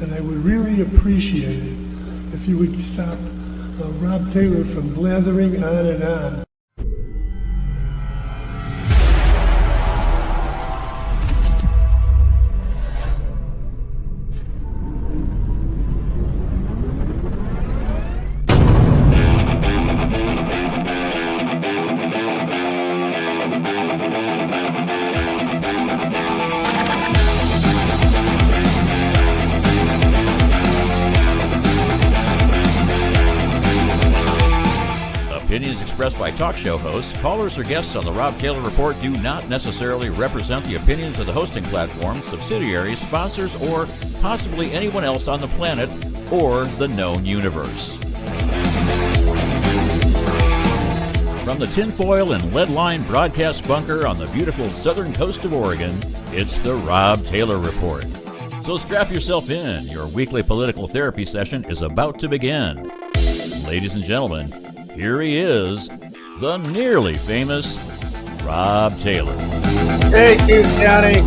and I would really appreciate it if you would stop Rob Taylor from blathering on and on. Opinions expressed by talk show hosts, callers, or guests on the Rob Taylor Report do not necessarily represent the opinions of the hosting platform, subsidiaries, sponsors, or possibly anyone else on the planet or the known universe. From the tinfoil and lead-lined broadcast bunker on the beautiful southern coast of Oregon, it's the Rob Taylor Report. So strap yourself in. Your weekly political therapy session is about to begin. Ladies and gentlemen, here he is, the nearly famous Rob Taylor. Hey, Hughes County.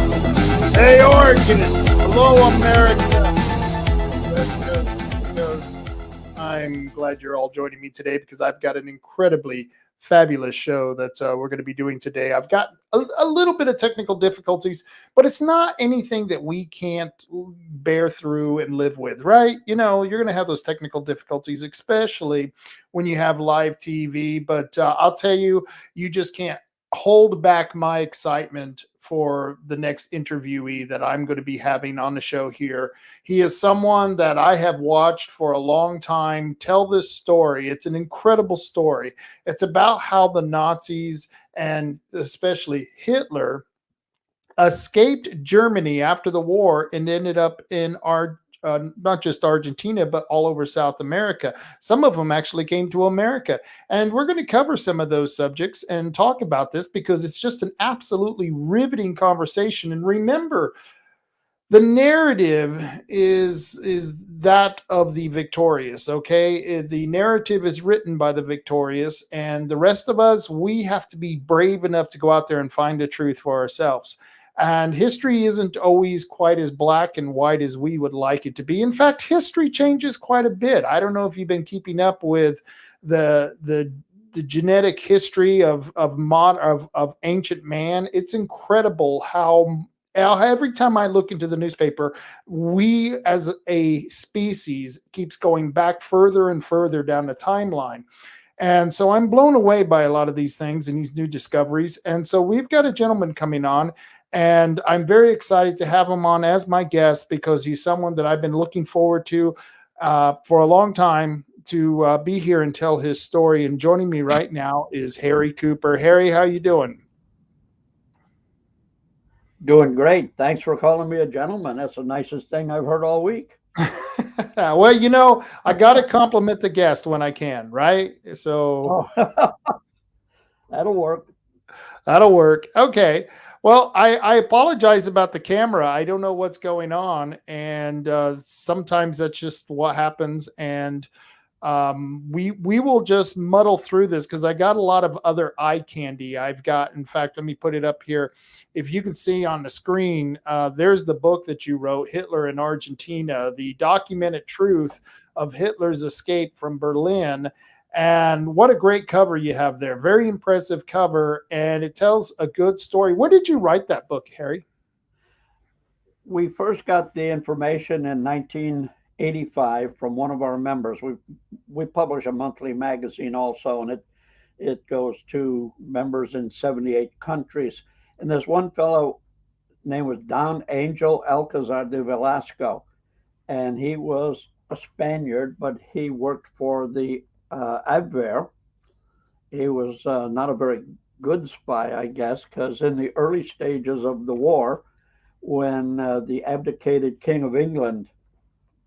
Hey, Oregon. Hello, America. West Coast, East Coast. I'm glad you're all joining me today because I've got an incredibly fabulous show that we're going to be doing today. I've got a little bit of technical difficulties, but it's not anything that we can't bear through and live with, right? You know, you're going to have those technical difficulties, especially when you have live TV. But I'll tell you, you just can't hold back my excitement for the next interviewee that I'm going to be having on the show here. He is someone that I have watched for a long time tell this story. It's an incredible story. It's about how the Nazis and especially Hitler escaped Germany after the war and ended up in not just Argentina, but all over South America. Some of them actually came to America. And we're going to cover some of those subjects and talk about this because it's just an absolutely riveting conversation. And remember, the narrative is that of the victorious, okay? The narrative is written by the victorious, and the rest of us, we have to be brave enough to go out there and find the truth for ourselves. And history isn't always quite as black and white as we would like it to be. In fact, history changes quite a bit. I don't know if you've been keeping up with the genetic history of ancient man. It's incredible how every time I look into the newspaper, we as a species keeps going back further and further down the timeline. And so I'm blown away by a lot of these things and these new discoveries. And so we've got a gentleman coming on, and I'm very excited to have him on as my guest because he's someone that I've been looking forward to for a long time to be here and tell his story. And joining me right now is Harry Cooper. Harry, how you doing? Doing great. Thanks for calling me a gentleman. That's the nicest thing I've heard all week. Well, you know, I got to compliment the guest when I can, right? So that'll work. That'll work. Okay. Well, I apologize about the camera. I don't know what's going on. And sometimes that's just what happens. And we will just muddle through this because I got a lot of other eye candy. I've got, in fact, let me put it up here. If you can see on the screen, there's the book that you wrote, Hitler and Argentina, the documented truth of Hitler's escape from Berlin. And what a great cover you have there. Very impressive cover. And it tells a good story. When did you write that book, Harry? We first got the information in 1985 from one of our members. We publish a monthly magazine also, and it goes to members in 78 countries. And there's one fellow named was Don Angel Alcazar de Velasco, and he was a Spaniard, but he worked for the Abwehr. He was not a very good spy, I guess, because in the early stages of the war, when the abdicated King of England,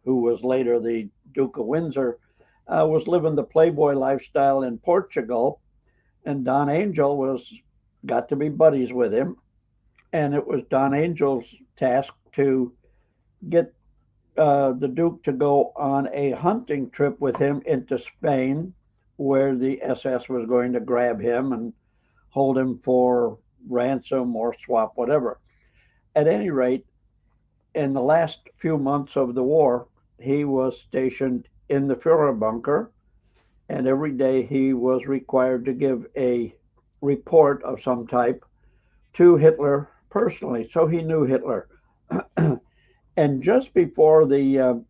who was later the Duke of Windsor, was living the playboy lifestyle in Portugal, and Don Angel got to be buddies with him, and it was Don Angel's task to get the Duke to go on a hunting trip with him into Spain, where the SS was going to grab him and hold him for ransom or swap, whatever. At any rate, in the last few months of the war, he was stationed in the Führer bunker, and every day he was required to give a report of some type to Hitler personally. So he knew Hitler. And just before the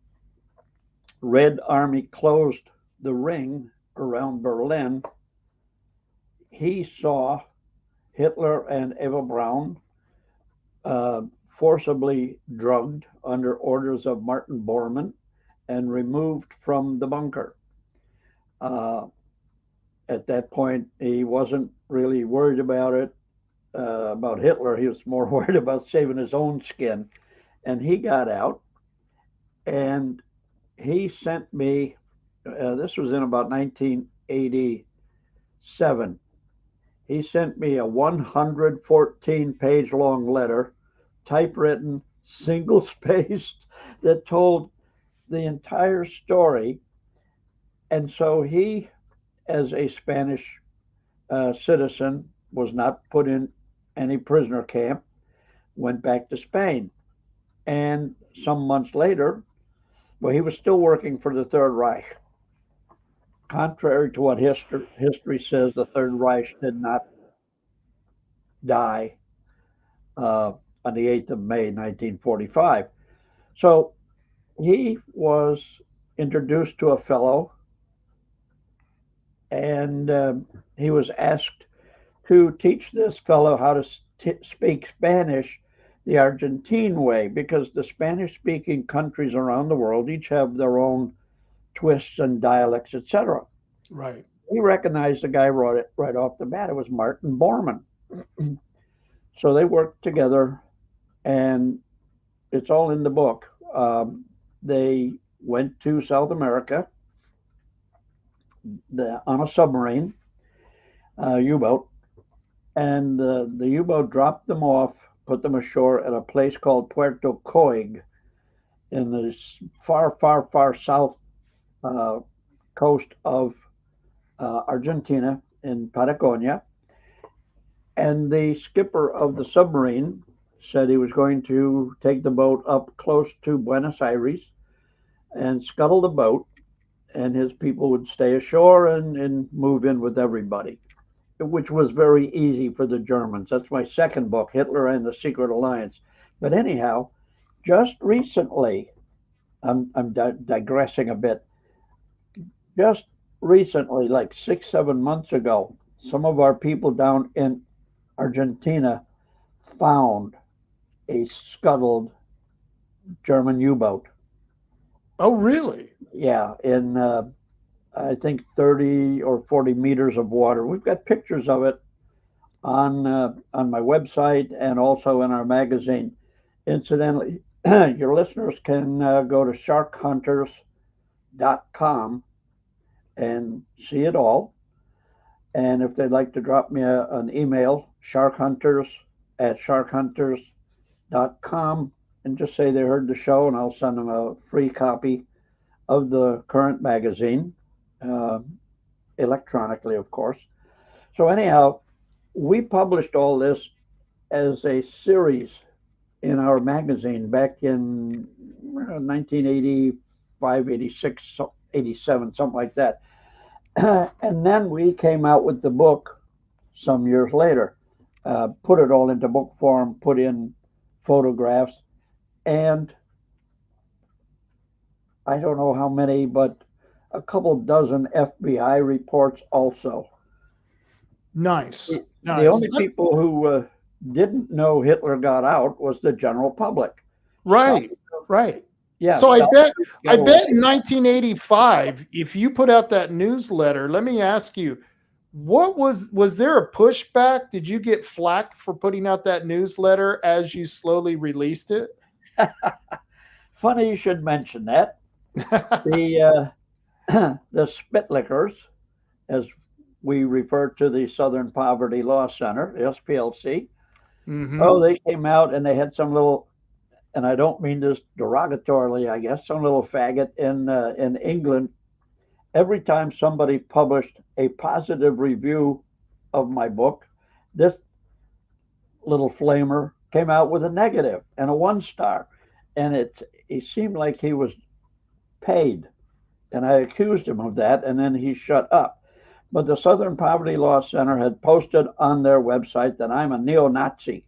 Red Army closed the ring around Berlin, he saw Hitler and Eva Braun forcibly drugged under orders of Martin Bormann and removed from the bunker. At that point, he wasn't really worried about it, about Hitler. He was more worried about saving his own skin. And he got out, and he sent me, this was in about 1987. He sent me a 114-page long letter, typewritten, single-spaced, that told the entire story. And so he, as a Spanish citizen, was not put in any prisoner camp, went back to Spain. And some months later, well, he was still working for the Third Reich. Contrary to what history says, the Third Reich did not die on the 8th of May, 1945. So he was introduced to a fellow, and he was asked to teach this fellow how to speak Spanish the Argentine way, because the Spanish-speaking countries around the world each have their own twists and dialects, etc. Right. He recognized the guy right off the bat. It was Martin Bormann. So they worked together, and it's all in the book. They went to South America on a submarine, U-boat, and the U-boat dropped them off, put them ashore at a place called Puerto Coig in the far, far, far south coast of Argentina in Patagonia. And the skipper of the submarine said he was going to take the boat up close to Buenos Aires and scuttle the boat, and his people would stay ashore and move in with everybody, which was very easy for the Germans. That's my second book, Hitler and the Secret Alliance. But anyhow, just recently, I'm digressing a bit, just recently, like 6-7 months ago, some of our people down in Argentina found a scuttled German U-boat. Oh, really? Yeah, in I think 30 or 40 meters of water. We've got pictures of it on my website and also in our magazine. Incidentally, your listeners can go to sharkhunters.com and see it all. And if they'd like to drop me an email, sharkhunters@sharkhunters.com, and just say they heard the show, and I'll send them a free copy of the current magazine, electronically, of course. So anyhow, we published all this as a series in our magazine back in 1985, 86, 87, something like that. And then we came out with the book some years later, put it all into book form, put in photographs, and I don't know how many, but a couple dozen FBI reports also. Nice. The only people who didn't know Hitler got out was the general public. Right, right. Yeah. So I bet in 1985, if you put out that newsletter, let me ask you, was there a pushback? Did you get flack for putting out that newsletter as you slowly released it? Funny you should mention that. The Spitlickers, as we refer to the Southern Poverty Law Center, SPLC, oh, they came out and they had some little, and I don't mean this derogatorily, I guess, some little faggot in England. Every time somebody published a positive review of my book, this little flamer came out with a negative and a 1 star. and it seemed like he was paid. And I accused him of that, and then he shut up. But the Southern Poverty Law Center had posted on their website that I'm a neo-Nazi.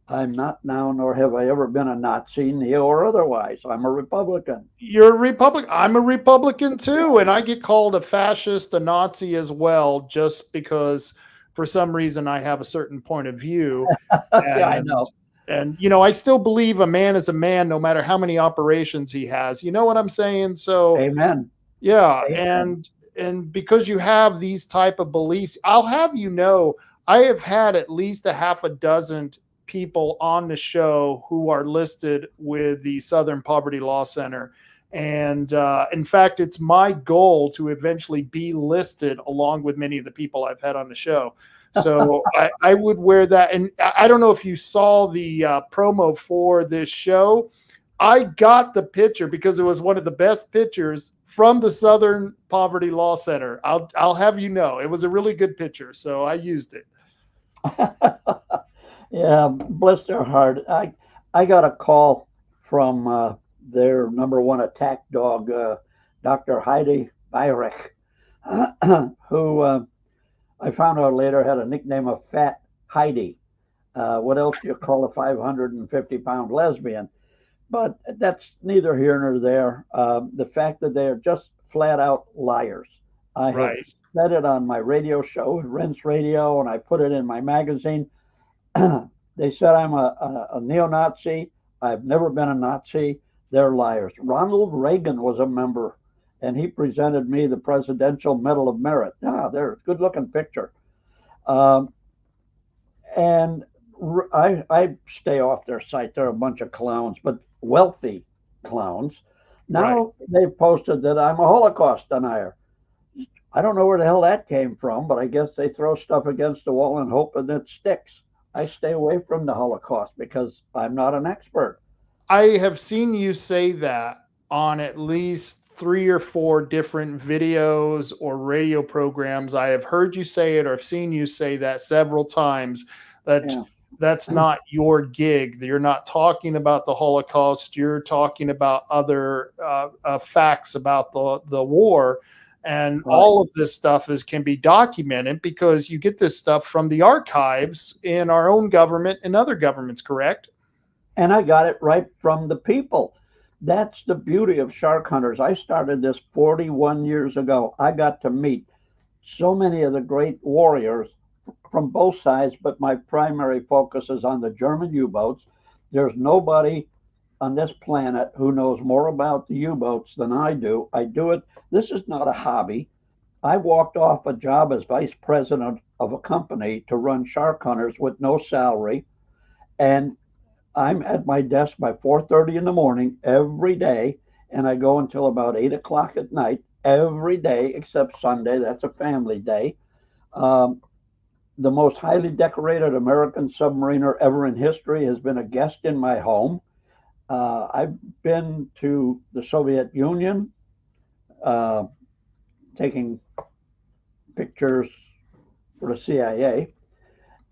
I'm not now, nor have I ever been a Nazi, neo or otherwise. I'm a Republican. You're a Republican. I'm a Republican too, and I get called a fascist, a Nazi as well, just because for some reason I have a certain point of view. Yeah, I And know. I still believe a man is a man, no matter how many operations he has. You know what I'm saying? So Amen. yeah, Amen. and because you have these type of beliefs, I'll have you know, I have had at least a half a dozen people on the show who are listed with the Southern Poverty Law Center. And in fact, it's my goal to eventually be listed along with many of the people I've had on the show. So I would wear that. And I don't know if you saw the promo for this show. I got the picture because it was one of the best pictures from the Southern Poverty Law Center. I'll have you know, it was a really good picture, so I used it. Yeah, bless their heart. I got a call from their number one attack dog, Dr. Heidi Weyrich, who I found out later had a nickname of Fat Heidi. What else do you call a 550-pound lesbian? But that's neither here nor there. The fact that they are just flat out liars. I have Right. said it on my radio show, Ren's Radio, and I put it in my magazine. They said I'm a neo-Nazi. I've never been a Nazi. They're liars. Ronald Reagan was a member, and he presented me the Presidential Medal of Merit. Ah, there's a good-looking picture. Um, and I stay off their site. They're a bunch of clowns, but wealthy clowns. Right. Now they've posted that I'm a Holocaust denier. I don't know where the hell that came from, but I guess they throw stuff against the wall and hope that it sticks. I stay away from the Holocaust because I'm not an expert. I have seen you say that on at least 3 or 4 different videos or radio programs. I have heard you say it or I've seen you say that several times that Yeah, that's not your gig. You're not talking about the Holocaust. You're talking about other facts about the war. And right. all of this stuff can be documented because you get this stuff from the archives in our own government and other governments, correct? And I got it right from the people. That's the beauty of Sharkhunters. I started this 41 years ago. I got to meet so many of the great warriors from both sides, but my primary focus is on the German U-boats. There's nobody on this planet who knows more about the U-boats than I do. I do it. This is not a hobby. I walked off a job as vice president of a company to run Sharkhunters with no salary, and I'm at my desk by 4:30 in the morning every day, and I go until about 8 o'clock at night every day except Sunday. That's a family day. Um, the most highly decorated American submariner ever in history has been a guest in my home. I've been to the Soviet Union, uh, taking pictures for the CIA,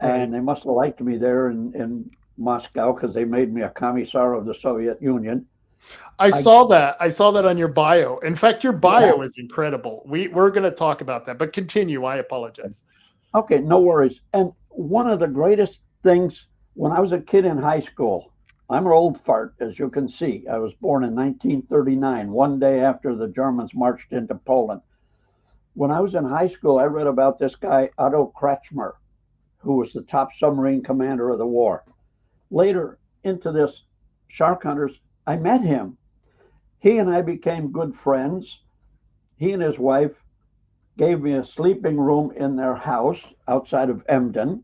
Right. and they must have liked me there in Moscow because they made me a commissar of the Soviet Union. I I saw that. I saw that on your bio. In fact, your Yeah, bio is incredible. We're going to talk about that, but continue. I apologize. okay, no worries. And one of the greatest things when I was a kid in high school, I'm an old fart, as you can see. I was born in 1939, one day after the Germans marched into Poland. When I was in high school, I read about this guy, Otto Kretschmer, who was the top submarine commander of the war. Later into this Shark Hunters, I met him. He and I became good friends. He and his wife gave me a sleeping room in their house outside of Emden.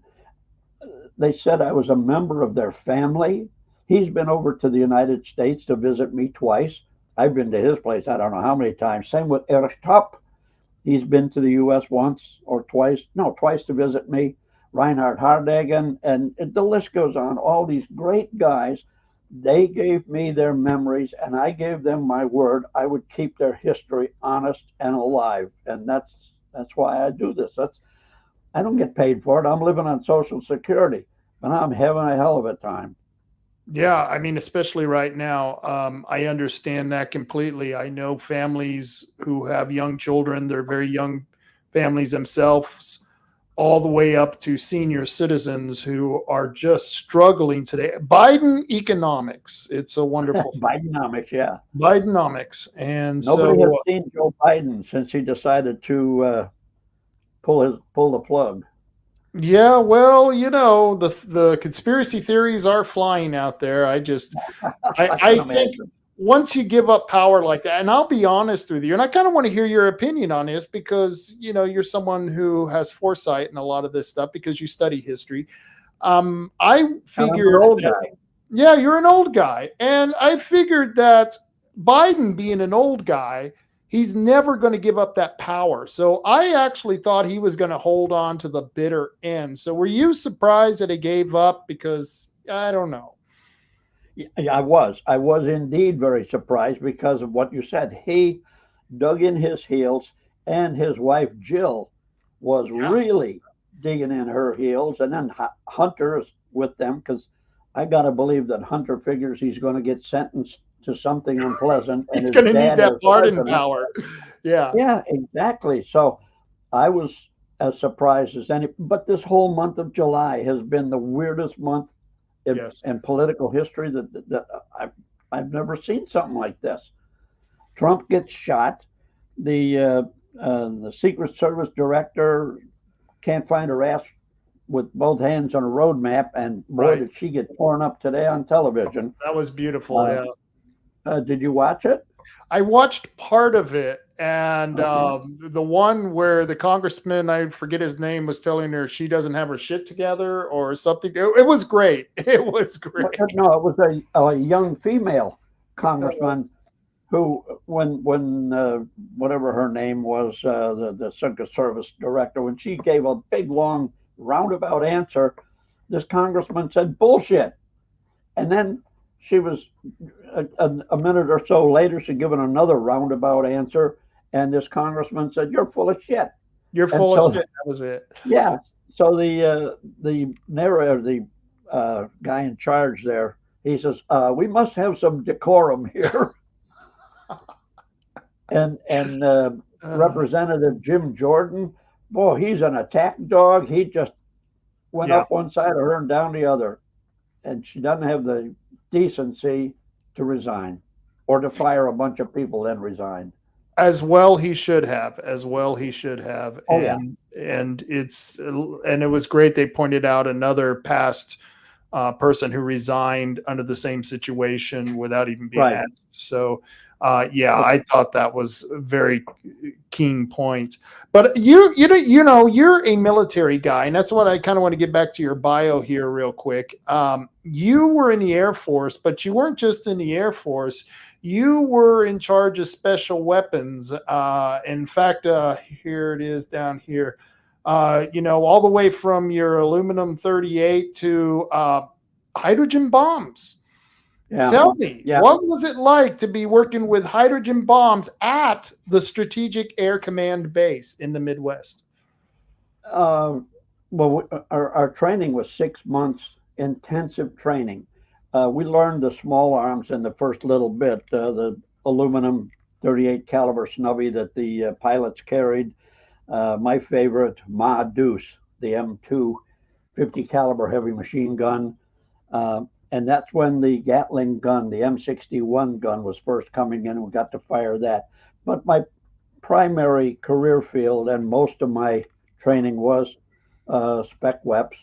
They said I was a member of their family. He's been over to the United States to visit me twice. I've been to his place, I don't know how many times. Same with Erich Top. He's been to the U.S. once or twice, no, twice to visit me. Reinhard Hardagen, and the list goes on. All these great guys, they gave me their memories, and I gave them my word I would keep their history honest and alive. And that's why I do this. I don't get paid for it. I'm living on Social Security, but I'm having a hell of a time. Yeah, I mean, especially right now, I understand that completely. I know families who have young children, they're very young families themselves, all the way up to senior citizens who are just struggling today. Biden economics, it's a wonderful thing. Bidenomics, yeah. Bidenomics. And Nobody has so, seen Joe Biden since he decided to pull the plug. yeah, well, the conspiracy theories are flying out there. I I can think imagine. once you give up power like that, and I'll be honest with you, and I kind of want to hear your opinion on this because you're someone who has foresight in a lot of this stuff because you study history. I And I'm an figured old that, guy. yeah, you're an old guy, and I figured that Biden being an old guy, he's never going to give up that power. So I actually thought he was going to hold on to the bitter end. So were you surprised that he gave up? Because I don't know. Yeah, I was. I was indeed very surprised because of what you said. He dug in his heels, and his wife Jill was Yeah. really digging in her heels, and then Hunter is with them because I got to believe that Hunter figures he's going to get sentenced to something unpleasant, and He's his going to need dad that as pardon president. power. Yeah. Yeah, exactly. So I was as surprised as any. But this whole month of July has been the weirdest month Yes. in political history that I've never seen something like this. Trump gets shot. The Secret Service director can't find her ass with both hands on a road map, and boy, Right. did she get torn up today on television. That was beautiful. Uh, Yeah. did you watch it? I watched part of it, and Okay. the one where the congressman, I forget his name, was telling her she doesn't have her shit together or something. It was great. It was great. No, it was a young female congressman who, when whatever her name was, the Secret Service director, when she gave a big long roundabout answer, this congressman said bullshit, and then she was a minute or so later, she given another roundabout answer, and this congressman said, "You're full of shit." You're And full of so, shit. That was it. yeah, so the narrator, the guy in charge there, he says, "We must have some decorum here." And Uh, Representative Jim Jordan, boy, he's an attack dog. He just went yeah. up one side of her and down the other, and she doesn't have the decency to resign or to fire a bunch of people then resign. As well he should have, as well he should have. Oh yeah, And it was great they pointed out another past person who resigned under the same situation without even being right. asked. So yeah, I thought that was a very keen point. But you're a military guy, and that's what I kind of want to get back to your bio here real quick. You were in the Air Force, but you weren't just in the Air Force. You were in charge of special weapons. In fact, here it is down here. All the way from your aluminum 38 to hydrogen bombs. Yeah, Tell me, yeah. what was it like to be working with hydrogen bombs at the Strategic Air Command base in the Midwest? Uh, well, our training was 6 months intensive training. We learned the small arms in the first little bit, the aluminum 38 caliber snubby that the pilots carried. My favorite, Ma Deuce, the M2 50 caliber heavy machine gun. And that's when the Gatling gun, the M61 gun, was first coming in, and we got to fire that. But my primary career field and most of my training was spec weps,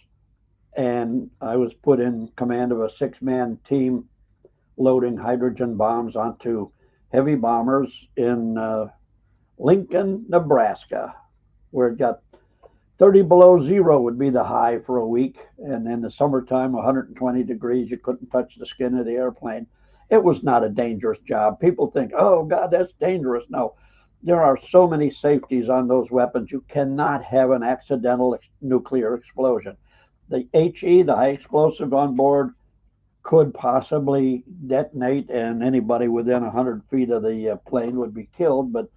and I was put in command of a 6-man team loading hydrogen bombs onto heavy bombers in Lincoln, Nebraska, where it got 30 below zero would be the high for a week. And in the summertime, 120 degrees, you couldn't touch the skin of the airplane. It was not a dangerous job. People think, oh, God, that's dangerous. No, there are so many safeties on those weapons. You cannot have an accidental nuclear explosion. The HE, the high explosive on board, could possibly detonate, and anybody within 100 feet of the plane would be killed. But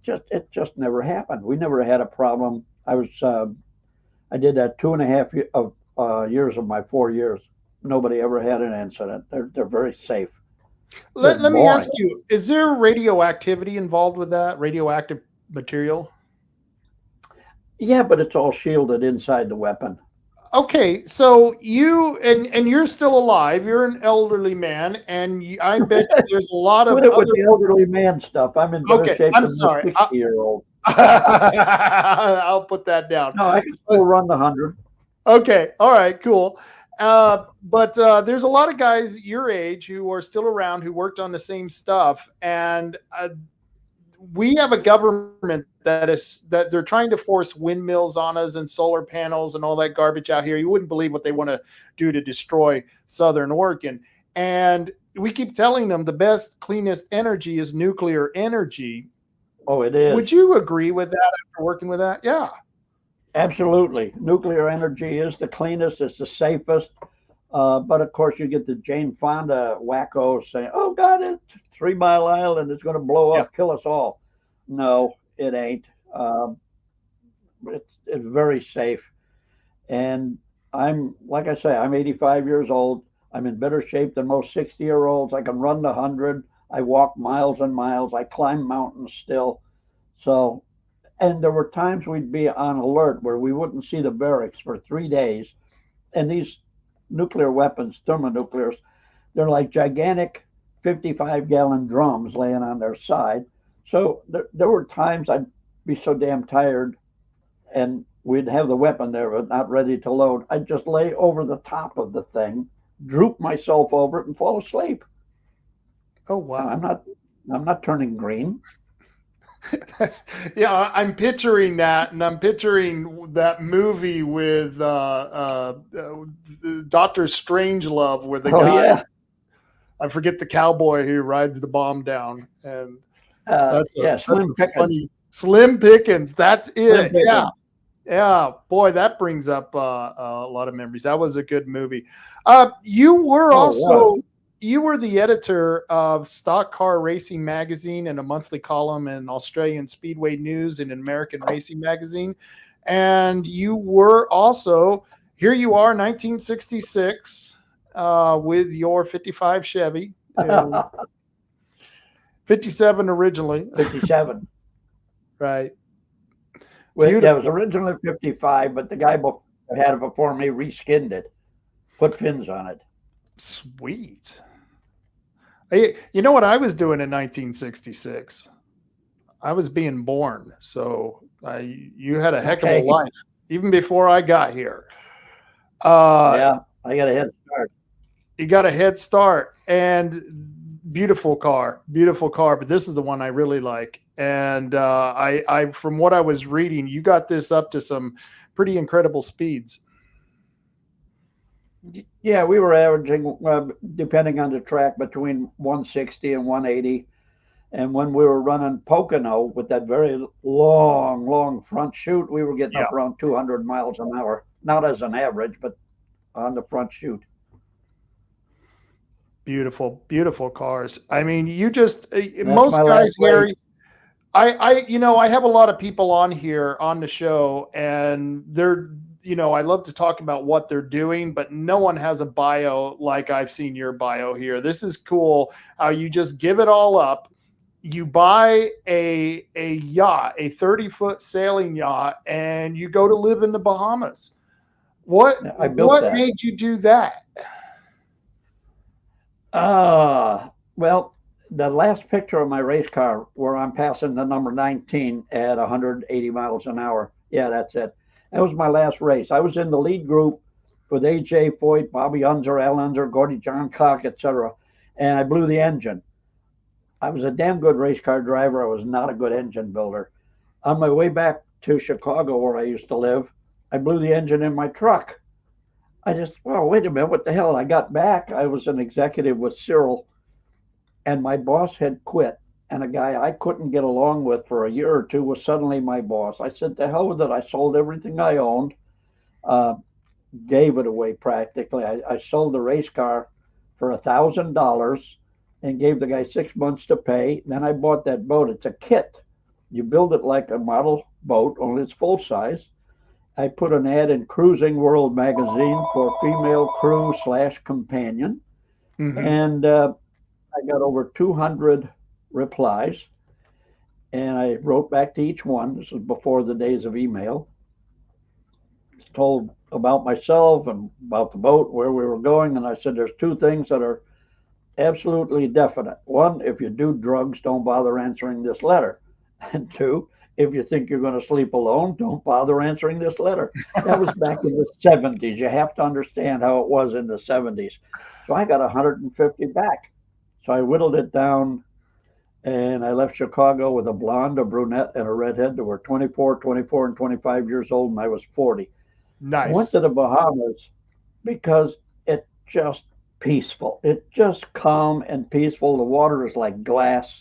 it just never happened. We never had a problem. I did that 2.5 years of my 4 years. nobody ever had an incident. They're very safe. They're Let me ask boring. you: is there radioactivity involved with that? Radioactive material? Yeah, but it's all shielded inside the weapon. Okay, so and you're still alive. You're an elderly man, and I bet you there's a lot of Quit it with other. the elderly man stuff. I'm in better Okay, shape I'm than most sorry. 60-year-old. I'll put that down. No, I can still run the 100. Okay, all right, cool. But there's a lot of guys your age who are still around who worked on the same stuff, and we have a government that they're trying to force windmills on us and solar panels and all that garbage out here. You wouldn't believe what they want to do to destroy Southern Oregon. And we keep telling them the best, cleanest energy is nuclear energy. Oh, it is. Would you agree with that after working with that? Yeah. Absolutely. Nuclear energy is the cleanest, it's the safest. But of course, you get the Jane Fonda wackos saying, oh, God, it's 3 Mile Island. It's going to blow up, kill us all. No, it ain't. It's very safe. And like I say, I'm 85 years old. I'm in better shape than most 60-year-olds. I can run the 100. I walk miles and miles. I climb mountains still. So, and there were times we'd be on alert where we wouldn't see the barracks for 3 days. And these nuclear weapons, thermonuclears, they're like gigantic 55-gallon drums laying on their side. So there were times I'd be so damn tired and we'd have the weapon there but not ready to load. I'd just lay over the top of the thing, droop myself over it, and fall asleep. Oh wow! I'm not turning green. Yeah, I'm picturing that, and I'm picturing that movie with Doctor Strangelove, where the guy, Yeah, I forget the cowboy who rides the bomb down, and Slim Pickens. funny Slim Pickens. That's it. Slim Pickens. Yeah. Yeah, boy, that brings up a lot of memories. That was a good movie. You were you were the editor of Stock Car Racing Magazine and a monthly column in Australian Speedway News and American Racing Magazine. And you were also, here you are, 1966, with your 55 Chevy. 57 originally. 57. Right. Well, yeah, it was originally 55, but the guy had it before me reskinned it, put fins on it. Sweet. Hey, you know what I was doing in 1966? I was being born, so you had a heck of a life even before I got here. Yeah, I got a head start. You got a head start, and beautiful car, but this is the one I really like. And I from what I was reading, you got this up to some pretty incredible speeds. Yeah, we were averaging, depending on the track, between 160 and 180. And when we were running Pocono with that very long front chute, we were getting up around 200 miles an hour. Not as an average, but on the front chute. Beautiful, beautiful cars. I mean, you just most guys here. I have a lot of people on here on the show, and they're, I love to talk about what they're doing, but no one has a bio like I've seen your bio here. This is cool how you just give it all up. You buy a yacht, a 30-foot sailing yacht, and you go to live in the Bahamas. What made you do that? Well, the last picture of my race car where I'm passing the number 19 at 180 miles an hour. Yeah, that's it. That was my last race. I was in the lead group with A.J. Foyt, Bobby Unser, Al Unser, Gordy Johncock, etc. And I blew the engine. I was a damn good race car driver. I was not a good engine builder. On my way back to Chicago, where I used to live, I blew the engine in my truck. Wait a minute, what the hell? I got back. I was an executive with Cyril, and my boss had quit. And a guy I couldn't get along with for a year or two was suddenly my boss. I said, to hell with it. I sold everything I owned, gave it away practically. I sold the race car for $1,000 and gave the guy 6 months to pay. Then I bought that boat. It's a kit. You build it like a model boat, only it's full size. I put an ad in Cruising World magazine for female crew / companion, Mm-hmm. and I got over 200 replies. And I wrote back to each one. This is before the days of email. Told about myself and about the boat, where we were going. And I said, there's two things that are absolutely definite. One, if you do drugs, don't bother answering this letter. And two, if you think you're going to sleep alone, don't bother answering this letter. That was back in the 70s. You have to understand how it was in the 70s. So I got 150 back. So I whittled it down, and I left Chicago with a blonde, a brunette, and a redhead that were 24, 24, and 25 years old, and I was 40. I went Nice. to the Bahamas because it's just peaceful. It's just calm and peaceful. The water is like glass,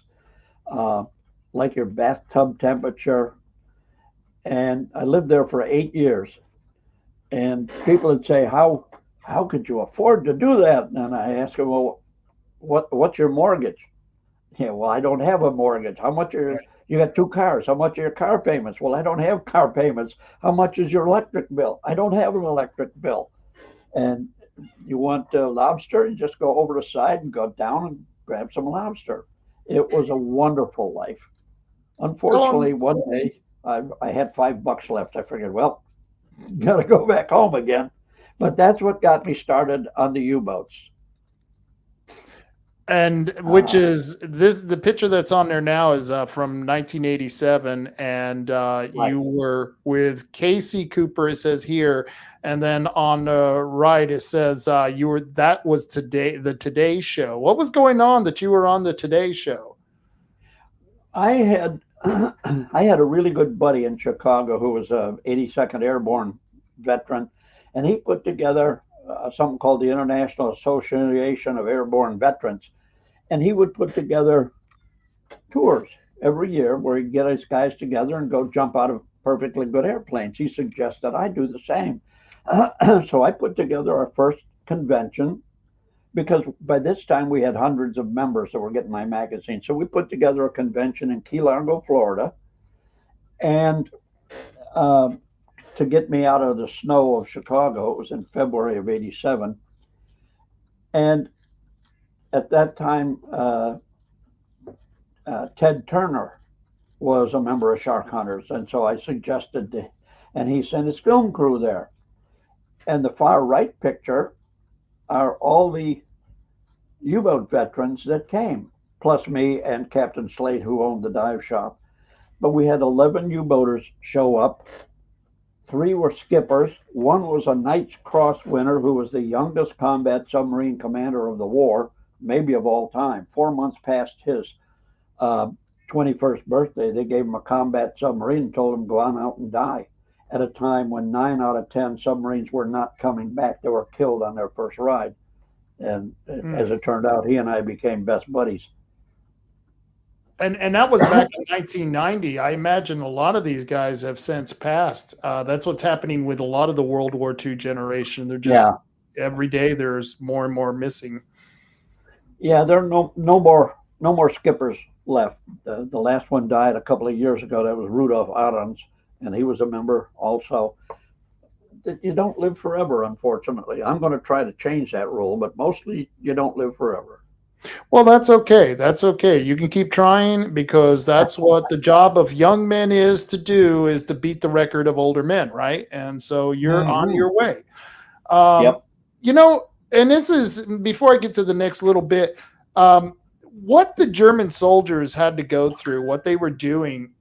like your bathtub temperature. And I lived there for 8 years. And people would say, how could you afford to do that? And I asked them, well, what's your mortgage? Yeah, well, I don't have a mortgage. How much are you got two cars? How much are your car payments? Well, I don't have car payments. How much is your electric bill? I don't have an electric bill. And you want lobster? You just go over the side and go down and grab some lobster. It was a wonderful life. Unfortunately, one day I had $5 left. I figured, well, gotta go back home again. But that's what got me started on the U-boats. And which is the picture that's on there now is from 1987, and Right. you were with Casey Cooper, it says here, and then on the right it says that was the Today Show. What was going on that you were on the Today Show? I had I had a really good buddy in Chicago who was a 82nd Airborne veteran, and he put together something called the International Association of Airborne Veterans. And he would put together tours every year where he'd get his guys together and go jump out of perfectly good airplanes. He suggested I do the same. So I put together our first convention, because by this time we had hundreds of members that were getting my magazine. So we put together a convention in Key Largo, Florida, and to get me out of the snow of Chicago. It was in February of '87. And at that time, Ted Turner was a member of Sharkhunters, and so I suggested, and he sent his film crew there. And the far right picture are all the U-boat veterans that came, plus me and Captain Slade, who owned the dive shop. But we had 11 U-boaters show up. 3 were skippers. 1 was a Knight's Cross winner, who was the youngest combat submarine commander of the war, maybe of all time. 4 months past his 21st birthday, they gave him a combat submarine and told him go on out and die, at a time when 9 out of 10 submarines were not coming back. They were killed on their first ride. And as it turned out, he and I became best buddies. And that was back in 1990. I imagine a lot of these guys have since passed. That's what's happening with a lot of the World War II generation. They're just every day there's more and more missing. Yeah, there are no more skippers left. The last one died a couple of years ago. That was Rudolf Ahrens, and he was a member also. You don't live forever, unfortunately. I'm going to try to change that rule, but mostly you don't live forever. Well, that's okay. That's okay. You can keep trying, because that's what the job of young men is to do, is to beat the record of older men, right? And so you're on your way. Yep. You know, and this is, before I get to the next little bit, what the German soldiers had to go through, what they were doing.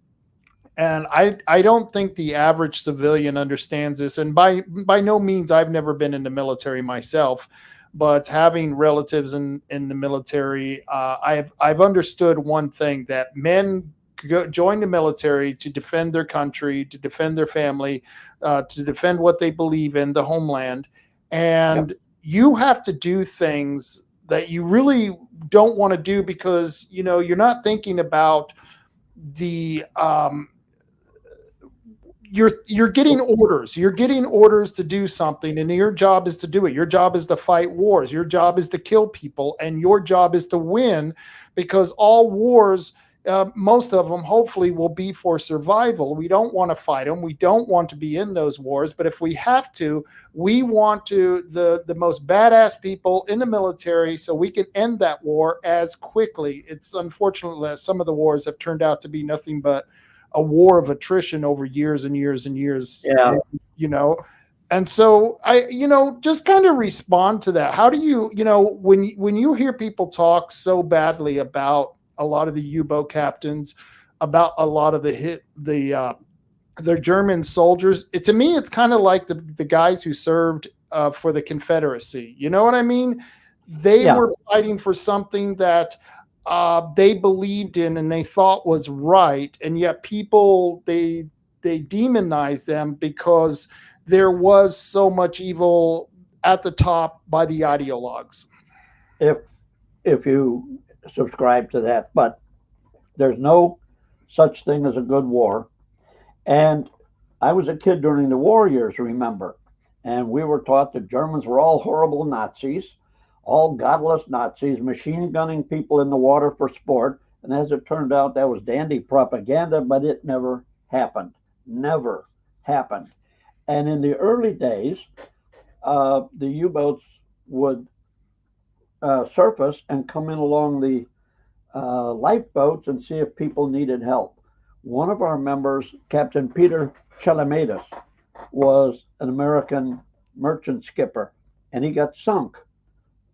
And I don't think the average civilian understands this. And by no means, I've never been in the military myself, but having relatives in the military, I've understood one thing, that men join the military to defend their country, to defend their family, to defend what they believe in, the homeland. And you have to do things that you really don't want to do, because, you know, you're not thinking about the you're getting orders. You're getting orders to do something, and your job is to do it. Your job is to fight wars. Your job is to kill people, and your job is to win, because all wars most of them hopefully will be for survival. We don't want to fight them. We don't want to be in those wars. But if we have to, we want to the most badass people in the military so we can end that war as quickly. It's unfortunate that some of the wars have turned out to be nothing but a war of attrition over years and years and years. Yeah. And so just kind of respond to that. How do you, when you hear people talk so badly about a lot of the U-boat captains, about a lot of the German soldiers, to me, it's kind of like the guys who served for the Confederacy. You know what I mean? They were fighting for something that they believed in and they thought was right, and yet people they demonized them because there was so much evil at the top by the ideologues. If you subscribe to that, but there's no such thing as a good war. And I was a kid during the war years, remember, and we were taught the Germans were all horrible Nazis, all godless Nazis, machine gunning people in the water for sport. And as it turned out, that was dandy propaganda, but it never happened. Never happened. And in the early days, the U-boats would surface and come in along the lifeboats and see if people needed help. One of our members, Captain Peter Chelemides, was an American merchant skipper, and he got sunk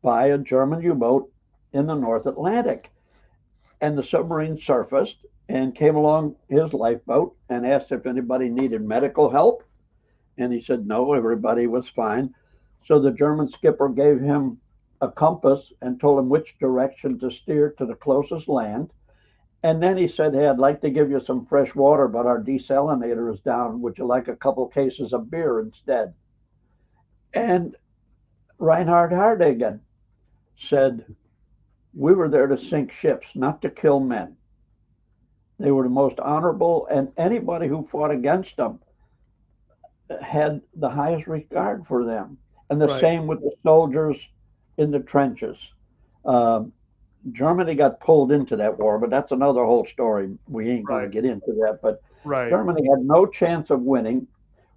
by a German U-boat in the North Atlantic. And the submarine surfaced and came along his lifeboat and asked if anybody needed medical help. And he said, no, everybody was fine. So the German skipper gave him a compass and told him which direction to steer to the closest land. And then he said, hey, I'd like to give you some fresh water, but our desalinator is down. Would you like a couple cases of beer instead? And Reinhard Hardigan said, we were there to sink ships, not to kill men. They were the most honorable, and anybody who fought against them had the highest regard for them. And the same with the soldiers in the trenches. Germany got pulled into that war, but that's another whole story. We ain't going to get into that. But Germany had no chance of winning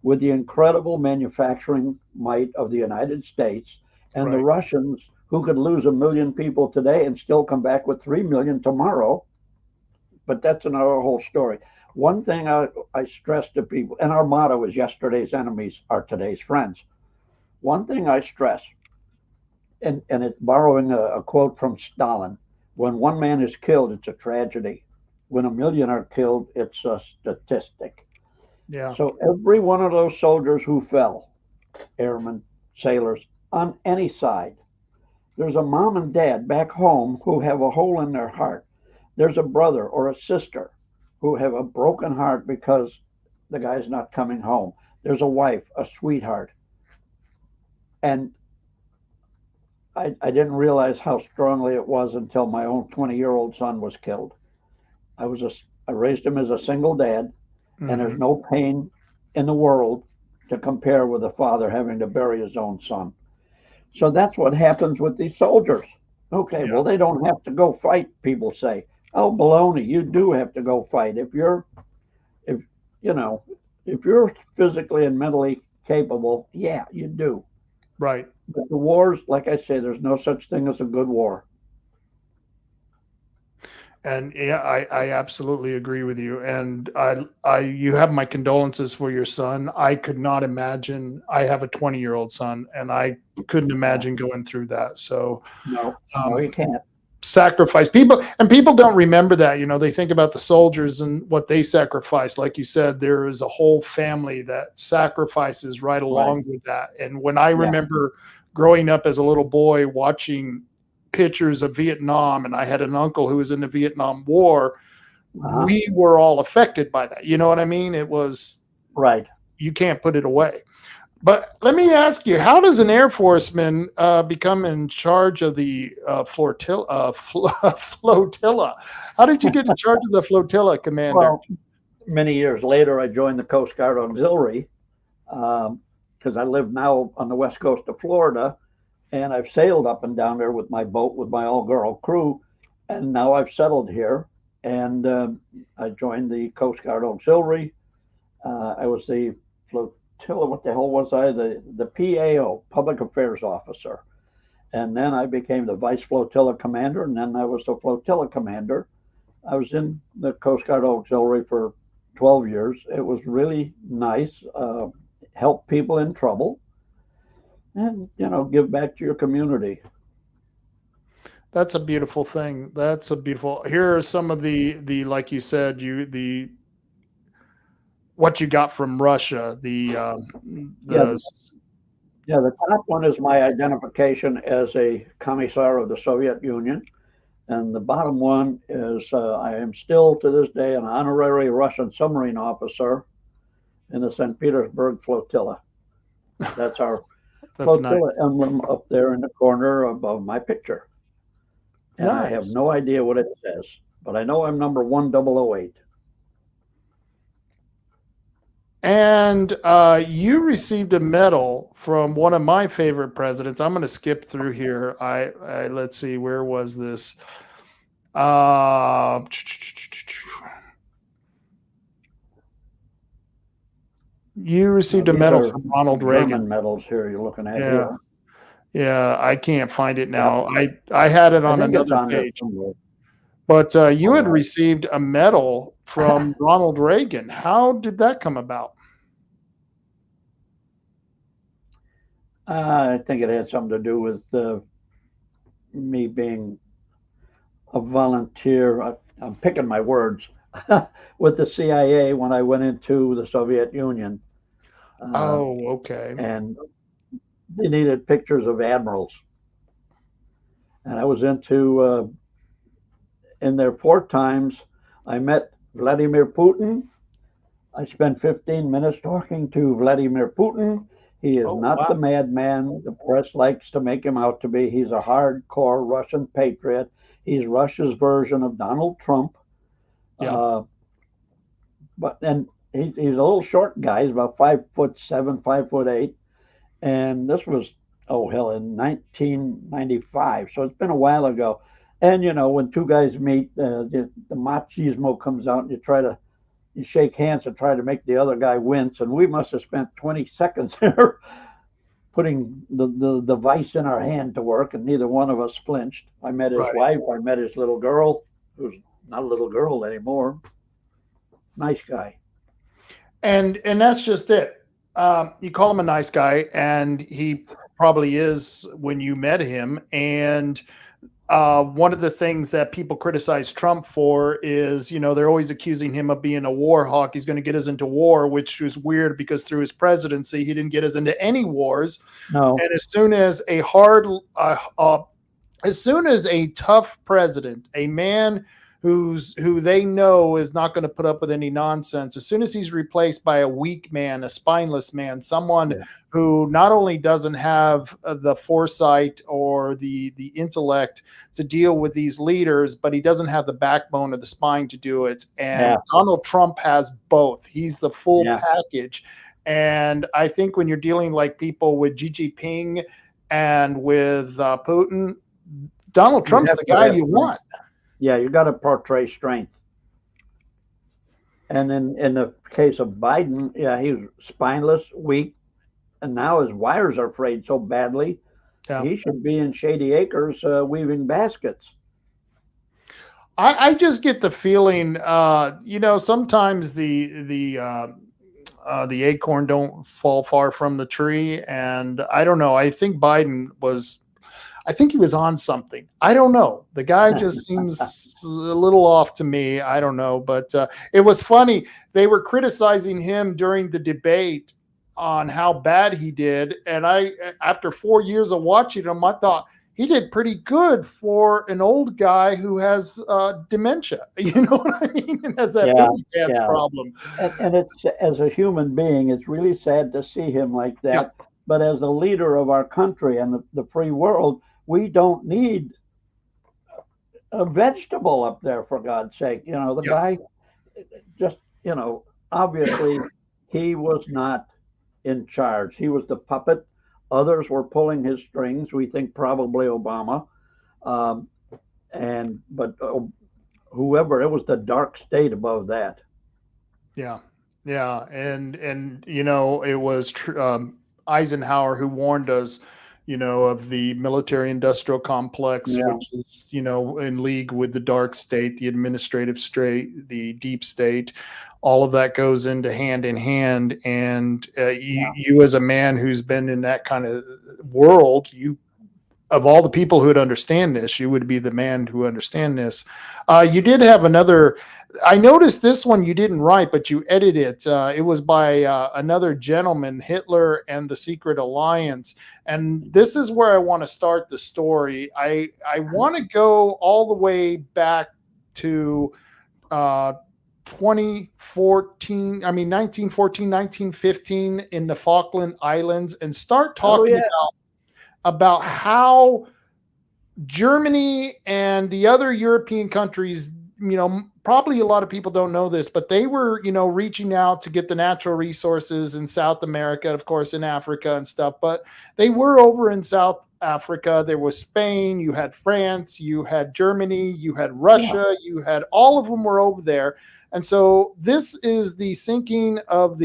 with the incredible manufacturing might of the United States and the Russians, who could lose 1 million people today and still come back with 3 million tomorrow. But that's another whole story. One thing I stress to people, and our motto is yesterday's enemies are today's friends. One thing I stress, and it's borrowing a quote from Stalin, when one man is killed, it's a tragedy. When 1 million are killed, it's a statistic. Yeah. So every one of those soldiers who fell, airmen, sailors, on any side, there's a mom and dad back home who have a hole in their heart. There's a brother or a sister who have a broken heart because the guy's not coming home. There's a wife, a sweetheart. And I didn't realize how strongly it was until my own 20-year-old son was killed. I raised him as a single dad, and there's no pain in the world to compare with a father having to bury his own son. So that's what happens with these soldiers. Okay, well, they don't have to go fight, people say. Oh, baloney, you do have to go fight. If you're physically and mentally capable, yeah, you do. Right. But the wars, like I say, there's no such thing as a good war. And yeah, I absolutely agree with you. And you have my condolences for your son. I could not imagine. I have a 20-year-old son, and I couldn't imagine going through that. So no, you can't. Sacrifice people, and people don't remember that. They think about the soldiers and what they sacrifice. Like you said, there is a whole family that sacrifices right along with that. And when I remember growing up as a little boy watching pictures of Vietnam, and I had an uncle who was in the Vietnam War, we were all affected by that. You know what I mean? It was you can't put it away. But let me ask you, how does an Air Forceman become in charge of the flotilla? How did you get in charge of the flotilla, Commander? Well, many years later, I joined the Coast Guard Auxiliary because I live now on the west coast of Florida, and I've sailed up and down there with my boat with my all-girl crew, and now I've settled here, and I joined the Coast Guard Auxiliary. I was the flotilla. What the hell was I? The PAO, Public Affairs Officer. And then I became the Vice Flotilla Commander, and then I was the Flotilla Commander. I was in the Coast Guard Auxiliary for 12 years. It was really nice. Help people in trouble, and give back to your community. That's a beautiful thing. That's a beautiful. Here are some of the like you said, what you got from Russia. The top one is my identification as a commissar of the Soviet Union, and the bottom one is I am still to this day an honorary Russian submarine officer in the St. Petersburg flotilla. That's our flotilla nice. Emblem up there in the corner above my picture. And nice. I have no idea what it says, but I know I'm number 1008. And you received a medal from one of my favorite presidents. I'm going to skip through here. I let's see, where was this? You received a medal from Ronald Reagan. German medals here you're looking at here. Yeah, I can't find it now. I had it on another page. But you had received a medal from Ronald Reagan. How did that come about? I think it had something to do with me being a volunteer. I'm picking my words with the CIA when I went into the Soviet Union. Okay. And they needed pictures of admirals. And I was in their port times, I met Vladimir Putin. I spent 15 minutes talking to Vladimir Putin. He is not the madman the press likes to make him out to be. He's a hardcore Russian patriot. He's Russia's version of Donald Trump. Yeah. And he's a little short guy. He's about 5'7", 5'8". And this was, in 1995. So it's been a while ago. And, when two guys meet, the machismo comes out and you shake hands and try to make the other guy wince. And we must have spent 20 seconds there putting the device in our hand to work, and neither one of us flinched. I met his wife. I met his little girl, who's not a little girl anymore. Nice guy. And that's just it. You call him a nice guy, and he probably is when you met him. And one of the things that people criticize Trump for is, they're always accusing him of being a war hawk. He's going to get us into war, which is weird because through his presidency, he didn't get us into any wars. No. And as soon as a tough president, a man who they know is not going to put up with any nonsense, as soon as he's replaced by a weak man, a spineless man, someone who not only doesn't have the foresight or the intellect to deal with these leaders, but he doesn't have the backbone or the spine to do it. And Donald Trump has both. He's the full package. And I think when you're dealing like people with Xi Jinping and with Putin, Donald Trump's the guy you want. Yeah, you got to portray strength. And in the case of Biden, he's spineless, weak, and now his wires are frayed so badly, he should be in shady acres weaving baskets. I just get the feeling, sometimes the acorn don't fall far from the tree, and I don't know. I think he was on something. I don't know. The guy just seems a little off to me. I don't know. But it was funny. They were criticizing him during the debate on how bad he did. And after 4 years of watching him, I thought he did pretty good for an old guy who has dementia. You know what I mean? And has that baby dance problem. And it's, as a human being, it's really sad to see him like that. Yeah. But as the leader of our country and the free world, we don't need a vegetable up there, for God's sake. The guy just, obviously he was not in charge. He was the puppet. Others were pulling his strings. We think probably Obama. But whoever. It was the dark state above that. Yeah, yeah, and it was Eisenhower who warned us, of the military-industrial complex, Yeah, which is in league with the dark state, the administrative state, the deep state. All of that goes into hand in hand, and yeah. you as a man who's been in that kind of world, you of all the people who would understand this, you would be the man who understand this. You did have another. I noticed this one you didn't write, but you edited it. It was by another gentleman, Hitler and the Secret Alliance. And this is where I want to start the story. I want to go all the way back to 2014, 1914, 1915 in the Falkland Islands, and start Oh talking yeah, about how Germany and the other European countries, probably a lot of people don't know this, but they were, reaching out to get the natural resources in South America, of course, in Africa and stuff. But they were over in South Africa. There was Spain, you had France, you had Germany, you had yeah. Russia, you had all of them were over there. And so this is the sinking of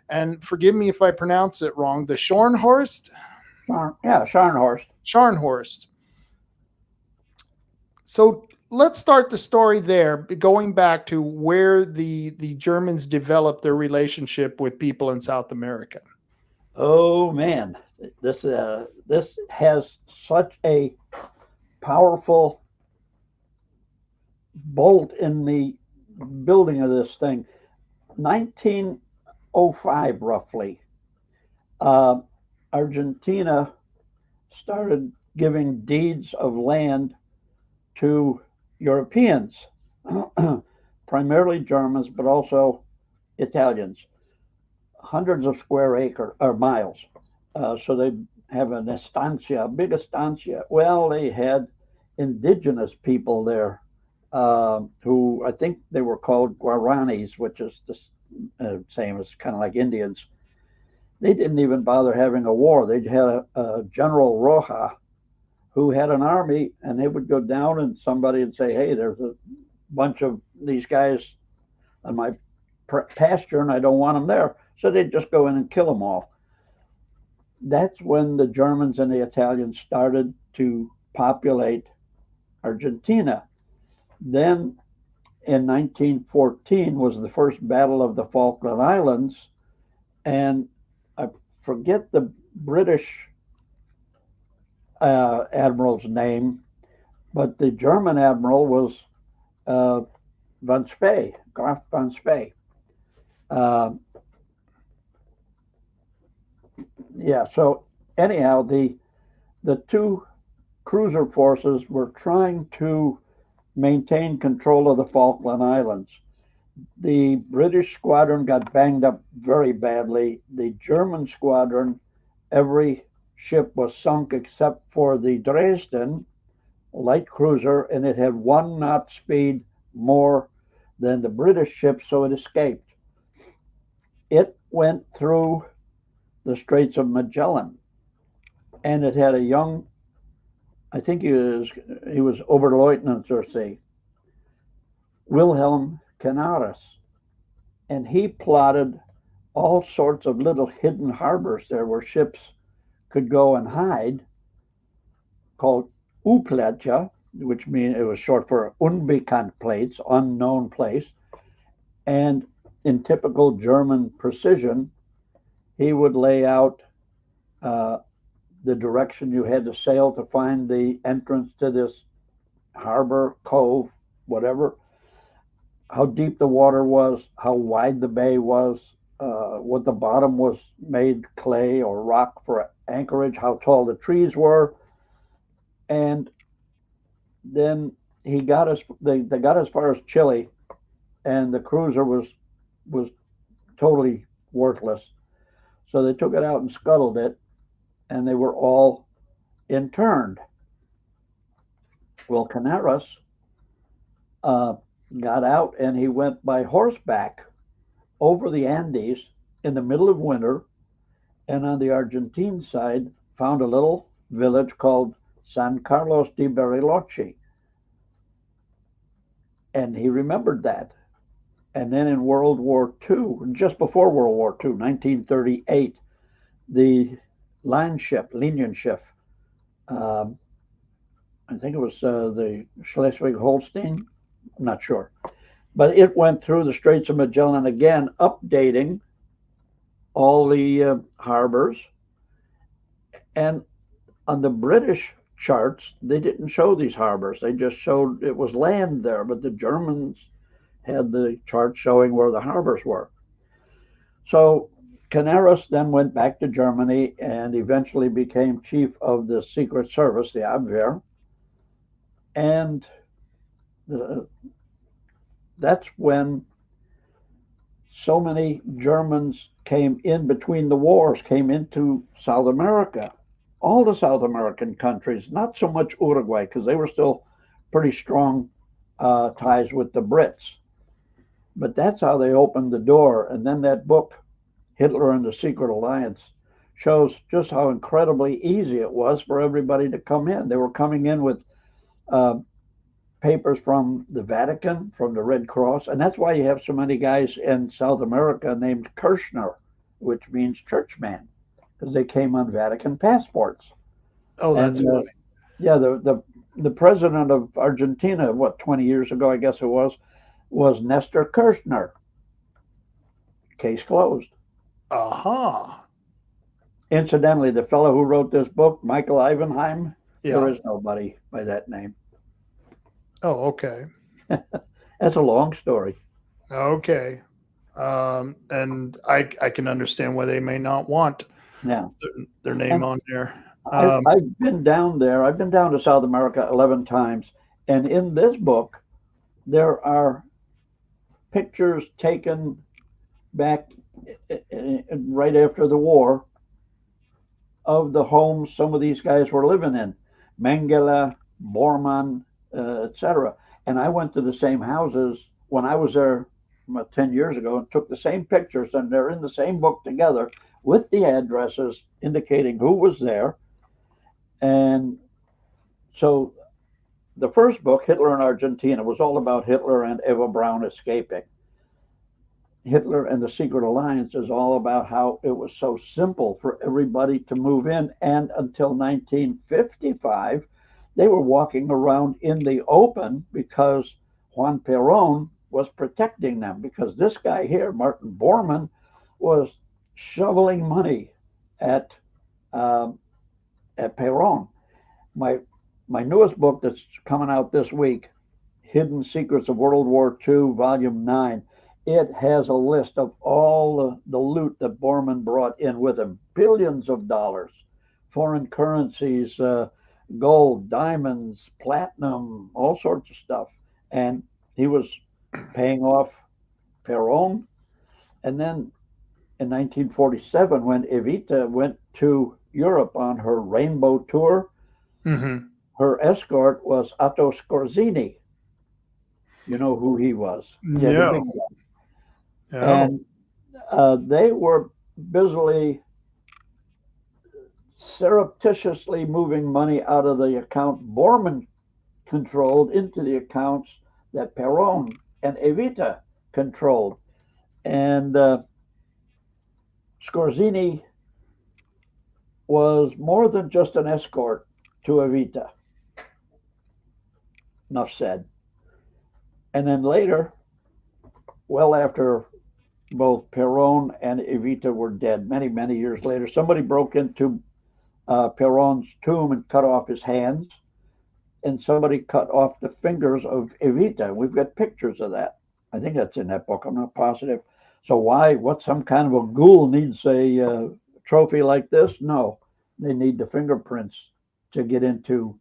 and forgive me if I pronounce it wrong, the Scharnhorst. Yeah, Scharnhorst. Scharnhorst. So let's start the story there, going back to where the Germans developed their relationship with people in South America. Oh man, this has such a powerful bolt in the building of this thing. 1905, roughly, uh, Argentina started giving deeds of land to Europeans, primarily Germans, but also Italians, hundreds of square acre or miles. So they have an estancia, a big estancia. Well, they had indigenous people there who I think they were called Guaranis, which is the same as kind of like Indians. They didn't even bother having a war. They had a General Roja who had an army, and they would go down and somebody would say, hey, there's a bunch of these guys on my pasture and I don't want them there. So they'd just go in and kill them all. That's when the Germans and the Italians started to populate Argentina. Then in 1914 was the first Battle of the Falkland Islands, and I forget the British admiral's name, but the German admiral was von Spee, Graf von Spee. Uh, yeah, so anyhow, the two cruiser forces were trying to maintain control of the Falkland Islands. The British squadron got banged up very badly. The German squadron, every ship was sunk except for the Dresden light cruiser, and it had 1 knot speed more than the British ship, so it escaped. It went through the Straits of Magellan, and it had a young, I think he was Oberleutnant zur See, Wilhelm Canaris, and he plotted all sorts of little hidden harbors there where ships could go and hide, called Uplätja, which means it was short for unbekannt place, unknown place. And in typical German precision, he would lay out the direction you had to sail to find the entrance to this harbor, cove, whatever, how deep the water was, how wide the bay was, what the bottom was made clay or rock for anchorage, how tall the trees were. And then they got as far as Chile, and the cruiser was totally worthless. So they took it out and scuttled it, and they were all interned. Well, Canaris got out, and he went by horseback over the Andes in the middle of winter, and on the Argentine side found a little village called San Carlos de Bariloche. And he remembered that. And then in World War II, just before World War II, 1938, the Linienschiff, um, I think it was the Schleswig-Holstein, I'm not sure, but it went through the Straits of Magellan again, updating all the harbors. And on the British charts, they didn't show these harbors. They just showed it was land there, but the Germans had the chart showing where the harbors were. So Canaris then went back to Germany and eventually became chief of the Secret Service, the Abwehr. And that's when so many Germans came in between the wars, came into South America. All the South American countries, not so much Uruguay, because they were still pretty strong ties with the Brits. But that's how they opened the door. And then that book, Hitler and the Secret Alliance, shows just how incredibly easy it was for everybody to come in. They were coming in with papers from the Vatican, from the Red Cross. And that's why you have so many guys in South America named Kirchner, which means churchman, because they came on Vatican passports. Oh, that's and, funny. Yeah, the president of Argentina, 20 years ago, I guess it was Nestor Kirchner. Case closed. Uh-huh. Incidentally, the fellow who wrote this book, Michael Ivanheim, Yeah. there is nobody by that name. Oh, okay. That's a long story. Okay. And I can understand why they may not want Yeah. their name on there. I've been down there. I've been down to South America 11 times. And in this book, there are pictures taken back right after the war of the homes some of these guys were living in. Mengele, Bormann, etc. And I went to the same houses when I was there 10 years ago and took the same pictures, and they're in the same book together with the addresses indicating who was there. And so the first book, Hitler in Argentina, was all about Hitler and Eva Braun escaping. Hitler and the Secret Alliance is all about how it was so simple for everybody to move in. And until 1955, they were walking around in the open because Juan Perón was protecting them, because this guy here, Martin Bormann, was shoveling money at Perón. My newest book that's coming out this week, Hidden Secrets of World War II, Volume 9, it has a list of all the loot that Bormann brought in with him. Billions of dollars, foreign currencies, gold, diamonds, platinum, all sorts of stuff. And he was paying off Perón. And then in 1947, when Evita went to Europe on her rainbow tour, her escort was Otto Skorzeny. You know who he was? Yeah. And they were busily, surreptitiously moving money out of the account Bormann controlled into the accounts that Perón and Evita controlled. And Skorzeny was more than just an escort to Evita. Enough said. And then later, well after both Perón and Evita were dead, many, many years later, somebody broke into Perón's tomb and cut off his hands, and somebody cut off the fingers of Evita. We've got pictures of that. I think that's in that book. I'm not positive. So what some kind of a ghoul needs a trophy like this? No, they need the fingerprints to get into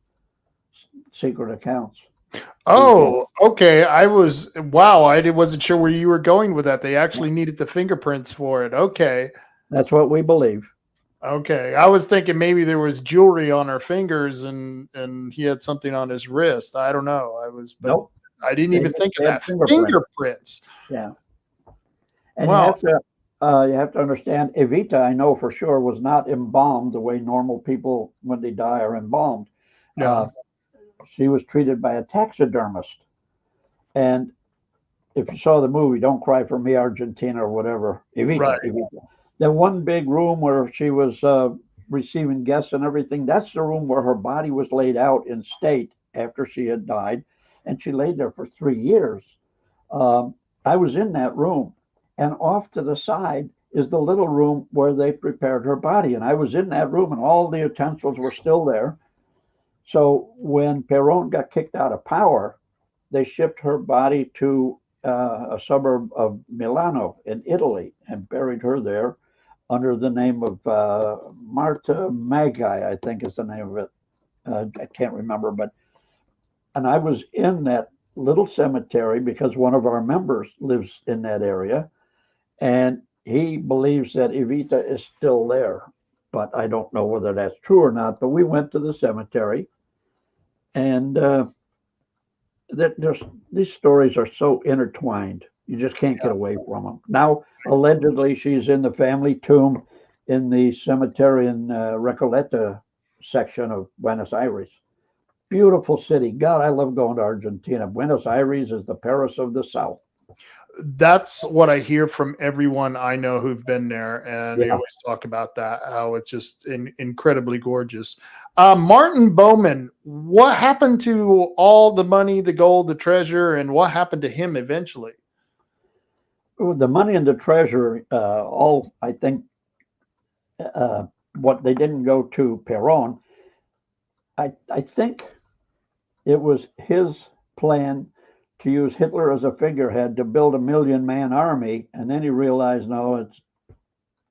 secret accounts. Oh, okay. I wasn't sure where you were going with that. They actually needed the fingerprints for it. Okay. That's what we believe. Okay. I was thinking maybe there was jewelry on her fingers and he had something on his wrist. I don't know. Nope. I didn't even think of that. Fingerprints. Yeah. And wow. You have to understand, Evita, I know for sure, was not embalmed the way normal people, when they die, are embalmed. Yeah. She was treated by a taxidermist. And if you saw the movie, Don't Cry for Me, Argentina, or whatever, Evita, Right. Evita. The one big room where she was receiving guests and everything, that's the room where her body was laid out in state after she had died. And she laid there for 3 years. I was in that room, and off to the side is the little room where they prepared her body. And I was in that room, and all the utensils were still there. So when Per3n got kicked out of power, they shipped her body to a suburb of Milano in Italy and buried her there under the name of Marta Magi, I think is the name of it. I can't remember, and I was in that little cemetery because one of our members lives in that area, and he believes that Evita is still there, but I don't know whether that's true or not. But we went to the cemetery, and these stories are so intertwined. You just can't get away from them. Now, allegedly, she's in the family tomb in the cemetery in Recoleta section of Buenos Aires. Beautiful city. God, I love going to Argentina. Buenos Aires is the Paris of the South. That's what I hear from everyone I know who've been there, and they Yeah. always talk about that, how it's just incredibly gorgeous. Martin Bormann, what happened to all the money, the gold, the treasure, and what happened to him eventually? The money and the treasure, all I think, what they didn't go to Per3n. I think it was his plan to use Hitler as a figurehead to build a 1,000,000-man army, and then he realized, no, it's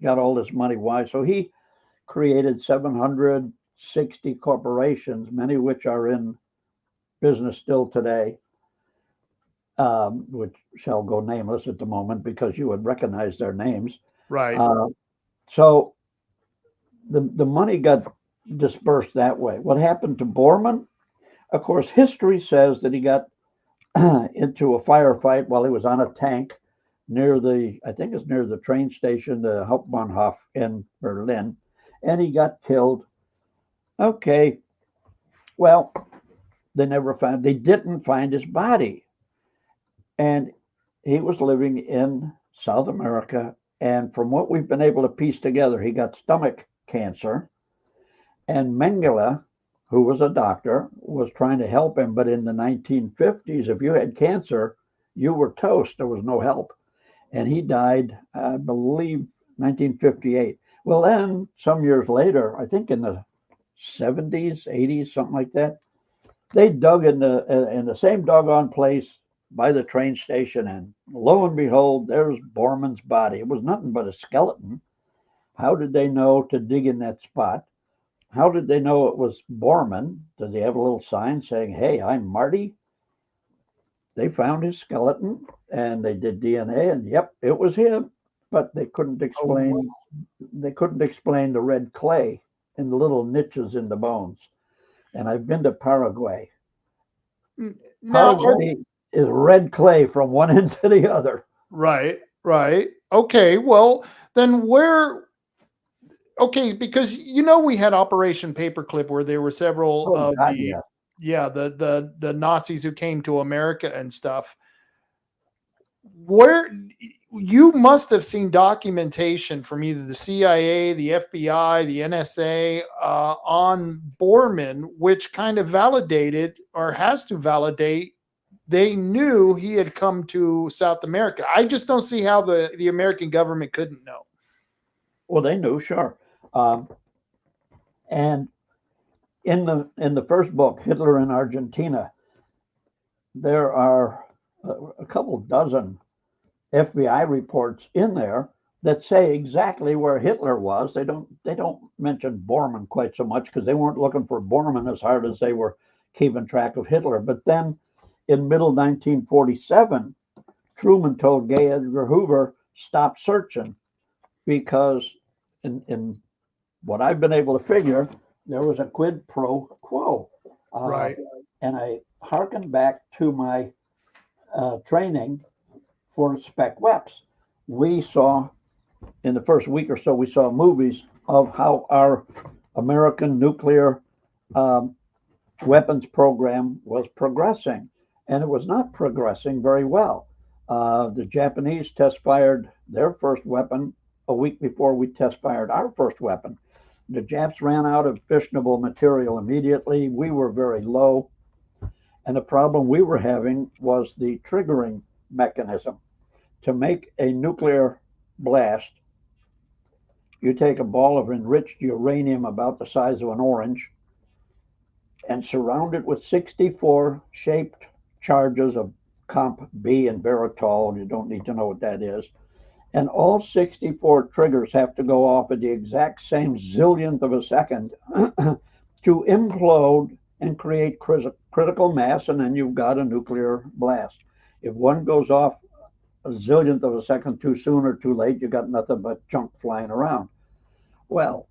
got all this money. Why? So he created 760 corporations, many of which are in business still today, which shall go nameless at the moment because you would recognize their names. Right. So the money got dispersed that way. What happened to Bormann? Of course, history says that he got into a firefight while he was on a tank near I think it's near the train station, the Hauptbahnhof in Berlin, and he got killed. Okay, well, they didn't find his body. And he was living in South America, and from what we've been able to piece together, he got stomach cancer, and Mengele, who was a doctor, was trying to help him. But in the 1950s, if you had cancer, you were toast. There was no help. And he died, I believe, 1958. Well, then some years later, I think in the 70s, 80s, something like that, they dug in the same doggone place by the train station, and lo and behold, there's Bormann's body. It was nothing but a skeleton. How did they know to dig in that spot? How did they know it was Bormann? Does he have a little sign saying, "Hey, I'm Marty"? They found his skeleton and they did DNA, and yep, it was him. But they couldn't explain. They couldn't explain the red clay in the little niches in the bones. And I've been to Paraguay. Now, Paraguay is red clay from one end to the other. right. Okay, well, then because we had Operation Paperclip where there were several of the Nazis who came to America and stuff. Where you must have seen documentation from either the CIA, the FBI, the NSA on Bormann, which kind of validated or has to validate they knew he had come to South America. I just don't see how the American government couldn't know. Well, they knew, sure. And in the first book, Hitler in Argentina, there are a couple dozen FBI reports in there that say exactly where Hitler was. They don't mention Bormann quite so much because they weren't looking for Bormann as hard as they were keeping track of Hitler. But then in middle 1947, Truman told J. Edgar Hoover, stop searching, because in what I've been able to figure, there was a quid pro quo. Right. And I hearkened back to my training for spec weps. We saw, in the first week or so, we saw movies of how our American nuclear weapons program was progressing. and it was not progressing very well. The Japanese test fired their first weapon a week before we test fired our first weapon. The Japs ran out of fissionable material immediately. We were very low. And the problem we were having was the triggering mechanism. To make a nuclear blast, you take a ball of enriched uranium about the size of an orange and surround it with 64 shaped charges of comp B and baritol. You don't need to know what that is. And all 64 triggers have to go off at the exact same zillionth of a second to implode and create critical mass, and then you've got a nuclear blast. If one goes off a zillionth of a second too soon or too late, you got nothing but junk flying around. Well,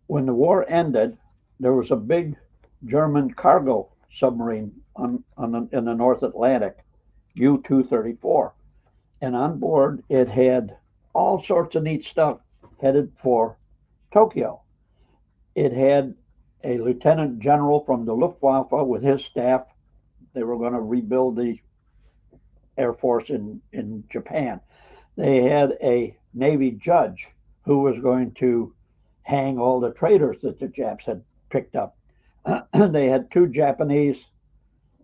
when the war ended, there was a big German cargo submarine in the North Atlantic, U-234. And on board, it had all sorts of neat stuff headed for Tokyo. It had a lieutenant general from the Luftwaffe with his staff. They were going to rebuild the Air Force in Japan. They had a Navy judge who was going to hang all the traitors that the Japs had picked up. They had two Japanese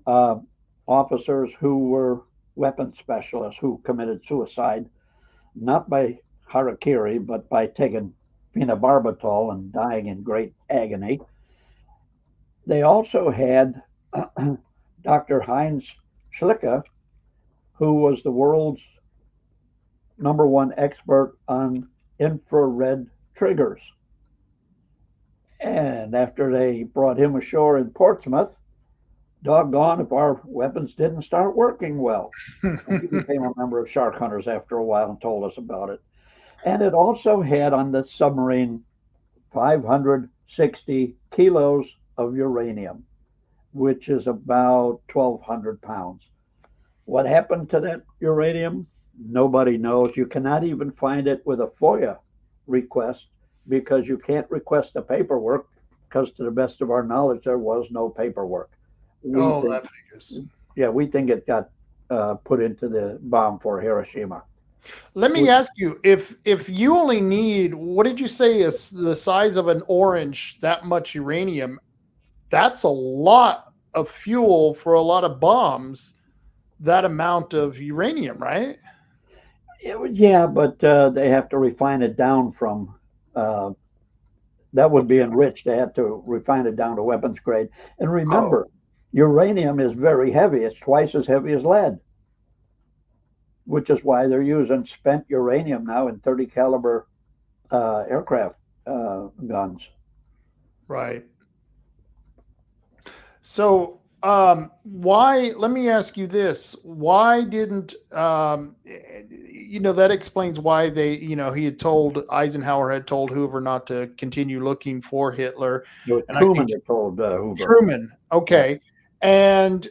officers who were weapons specialists who committed suicide, not by harakiri, but by taking phenobarbital and dying in great agony. They also had Dr. Heinz Schlicke, who was the world's #1 expert on infrared triggers. And after they brought him ashore in Portsmouth, doggone if our weapons didn't start working well. He became a member of Sharkhunters after a while and told us about it. And it also had on the submarine 560 kilos of uranium, which is about 1,200 pounds. What happened to that uranium? Nobody knows. You cannot even find it with a FOIA request because you can't request the paperwork because, to the best of our knowledge, there was no paperwork. That figures. Yeah, we think it got put into the bomb for Hiroshima. Let me ask you, if you only need, what did you say is the size of an orange, that much uranium, that's a lot of fuel for a lot of bombs, that amount of uranium, right? Yeah, but they have to refine it down from, that would be enriched. They have to refine it down to weapons grade. And remember, uranium is very heavy. It's twice as heavy as lead, which is why they're using spent uranium now in 30 caliber aircraft guns. Right. So why, let me ask you this, why didn't, that explains why they, he had told, Eisenhower had told Hoover not to continue looking for Hitler. Truman had told Hoover. Truman, okay. Yeah. And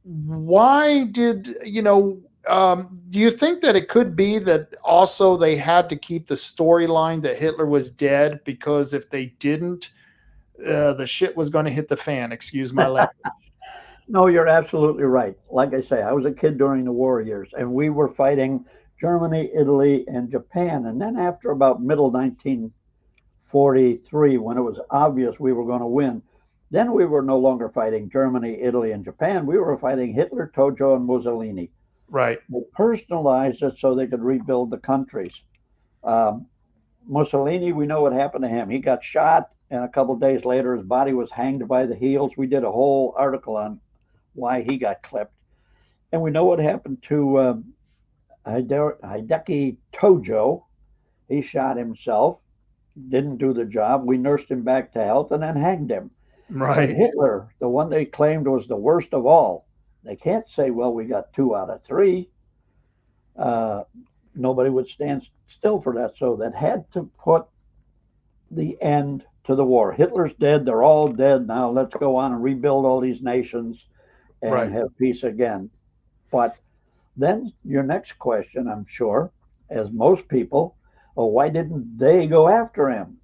why did, do you think that it could be that also they had to keep the storyline that Hitler was dead, because if they didn't, the shit was going to hit the fan, excuse my language. No, you're absolutely right. Like I say, I was a kid during the war years, and we were fighting Germany, Italy, and Japan. And then after about middle 1943, when it was obvious we were going to win, then we were no longer fighting Germany, Italy, and Japan. We were fighting Hitler, Tojo, and Mussolini. Right. They personalized it so they could rebuild the countries. Mussolini, we know what happened to him. He got shot, and a couple of days later, his body was hanged by the heels. We did a whole article on why he got clipped. And we know what happened to Hideki Tojo. He shot himself, didn't do the job. We nursed him back to health and then hanged him. Right. But Hitler, the one they claimed was the worst of all, they can't say, well, we got 2 out of 3. Nobody would stand still for that. So that had to put the end to the war. Hitler's dead. They're all dead now. Let's go on and rebuild all these nations and have peace again. But then your next question, I'm sure, as most people, why didn't they go after him?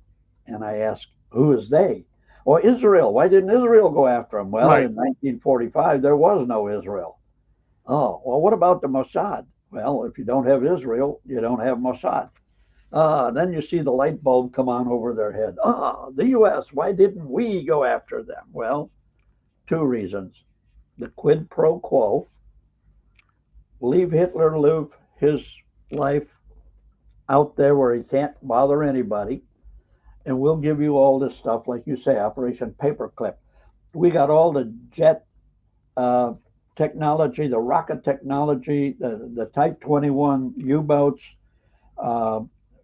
And I ask, who is they? Or Israel, why didn't Israel go after them? Well, Right. in 1945, there was no Israel. Oh, well, what about the Mossad? Well, if you don't have Israel, you don't have Mossad. Then you see the light bulb come on over their head. The U.S., why didn't we go after them? Well, two reasons. The quid pro quo, leave Hitler live his life out there where he can't bother anybody, and we'll give you all this stuff, like you say, Operation Paperclip. We got all the jet technology, the rocket technology, the Type 21 U-boats.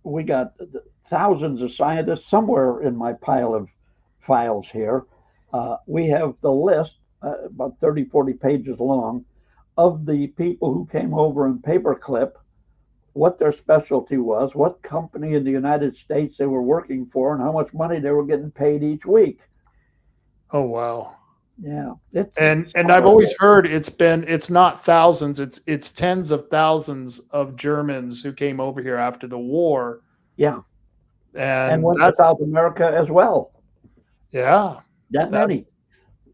We got thousands of scientists somewhere in my pile of files here. We have the list, about 30, 40 pages long, of the people who came over in Paperclip, what their specialty was, what company in the United States they were working for, and how much money they were getting paid each week. Oh, wow. Yeah. And I've always heard it's not thousands, it's tens of thousands of Germans who came over here after the war. Yeah. And And went to South America as well. yeah. That many.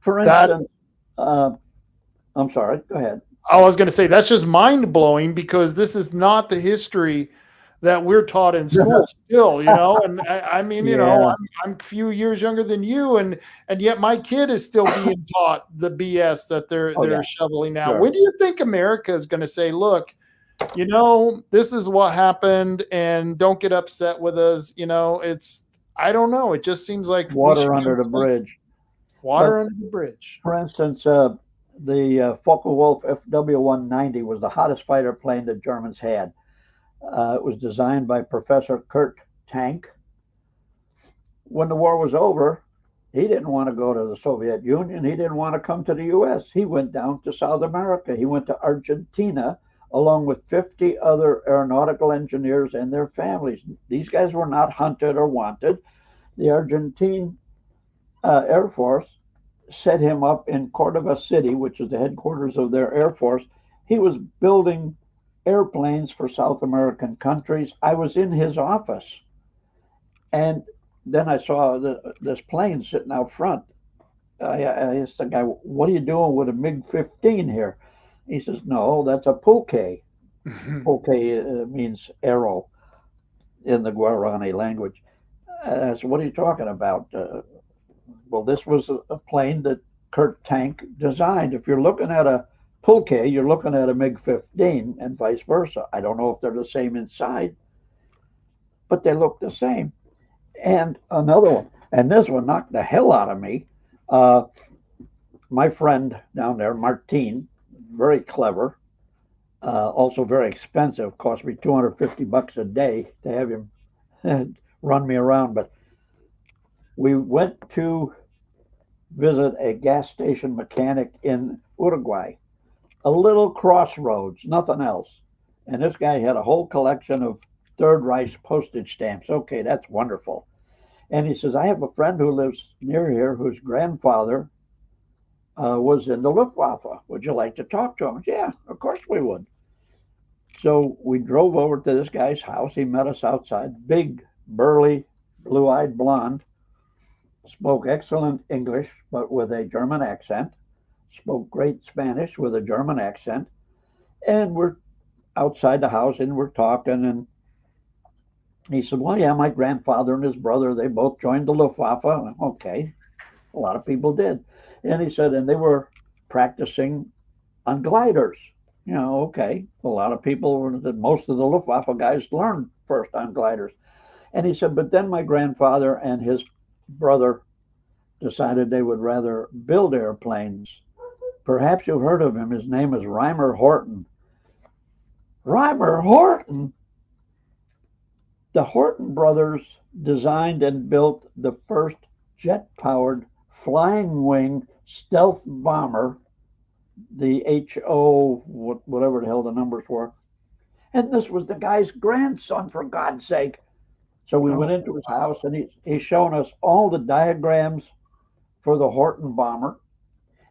For that- instance, I'm sorry, go ahead. I was going to say that's just mind blowing, because this is not the history that we're taught in school still, and I mean, Yeah. I'm a few years younger than you, and yet my kid is still being taught the BS that they're yeah. shoveling out. Sure. When do you think America is going to say, look, this is what happened, and don't get upset with us? I don't know. It just seems like Water under the bridge. Water under the bridge. For instance, the Focke-Wulf FW-190 was the hottest fighter plane the Germans had. It was designed by Professor Kurt Tank. When the war was over, he didn't want to go to the Soviet Union. He didn't want to come to the U.S. He went down to South America. He went to Argentina, along with 50 other aeronautical engineers and their families. These guys were not hunted or wanted. The Argentine Air Force set him up in Cordova City, which is the headquarters of their Air Force. He was building airplanes for South American countries. I was in his office, and then I saw this plane sitting out front. I asked the guy, "What are you doing with a MiG-15 here?" He says, "No, that's a pulque." Pulque means arrow in the Guarani language. I said, "What are you talking about?" Well, this was a plane that Kurt Tank designed. If you're looking at a pulque, you're looking at a MiG-15 and vice versa. I don't know if they're the same inside, but they look the same. And another one, and this one knocked the hell out of me. My friend down there, Martin, very clever, also very expensive, cost me $250 a day to have him run me around. But we went to visit a gas station mechanic in Uruguay, a little crossroads, nothing else. And this guy had a whole collection of Third Reich postage stamps. Okay, that's wonderful. And he says, "I have a friend who lives near here whose grandfather was in the Luftwaffe. Would you like to talk to him?" Yeah, of course we would. So we drove over to this guy's house. He met us outside. Big, burly, blue-eyed blonde. Spoke excellent English, but with a German accent. Spoke great Spanish with a German accent. And we're outside the house and we're talking. And he said, "Well, yeah, my grandfather and his brother, they both joined the Luftwaffe." Okay, a lot of people did. And he said, and they were practicing on gliders. Okay, a lot of people, most of the Luftwaffe guys learned first on gliders. And he said, but then my grandfather and his brother decided they would rather build airplanes. Perhaps you've heard of him. His name is Reimer Horten. Reimer Horten? The Horten brothers designed and built the first jet-powered flying wing stealth bomber, the HO, whatever the hell the numbers were. And this was the guy's grandson, for God's sake. So we went into his house, and he's shown us all the diagrams for the Horten bomber.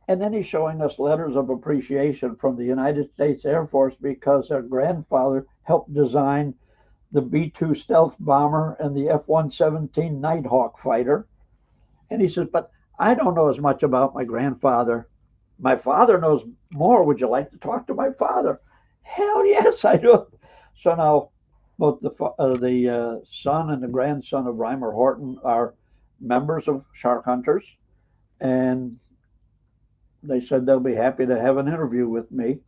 And then he's showing us letters of appreciation from the United States Air Force because their grandfather helped design the B-2 stealth bomber and the F-117 Nighthawk fighter. And he says, but I don't know as much about my grandfather. My father knows more. Would you like to talk to my father? Hell yes, I do. So now both the son and the grandson of Reimer Horton are members of Sharkhunters, and they said they'll be happy to have an interview with me.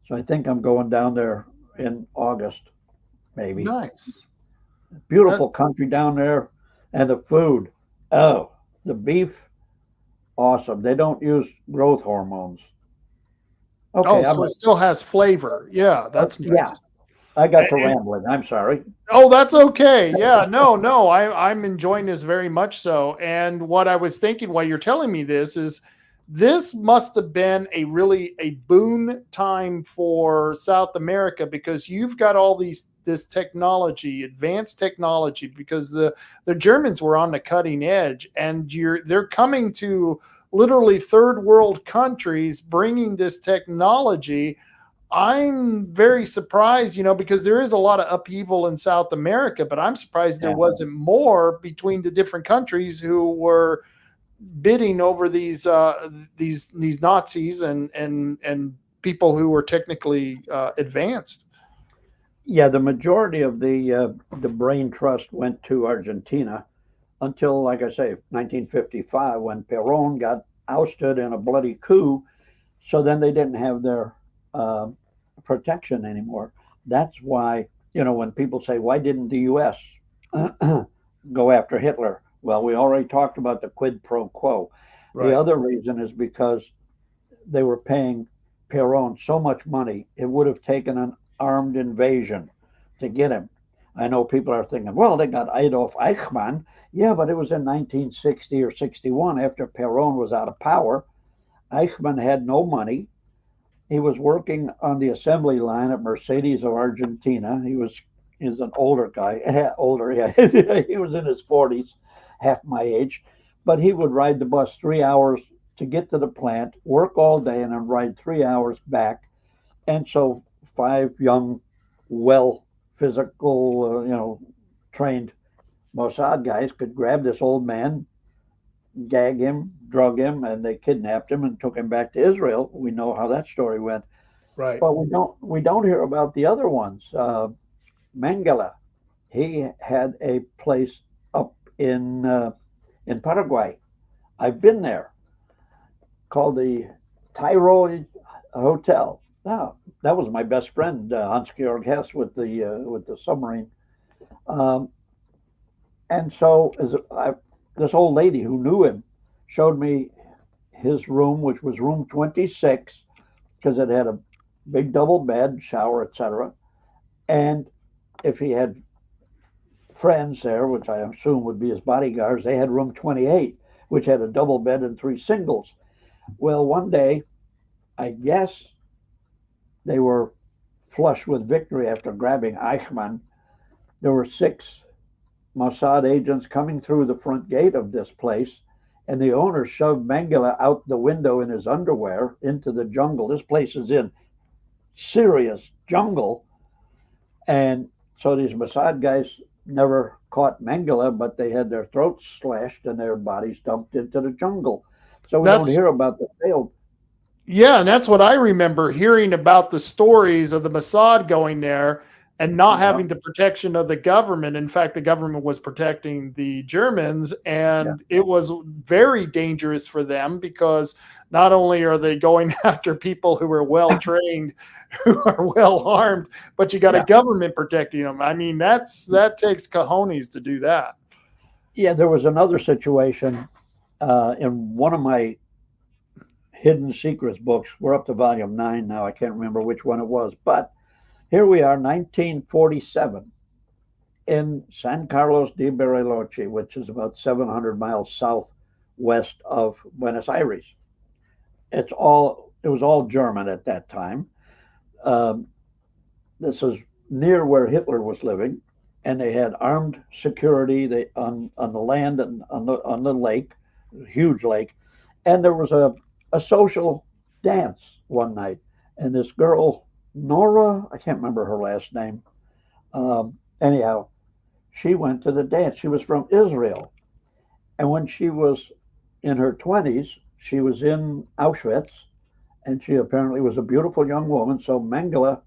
So I think I'm going down there in August, maybe. Nice. Beautiful country down there, and the food. Oh, the beef, awesome. They don't use growth hormones. Okay, Oh, so it still has flavor. Yeah, that's yeah. nice. I got to rambling. I'm sorry. Oh, that's okay. Yeah, no, I'm enjoying this very much so. And what I was thinking while you're telling me this is this must have been a boon time for South America, because you've got all this technology, advanced technology, because the Germans were on the cutting edge, and they're coming to literally third world countries bringing this technology. I'm very surprised, because there is a lot of upheaval in South America, but I'm surprised there wasn't more between the different countries who were bidding over these Nazis and people who were technically advanced. Yeah, the majority of the brain trust went to Argentina until, like I say, 1955, when Perón got ousted in a bloody coup. So then they didn't have their protection anymore. That's why, when people say, why didn't the U.S. go after Hitler? Well, we already talked about the quid pro quo. Right. The other reason is because they were paying Perón so much money, it would have taken an armed invasion to get him. I know people are thinking, well, they got Adolf Eichmann. Yeah, but it was in 1960 or 61 after Perón was out of power. Eichmann had no money. He was working on the assembly line at Mercedes of Argentina. He's an older guy, older, yeah. He was in his 40s, half my age. But he would ride the bus 3 hours to get to the plant, work all day, and then ride 3 hours back. And so 5 young, well, physical, trained Mossad guys could grab this old man, gag him, drug him, and they kidnapped him and took him back to Israel. We know how that story went. Right. But we don't hear about the other ones. Mengele, he had a place up in Paraguay. I've been there, called the Tyrol Hotel. Now, that was my best friend, Hans-Georg Hess, with the submarine. And so this old lady who knew him showed me his room, which was room 26, because it had a big double bed, shower, etc. And if he had friends there, which I assume would be his bodyguards, they had room 28, which had a double bed and 3 singles. Well, one day, I guess they were flush with victory after grabbing Eichmann. There were 6 Mossad agents coming through the front gate of this place, and the owner shoved Mengele out the window in his underwear into the jungle. This place is in serious jungle. And so these Mossad guys never caught Mengele, but they had their throats slashed and their bodies dumped into the jungle. So we don't hear about the failed. Yeah, and that's what I remember hearing about, the stories of the Mossad going there and not having the protection of the government. In fact, the government was protecting the Germans, and it was very dangerous for them, because not only are they going after people who are well trained, who are well armed, but you got a government protecting them. I mean, that takes cojones to do that. Yeah, there was another situation in one of my Hidden Secrets books. We're up to volume 9 now. I can't remember which one it was, but here we are, 1947, in San Carlos de Bariloche, which is about 700 miles southwest of Buenos Aires. It was all German at that time. This is near where Hitler was living, and they had armed security on the land and on the lake, huge lake, and there was a social dance one night, and this girl, Nora, I can't remember her last name. Anyhow, she went to the dance. She was from Israel. And when she was in her 20s, she was in Auschwitz, and she apparently was a beautiful young woman. So Mengele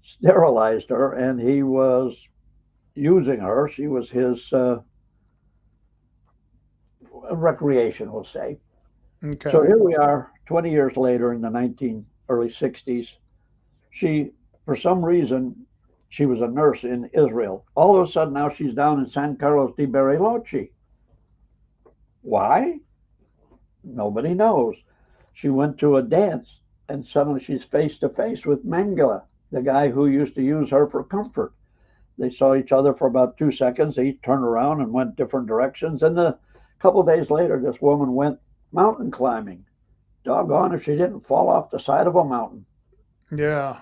sterilized her, and he was using her. She was his recreation, we'll say. So Okay. here we are, 20 years later in the early 60s. She, for some reason, she was a nurse in Israel. All of a sudden, now she's down in San Carlos de Bariloche. Why? Nobody knows. She went to a dance, and suddenly she's face to face with Mengele, the guy who used to use her for comfort. They saw each other for about 2 seconds. They each turned around and went different directions. And a couple of days later, this woman went mountain climbing. Doggone if she didn't fall off the side of a mountain. Yeah.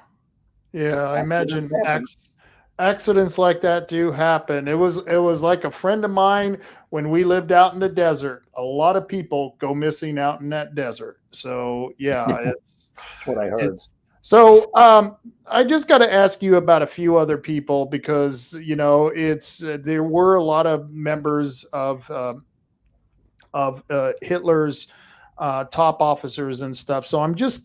Yeah. I Accidents imagine happen. accidents like that do happen. It was like a friend of mine when we lived out in the desert. A lot of people go missing out in that desert. So yeah, That's what I heard. it's so I just got to ask you about a few other people because it's there were a lot of members of Hitler's top officers and stuff. So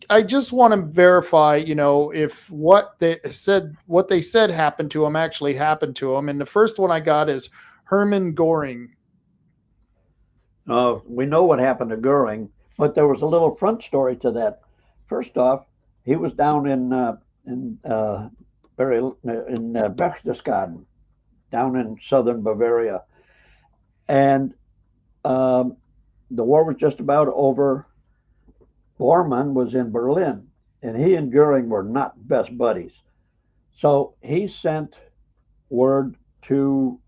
I just want to verify, if what they said happened to him actually happened to him. And the first one I got is Hermann Goring. We know what happened to Goering, but there was a little front story to that. First off, he was down in Berchtesgaden, down in southern Bavaria, and the war was just about over. Bormann was in Berlin, and he and Goering were not best buddies. So he sent word to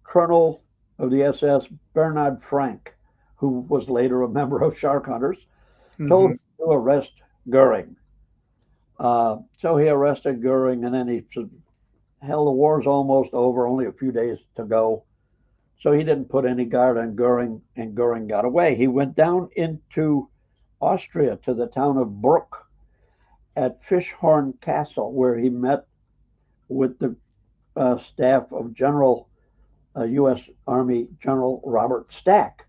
Colonel of the SS Bernhard Frank, who was later a member of Sharkhunters, told Mhm. him to arrest Goering. So he arrested Goering, and then he said, hell, the war's almost over, only a few days to go. So he didn't put any guard on Goering, and Goering got away. He went down into Austria to the town of Bruck at Fishhorn Castle, where he met with the staff of U.S. Army General Robert Stack.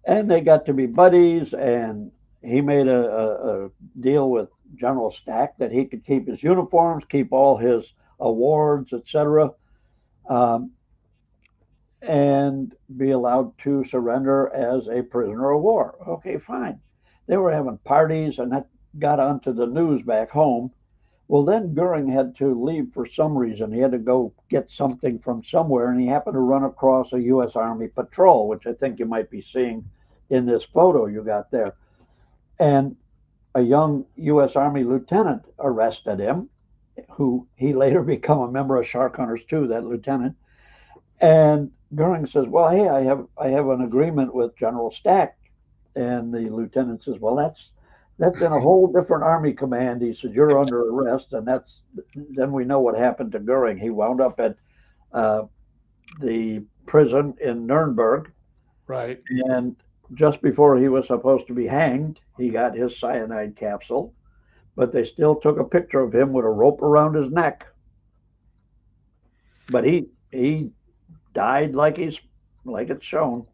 And they got to be buddies, and he made a deal with General Stack that he could keep his uniforms, keep all his awards, etc., and be allowed to surrender as a prisoner of war. Okay, fine. They were having parties, and that got onto the news back home. Well, then Goering had to leave for some reason. He had to go get something from somewhere, and he happened to run across a U.S. Army patrol, which I think you might be seeing in this photo you got there. And a young U.S. Army lieutenant arrested him, who he later became a member of Sharkhunters too, that lieutenant. And Goering says, "Well, hey, I have an agreement with General Stack." And the lieutenant says, "Well, that's in a whole different army command." He said, "You're under arrest," and then we know what happened to Goering. He wound up at the prison in Nuremberg, Right. and just before he was supposed to be hanged, he got his cyanide capsule, but they still took a picture of him with a rope around his neck. But he died like it's shown.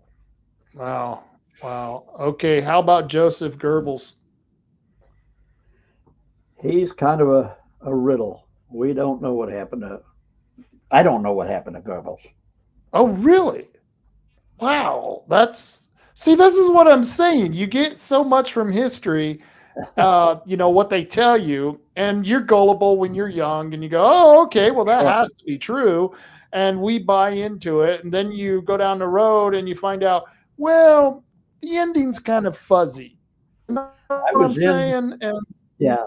Wow. Wow. Okay. How about Joseph Goebbels? He's kind of a riddle. We don't know what happened to. I don't know what happened to Goebbels. Oh, really? Wow. This is what I'm saying. You get so much from history, what they tell you, and you're gullible when you're young, and you go, oh, okay, well, that has to be true. And we buy into it. And then you go down the road and you find out, well, the ending's kind of fuzzy. You know I what I'm was in, saying? And yeah.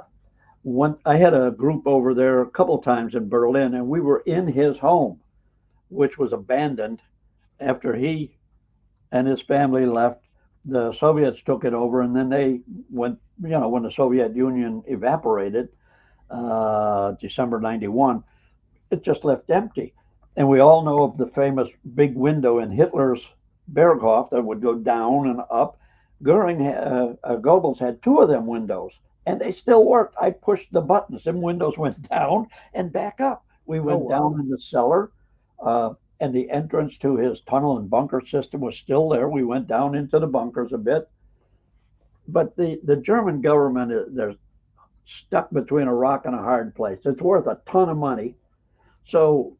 I had a group over there a couple times in Berlin, and we were in his home, which was abandoned after he and his family left. The Soviets took it over, and then they went. When the Soviet Union evaporated, December '91, it just left empty. And we all know of the famous big window in Hitler's Berghof that would go down and up. Goebbels had two of them windows, and they still worked. I pushed the buttons, and windows went down and back up. We oh went wow. down in the cellar. and the entrance to his tunnel and bunker system was still there. We went down into the bunkers a bit. But the German government, they're stuck between a rock and a hard place. It's worth a ton of money. So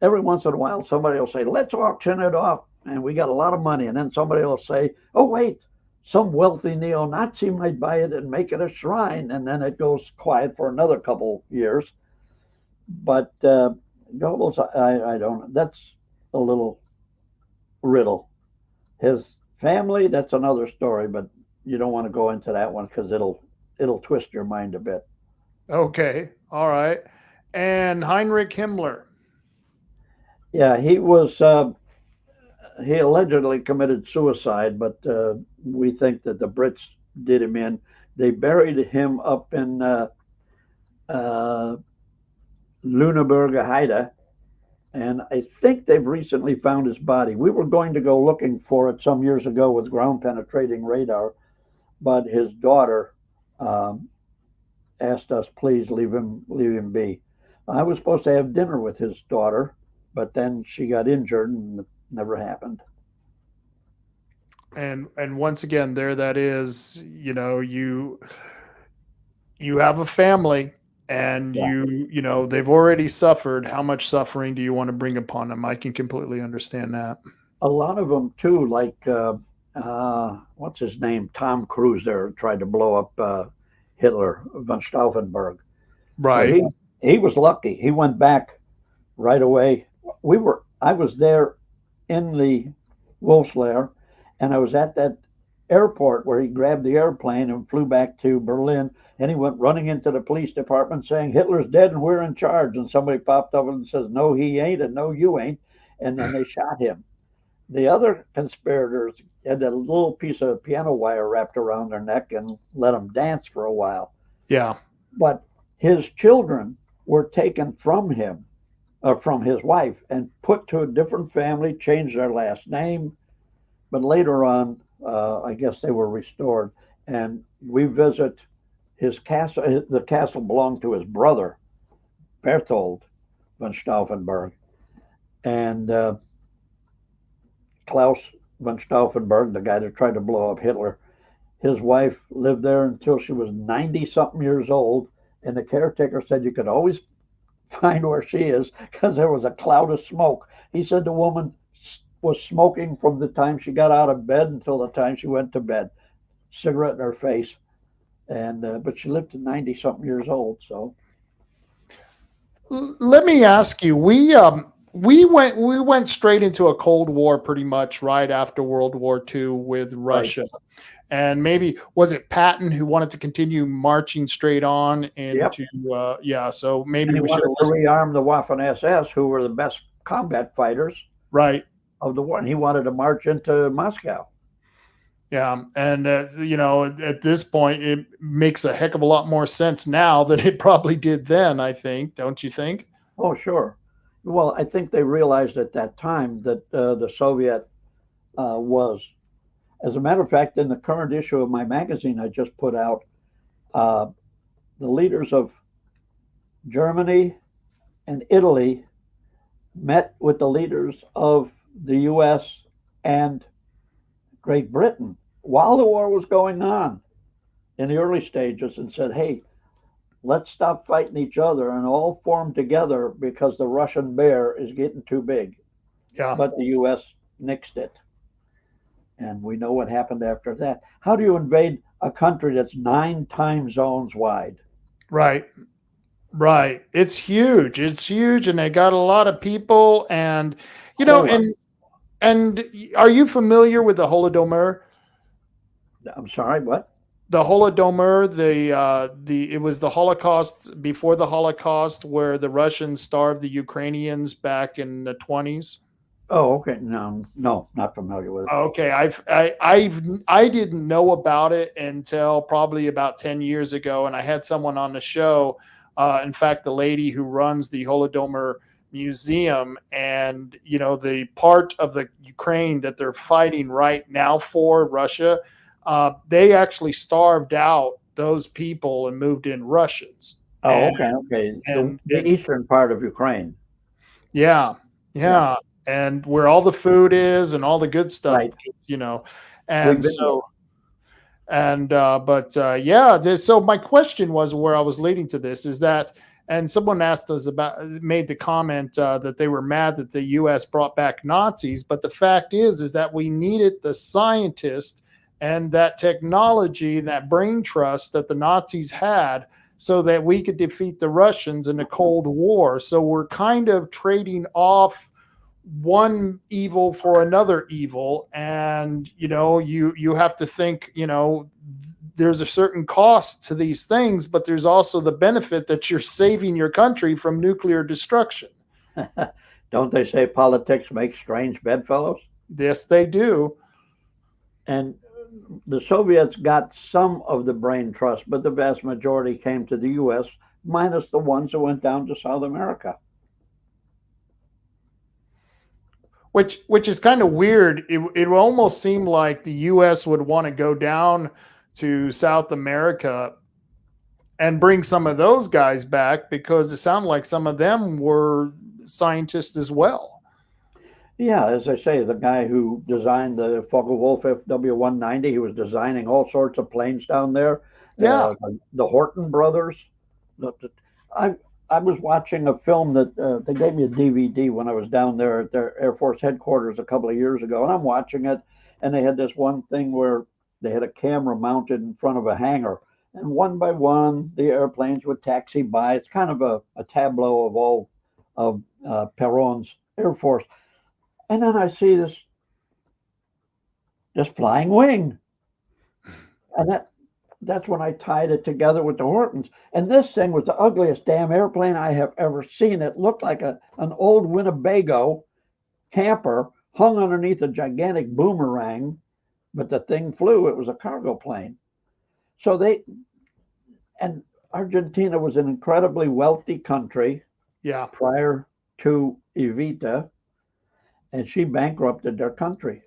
every once in a while, somebody will say, let's auction it off. And we got a lot of money. And then somebody will say, oh, wait, some wealthy neo-Nazi might buy it and make it a shrine. And then it goes quiet for another couple years. But Goebbels, I don't, that's a little riddle. His family, that's another story, but you don't want to go into that one because it'll twist your mind a bit. Okay. All right. And Heinrich Himmler. Yeah, he allegedly committed suicide, but we think that the Brits did him in. They buried him up in Lüneburger Heide, and I think they've recently found his body. We were going to go looking for it some years ago with ground penetrating radar, but his daughter asked us, please leave him be. I was supposed to have dinner with his daughter, but then she got injured and it never happened. And once again, there that is, you know, you have a family and you know, they've already suffered. How much suffering do you want to bring upon them? I can completely understand that. A lot of them too, like what's his name? Tom Cruise there tried to blow up Hitler, von Stauffenberg. Right. So he was lucky. He went back right away. I was there in the Wolf's Lair, and I was at that airport where he grabbed the airplane and flew back to Berlin, and he went running into the police department saying, Hitler's dead and we're in charge. And somebody popped up and says, no, he ain't, and no, you ain't. And then they shot him. The other conspirators had a little piece of piano wire wrapped around their neck and let them dance for a while. Yeah. But his children were taken from him, from his wife, and put to a different family, changed their last name. But later on, I guess they were restored. And we visit his castle. The castle belonged to his brother, Berthold von Stauffenberg. And Klaus von Stauffenberg, the guy that tried to blow up Hitler, his wife lived there until she was 90-something years old. And the caretaker said you could always find where she is because there was a cloud of smoke. He said the woman was smoking from the time she got out of bed until the time she went to bed, cigarette in her face. And but she lived to 90-something years old. So let me ask you, we went straight into a Cold War pretty much right after World War II with Russia. Right. And maybe was it Patton who wanted to continue marching straight on into so maybe we should rearm the Waffen-SS, who were the best combat fighters of the war, and he wanted to march into Moscow. Yeah, and you know, at this point, it makes a heck of a lot more sense now than it probably did then, I think. Don't you think? Oh, sure. Well, I think they realized at that time that the Soviet was, as a matter of fact, in the current issue of my magazine I just put out, the leaders of Germany and Italy met with the leaders of the U.S. and Great Britain while the war was going on in the early stages and said, hey, let's stop fighting each other and all form together because the Russian bear is getting too big. Yeah. But the U.S. nixed it. And we know what happened after that. How do you invade a country that's 9 time zones wide? Right. It's huge. And they got a lot of people. And, you know, and are you familiar with the Holodomor? I'm sorry, what? The Holodomor, it was the Holocaust, before the Holocaust, where the Russians starved the Ukrainians back in the 1920s. Oh, okay. No, not familiar with it. Okay, I didn't know about it until probably about 10 years ago, and I had someone on the show. In fact, the lady who runs the Holodomor Museum, and you know, the part of the Ukraine that they're fighting right now for Russia, they actually starved out those people and moved in Russians. Oh, okay. And the eastern part of Ukraine. Yeah. and where all the food is and all the good stuff, Right. you know. We've And been so, yeah, so my question was, where I was leading to this is that, and someone asked us made the comment that they were mad that the U.S. brought back Nazis, but the fact is that we needed the scientists and that technology, that brain trust that the Nazis had, so that we could defeat the Russians in the Cold War. So we're kind of trading off one evil for another evil, and you have to think, there's a certain cost to these things, but there's also the benefit that you're saving your country from nuclear destruction. Don't they say politics makes strange bedfellows? Yes, they do. And the Soviets got some of the brain trust, but the vast majority came to the U.S., minus the ones that went down to South America. Which is kind of weird. It almost seemed like the U.S. would want to go down to South America and bring some of those guys back, because it sounded like some of them were scientists as well. Yeah, as I say, the guy who designed the Focke-Wulf FW-190, he was designing all sorts of planes down there. Yeah. The Horton brothers. I I was watching a film that they gave me a DVD when I was down there at their Air Force headquarters a couple of years ago, and I'm watching it, and they had this one thing where they had a camera mounted in front of a hangar, and one by one the airplanes would taxi by. It's kind of a tableau of all of Per3n's Air Force, and then I see this flying wing, and that's when I tied it together with the Hortons. And this thing was the ugliest damn airplane I have ever seen. It looked like an old Winnebago camper hung underneath a gigantic boomerang, but the thing flew. It was a cargo plane. And Argentina was an incredibly wealthy country. Yeah. Prior to Evita, and she bankrupted their country.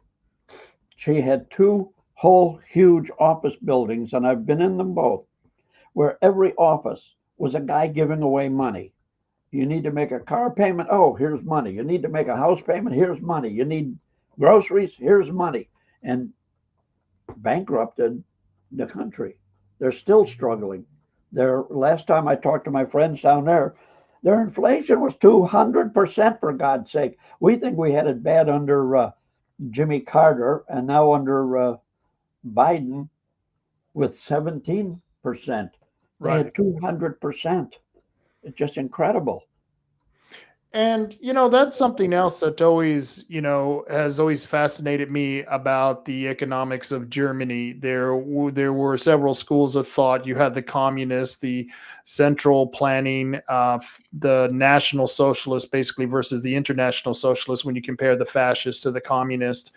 She had two whole huge office buildings, and I've been in them both, where every office was a guy giving away money. You need to make a car payment? Oh, here's money. You need to make a house payment? Here's money. You need groceries? Here's money. And bankrupted the country. They're still struggling. Last time I talked to my friends down there, their inflation was 200%, for God's sake. We think we had it bad under Jimmy Carter, and now under Biden with 17%. They had 200%. It's just incredible. And, that's something else that always, has always fascinated me about the economics of Germany. There were several schools of thought. You had the communists, the central planning, the National Socialists, basically, versus the International Socialists when you compare the fascists to the communists.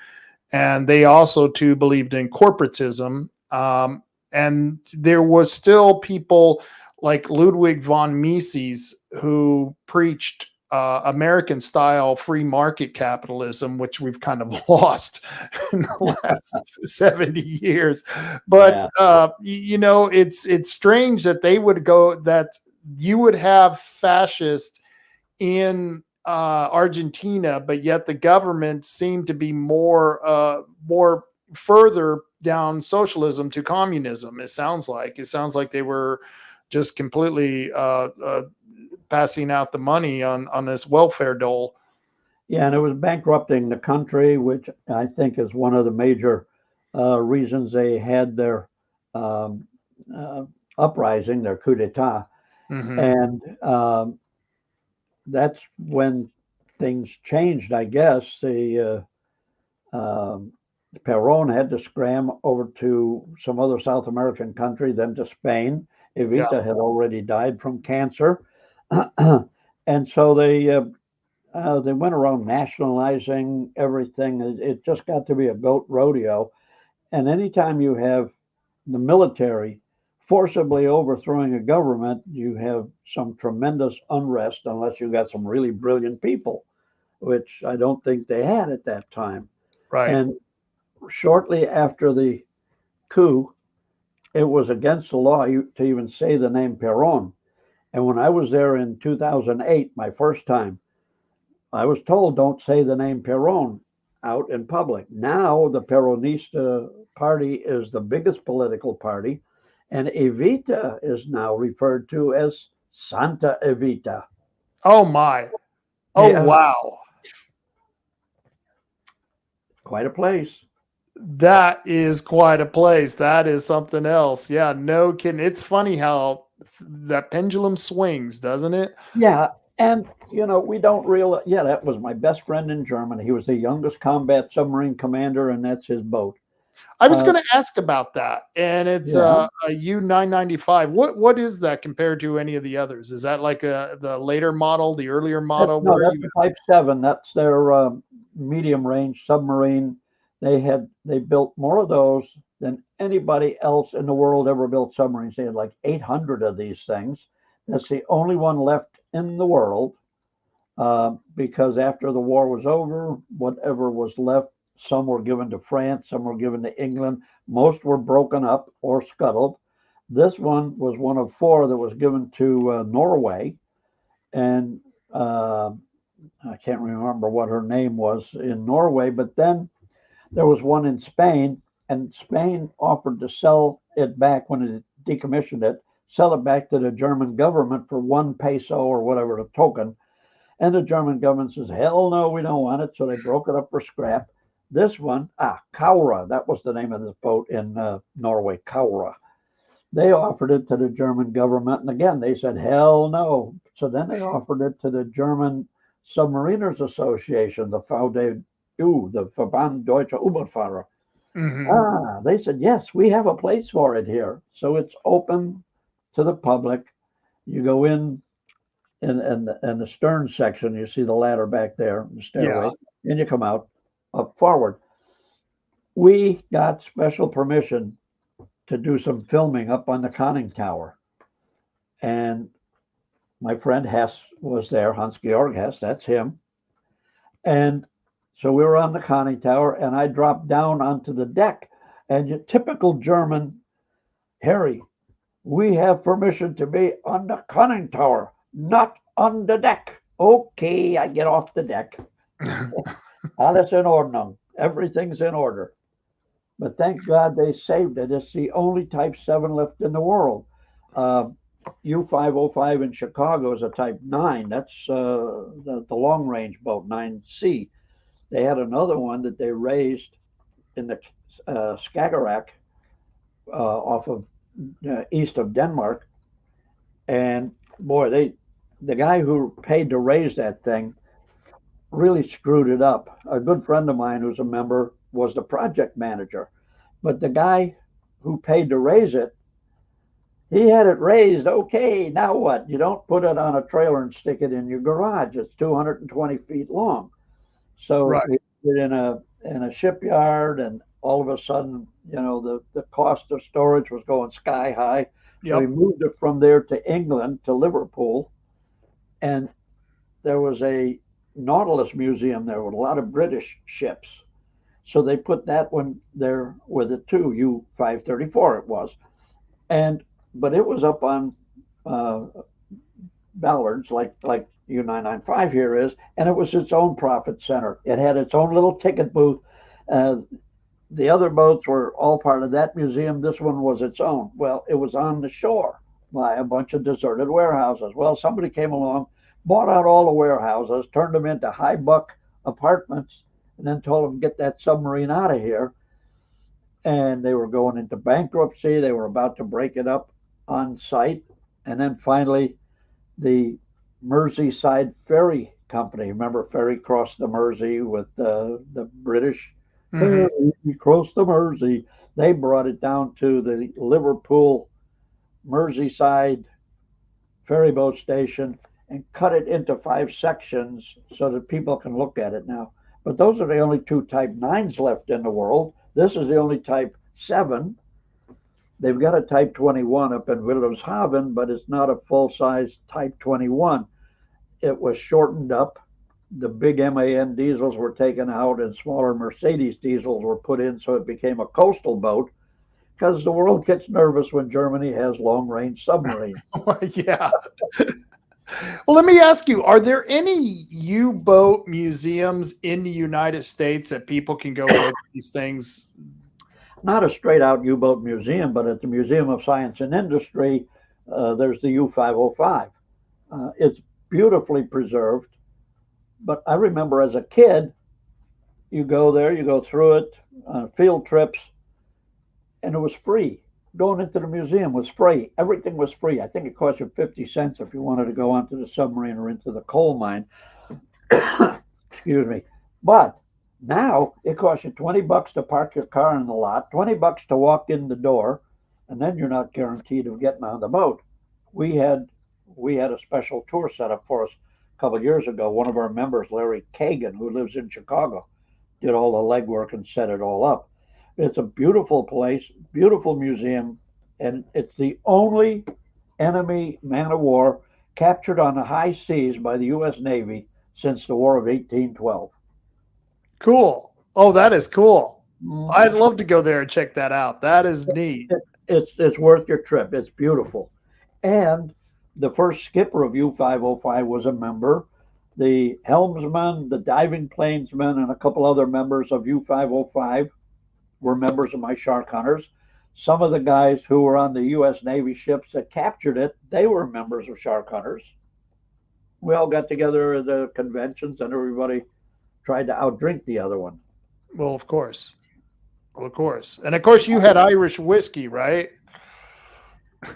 And they also, too, believed in corporatism. And there was still people like Ludwig von Mises who preached American-style free market capitalism, which we've kind of lost in the last 70 years. But it's strange that they would go, that you would have fascists in Argentina, but yet the government seemed to be more further down socialism to communism. It sounds like they were just completely passing out the money on this welfare dole. Yeah, and it was bankrupting the country, which I think is one of the major reasons they had their uprising, their coup d'etat. Mm-hmm. And that's when things changed, I guess. Per3n had to scram over to some other South American country, then to Spain. Evita had already died from cancer. And so they went around nationalizing everything. It just got to be a goat rodeo. And anytime you have the military forcibly overthrowing a government, you have some tremendous unrest, unless you got some really brilliant people, which I don't think they had at that time. Right. And shortly after the coup, it was against the law to even say the name Per3n. And when I was there in 2008, my first time, I was told don't say the name Perón out in public. Now the Peronista party is the biggest political party, and Evita is now referred to as Santa Evita. Oh my. Oh Yeah, wow. quite a place. That is quite a place. That is something else. Yeah, no kidding. It's funny how that pendulum swings, doesn't it? Yeah, and we don't realize. Yeah, that was my best friend in Germany. He was the youngest combat submarine commander, and that's his boat. I was Uh, going to ask about that, and it's yeah, a U995. What is that compared to any of the others? Is that like the later model, the earlier model? no, What are that's you? the Type 7. That's their medium range submarine. They built more of those than anybody else in the world ever built submarines. They had like 800 of these things. That's the only one left in the world. Because after the war was over, whatever was left, some were given to France, some were given to England, most were broken up or scuttled. This one was one of four that was given to Norway, and I can't remember what her name was in Norway, but then there was one in Spain, and Spain offered to sell it back when it decommissioned it, sell it back to the German government for 1 peso or whatever, a token. And the German government says, hell no, we don't want it. So they broke it up for scrap. This one, Kaura, that was the name of this boat in Norway, Kaura. They offered it to the German government. And again, they said, hell no. So then they offered it to the German Submariners Association, the VDU, the Verband Deutscher Überfahrer. Mhm. They said, yes, we have a place for it here. So it's open to the public. You go in the stern section, you see the ladder back there, the stairway, Yeah. and you come out up forward. We got special permission to do some filming up on the conning tower. And my friend Hess was there, Hans Georg Hess, that's him. And so we were on the conning tower, and I dropped down onto the deck. And your typical German, Harry, we have permission to be on the conning tower, not on the deck. Okay, I get off the deck. Alles in Ordnung. Everything's in order. But thank God they saved it. It's the only Type 7 left in the world. U505 in Chicago is a Type 9. That's the long range boat, 9C. They had another one that they raised in the Skagerrak off of east of Denmark. And boy, the guy who paid to raise that thing really screwed it up. A good friend of mine who's a member was the project manager, but the guy who paid to raise it, he had it raised. Okay, now what? You don't put it on a trailer and stick it in your garage. It's 220 feet long. So Right. we put it in a shipyard, and all of a sudden, the cost of storage was going sky high. So we Yep. moved it from there to England, to Liverpool, and there was a Nautilus museum there with a lot of British ships. So they put that one there with it too, U534 it was. But it was up on uh, Ballards like U995 here is, and it was its own profit center. It had its own little ticket booth. Uh, the other boats were all part of that museum. This one was its own. Well, it was on the shore by a bunch of deserted warehouses. Well, somebody came along, bought out all the warehouses, turned them into high buck apartments, and then told them get that submarine out of here. And they were going into bankruptcy. They were about to break it up on site. And then finally, the Merseyside Ferry Company. Remember, ferry crossed the Mersey with the British. Mhm. Ferry crossed the Mersey. They brought it down to the Liverpool Merseyside ferryboat station and cut it into 5 sections so that people can look at it now. But those are the only two Type 9s left in the world. This is the only Type 7. They've got a Type 21 up in Wilhelmshaven, but it's not a full-size Type 21. It was shortened up. The big MAN diesels were taken out and smaller Mercedes diesels were put in, so it became a coastal boat, because the world gets nervous when Germany has long-range submarines. Yeah. Well, let me ask you, are there any U-boat museums in the United States that people can go look at these things? Not a straight out U-boat museum, but at the Museum of Science and Industry, there's the U-505. It's beautifully preserved. But I remember as a kid, you go there, you go through it, field trips, and it was free. Going into the museum was free. Everything was free. I think it cost you 50 cents if you wanted to go onto the submarine or into the coal mine. Excuse me. But now it costs you 20 bucks to park your car in the lot, 20 bucks to walk in the door, and then you're not guaranteed of getting on the boat. We had a special tour set up for us a couple of years ago. One of our members, Larry Kagan, who lives in Chicago, did all the legwork and set it all up. It's a beautiful place, beautiful museum, and it's the only enemy man of war captured on the high seas by the U.S. Navy since the War of 1812. Cool. Oh, that is cool. I'd love to go there and check that out. That is neat. It's worth your trip. It's beautiful. And the first skipper of U-505 was a member. The helmsman, the diving planesman, and a couple other members of U-505 were members of my Sharkhunters. Some of the guys who were on the U.S. Navy ships that captured it, they were members of Sharkhunters. We all got together at the conventions, and everybody tried to outdrink the other one. Well, of course. Well, of course. And of course, you had Irish whiskey, right?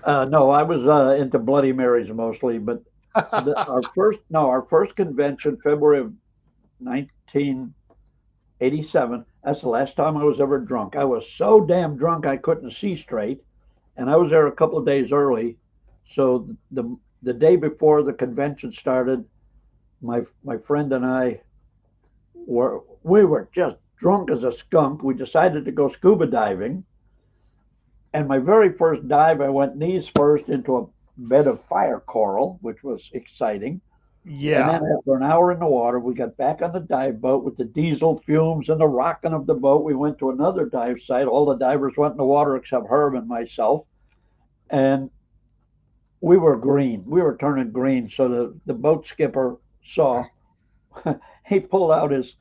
No, I was into Bloody Marys mostly, but our first convention, February of 1987. That's the last time I was ever drunk. I was so damn drunk I couldn't see straight, and I was there a couple of days early. So the day before the convention started, my friend and I were just drunk as a skunk. We decided to go scuba diving, and my very first dive, I went knees first into a bed of fire coral, which was exciting. Yeah. And then after an hour in the water, we got back on the dive boat with the diesel fumes and the rocking of the boat. We went to another dive site. All the divers went in the water except Herb and myself. And we were green. We were turning green. So the boat skipper saw, he pulled out his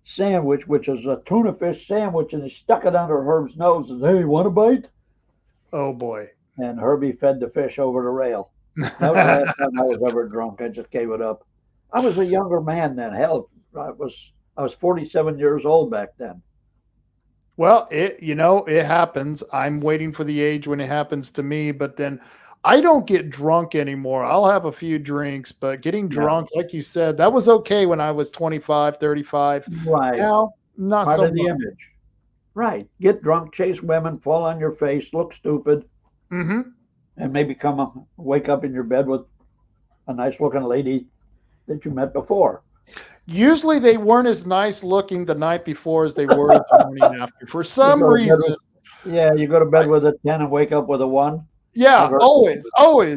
sandwich, which is a tuna fish sandwich, and he stuck it under Herb's nose and said, "Hey, want a bite?" Oh, boy. And Herbie fed the fish over the rail. That was the last time I was ever drunk. I just gave it up. I was a younger man then. Hell, I was 47 years old back then. Well, it happens. I'm waiting for the age when it happens to me, but then I don't get drunk anymore. I'll have a few drinks, but getting drunk, like you said, that was okay when I was 25, 35. Right. Now, not Part so of the much. image. Right. Get drunk, chase women, fall on your face, look stupid, Mm-hmm. and maybe wake up in your bed with a nice looking lady that you met before. Usually they weren't as nice looking the night before as they were the morning after. For some reason. You go to bed with a 10 and wake up with a 1. Yeah, always.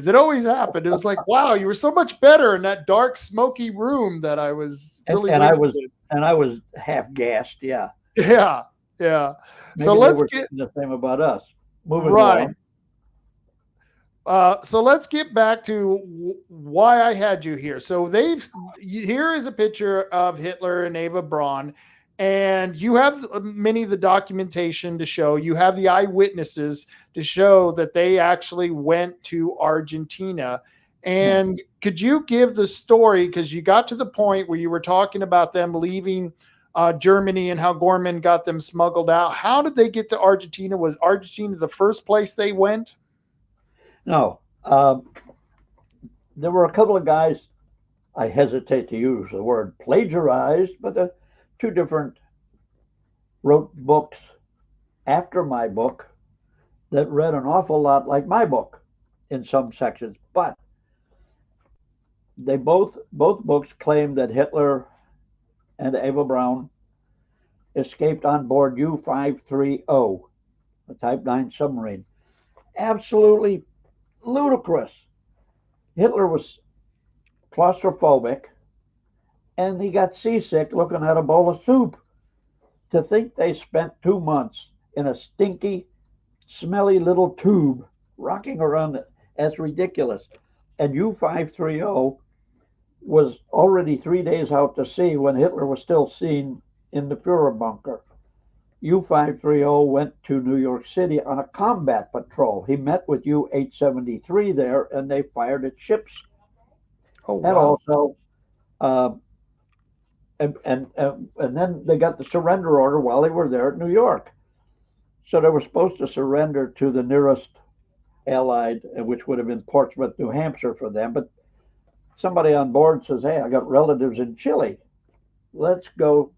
It always happened. It was like, wow, you were so much better in that dark, smoky room that I was really wasted. I was half gassed. Yeah. Yeah. Yeah. Maybe So let's get the same about us. Moving right. along. So let's get back to why I had you here. So here is a picture of Hitler and Eva Braun, and you have many of the documentation to show. You have the eyewitnesses to show that they actually went to Argentina. And could you give the story, because you got to the point where you were talking about them leaving Germany and how Bormann got them smuggled out. How did they get to Argentina? Was Argentina the first place they went? No. There were a couple of guys, I hesitate to use the word plagiarized, but two different wrote books after my book that read an awful lot like my book in some sections. But they both books claim that Hitler and Eva Braun escaped on board U-530, a Type 9 submarine. Absolutely ludicrous. Hitler was claustrophobic, and he got seasick looking at a bowl of soup. To think they spent 2 months in a stinky, smelly little tube rocking around, that's ridiculous. And U-530 was already 3 days out to sea when Hitler was still seen in the Führer bunker. U-530 went to New York City on a combat patrol. He met with U-873 there, and they fired at ships. Oh, And wow. also, uh, and then they got the surrender order while they were there at New York. So they were supposed to surrender to the nearest Allied, which would have been Portsmouth, New Hampshire for them. But somebody on board says, "Hey, I got relatives in Chile. Let's go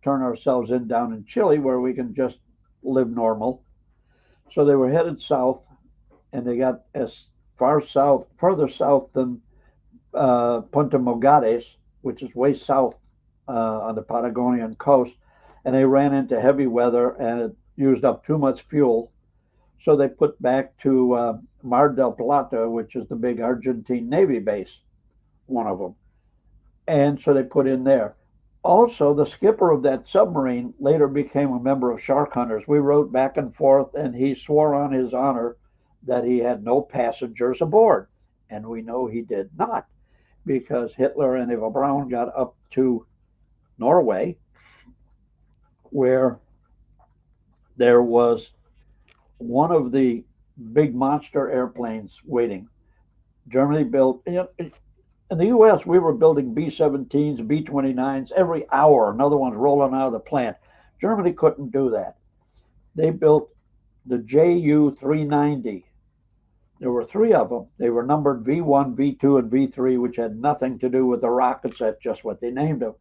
turn ourselves in down in Chile where we can just live normal." So they were headed south, and they got as further south than Punta Mogates, which is way south on the Patagonian coast, and they ran into heavy weather and it used up too much fuel. So they put back to Mar del Plata, which is the big Argentine Navy base, one of them. And so they put in there. Also, the skipper of that submarine later became a member of Sharkhunters. We wrote back and forth, and he swore on his honor that he had no passengers aboard. And we know he did not, because Hitler and Eva Braun got up to Norway, where there was one of the big monster airplanes waiting. Germany built, in the US, we were building B-17s, B-29s every hour. Another one's rolling out of the plant. Germany couldn't do that. They built the Ju-390. There were three of them. They were numbered V1, V2, and V3, which had nothing to do with the rockets. That's just what they named them.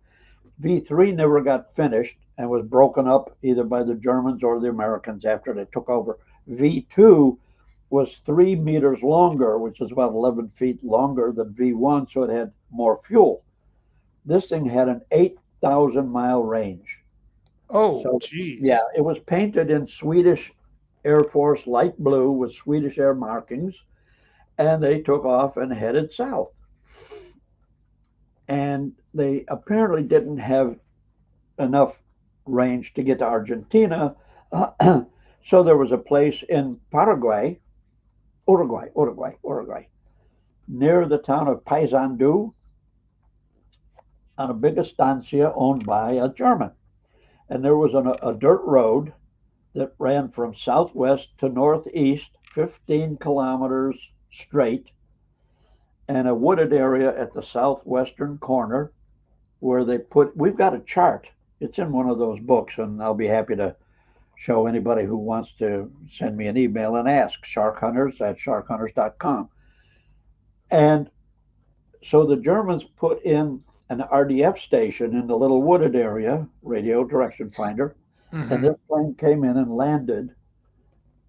V3 never got finished and was broken up either by the Germans or the Americans after they took over. V2 was 3 meters longer, which is about 11 feet longer than V1, so it had more fuel. This thing had an 8,000-mile range. Oh, So, geez. yeah, it was painted in Swedish Air Force light blue with Swedish air markings, and they took off and headed south. And they apparently didn't have enough range to get to Argentina. So there was a place in Uruguay, near the town of Paysandú, on a big estancia owned by a German. And there was a dirt road that ran from southwest to northeast, 15 kilometers straight, and a wooded area at the southwestern corner where we've got a chart. It's in one of those books, and I'll be happy to show anybody who wants to send me an email and ask. Sharkhunters@sharkhunters.com. And so the Germans put in an RDF station in the little wooded area, radio direction finder, and this plane came in and landed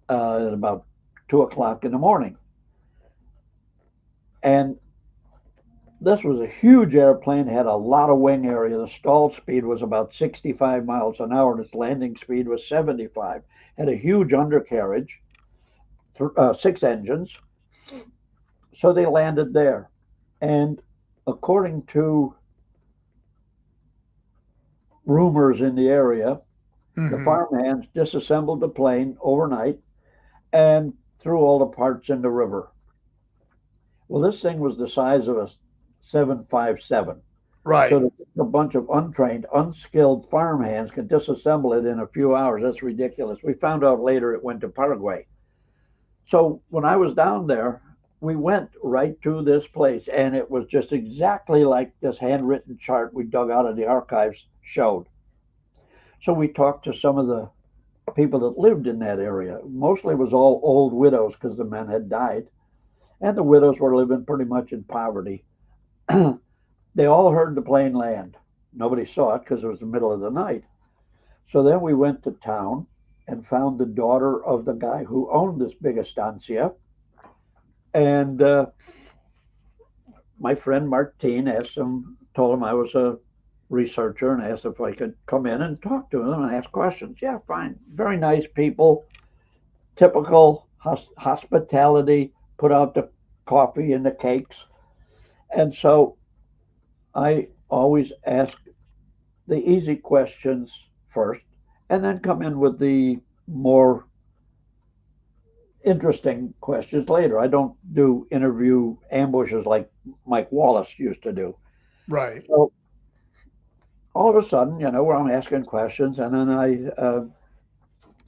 at about 2 o'clock in the morning. And this was a huge airplane, had a lot of wing area. The stall speed was about 65 miles an hour, and its landing speed was 75. Had a huge undercarriage, 6 engines. So they landed there. And according to rumors in the area, the farmhands disassembled the plane overnight and threw all the parts in the river. Well, this thing was the size of a 757. Right. So a bunch of untrained, unskilled farmhands can disassemble it in a few hours. That's ridiculous. We found out later it went to Paraguay. So when I was down there, we went right to this place, and it was just exactly like this handwritten chart we dug out of the archives showed. So we talked to some of the people that lived in that area. Mostly it was all old widows because the men had died, and the widows were living pretty much in poverty. They all heard the plane land. Nobody saw it because it was the middle of the night. So then we went to town and found the daughter of the guy who owned this big estancia. And my friend Martin told him I was a researcher, and asked if I could come in and talk to them and ask questions. Yeah, fine. Very nice people, typical hospitality, put out the coffee and the cakes. And so I always ask the easy questions first, and then come in with the more interesting questions later. I don't do interview ambushes like Mike Wallace used to do. Right. So all of a sudden, where I'm asking questions, and then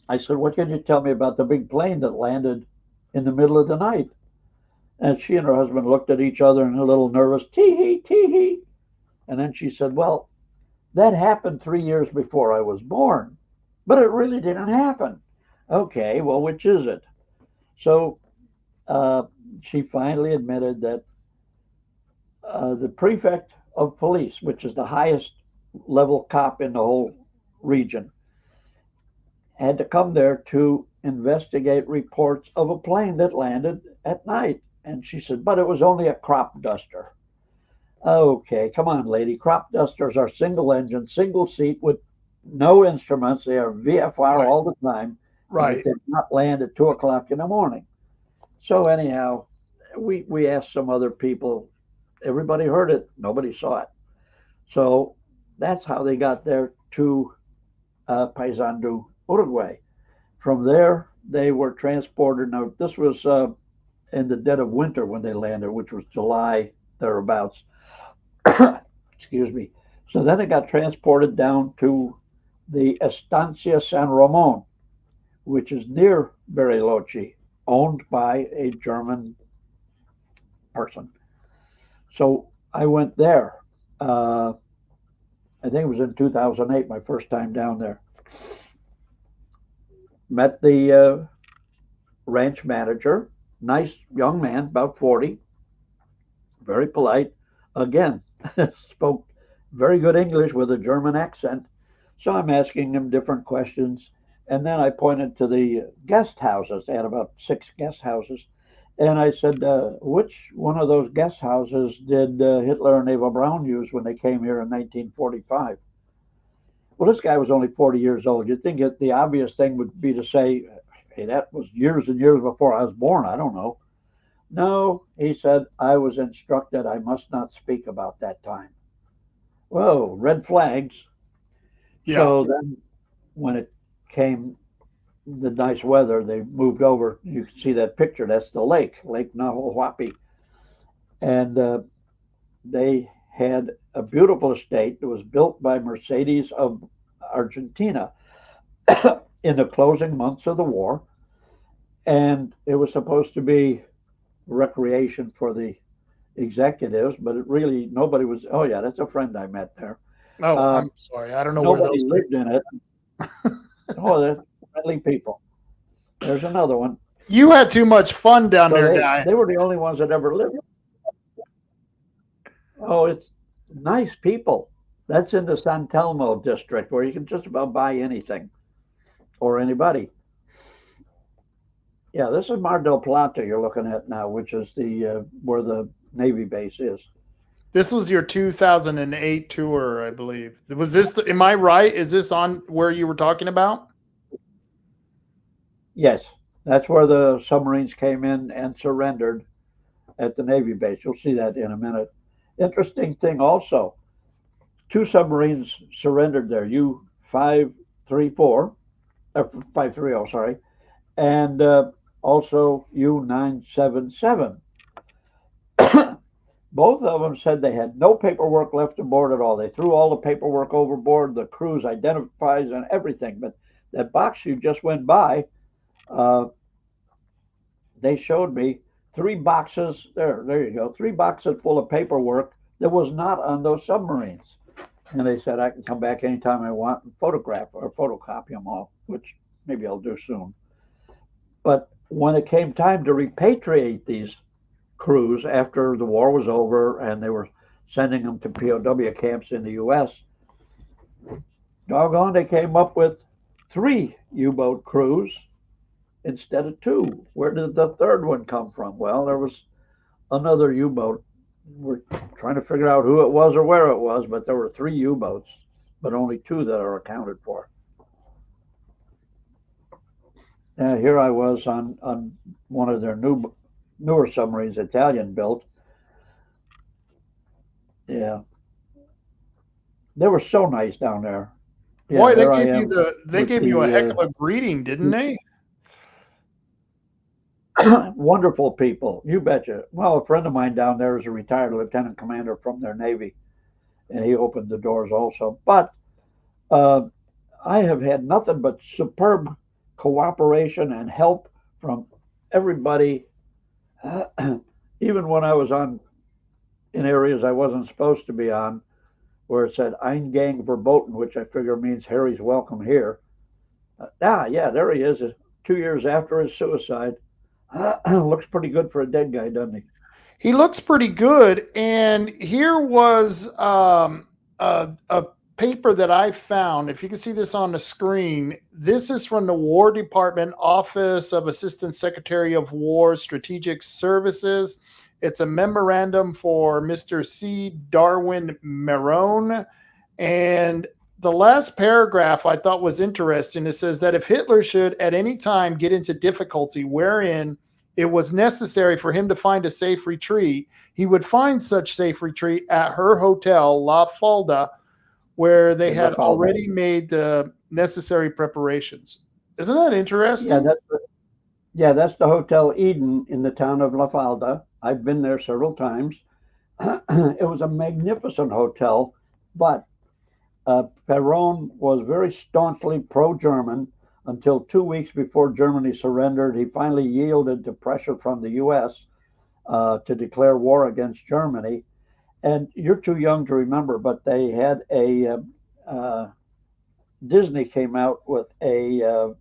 I said, "What can you tell me about the big plane that landed in the middle of the night?" And she and her husband looked at each other and a little nervous, tee hee. And then she said, "Well, that happened 3 years before I was born, but it really didn't happen." Okay, well, which is it? So she finally admitted that the prefect of police, which is the highest level cop in the whole region, had to come there to investigate reports of a plane that landed at night. And she said, "But it was only a crop duster." Okay, come on, lady. Crop dusters are single engine, single seat with no instruments. They are VFR Right. all the time. And Right. it did not land at 2 o'clock in the morning. So anyhow, we asked some other people. Everybody heard it. Nobody saw it. So that's how they got there to Paysandú, Uruguay. From there, they were transported. Now, this was in the dead of winter when they landed, which was July thereabouts. Excuse me. So then it got transported down to the Estancia San Ramon, which is near Bariloche, owned by a German person. So I went there. I think it was in 2008, my first time down there. Met the ranch manager, nice young man, about 40, very polite. Again, spoke very good English with a German accent. So I'm asking him different questions. And then I pointed to the guest houses. They had about 6 guest houses. And I said, which one of those guest houses did Hitler and Eva Braun use when they came here in 1945? Well, this guy was only 40 years old. You'd think the obvious thing would be to say, "Hey, that was years and years before I was born. I don't know." No, he said, "I was instructed I must not speak about that time." Whoa, red flags. Yeah. So then when it came the nice weather, they moved over. You can see that picture. That's the Lake Nahuapi. And they had a beautiful estate that was built by Mercedes of Argentina in the closing months of the war. And it was supposed to be recreation for the executives, but it really, nobody was, oh yeah, that's a friend I met there. Oh, I'm sorry. I don't know where Nobody those lived in it. Oh, they're friendly people. There's another one. You had too much fun down there, guy. They were the only ones that ever lived. Oh, it's nice people. That's in the San Telmo district where you can just about buy anything or anybody. Yeah, this is Mar del Plata you're looking at now, which is the where the Navy base is. This was your 2008 tour, I believe. Was this? Am I right? Is this on where you were talking about? Yes, that's where the submarines came in and surrendered at the Navy base. You'll see that in a minute. Interesting thing also, 2 submarines surrendered there, U-534, 530, sorry, and also U-977. Both of them said they had no paperwork left aboard at all. They threw all the paperwork overboard. The crews identifies and everything. But that box you just went by, they showed me 3 boxes. There you go. 3 boxes full of paperwork that was not on those submarines. And they said I can come back anytime I want and photograph or photocopy them all, which maybe I'll do soon. But when it came time to repatriate these crews after the war was over and they were sending them to POW camps in the U.S., doggone, they came up with 3 U-boat crews instead of 2. Where did the 3rd one come from? Well, there was another U-boat. We're trying to figure out who it was or where it was, but there were 3 U-boats, but only 2 that are accounted for. Here I was on one of their newer submarines, Italian built. Yeah, they were so nice down there. Yeah, Boy, they gave you a heck of a greeting, didn't they? Wonderful people, you betcha. Well, a friend of mine down there is a retired lieutenant commander from their Navy, and he opened the doors also. But uh, I have had nothing but superb cooperation and help from everybody, even when I was on in areas I wasn't supposed to be on, where it said Eingang verboten, which I figure means Harry's welcome here. Yeah, there he is, 2 years after his suicide. Looks pretty good for a dead guy, doesn't he? He looks pretty good. And here was a paper that I found. If you can see this on the screen, this is from the War Department Office of Assistant Secretary of War Strategic Services. It's a memorandum for Mr. C. Darwin Marone. And the last paragraph I thought was interesting. It says that if Hitler should at any time get into difficulty wherein it was necessary for him to find a safe retreat, he would find such safe retreat at her hotel, La Falda, where they had already made the necessary preparations. Isn't that interesting? That's the Hotel Eden in the town of La Falda. I've been there several times. It was a magnificent hotel, but Per3n was very staunchly pro-German until 2 weeks before Germany surrendered. He finally yielded to pressure from the U.S. To declare war against Germany. And you're too young to remember, but they had Disney came out with a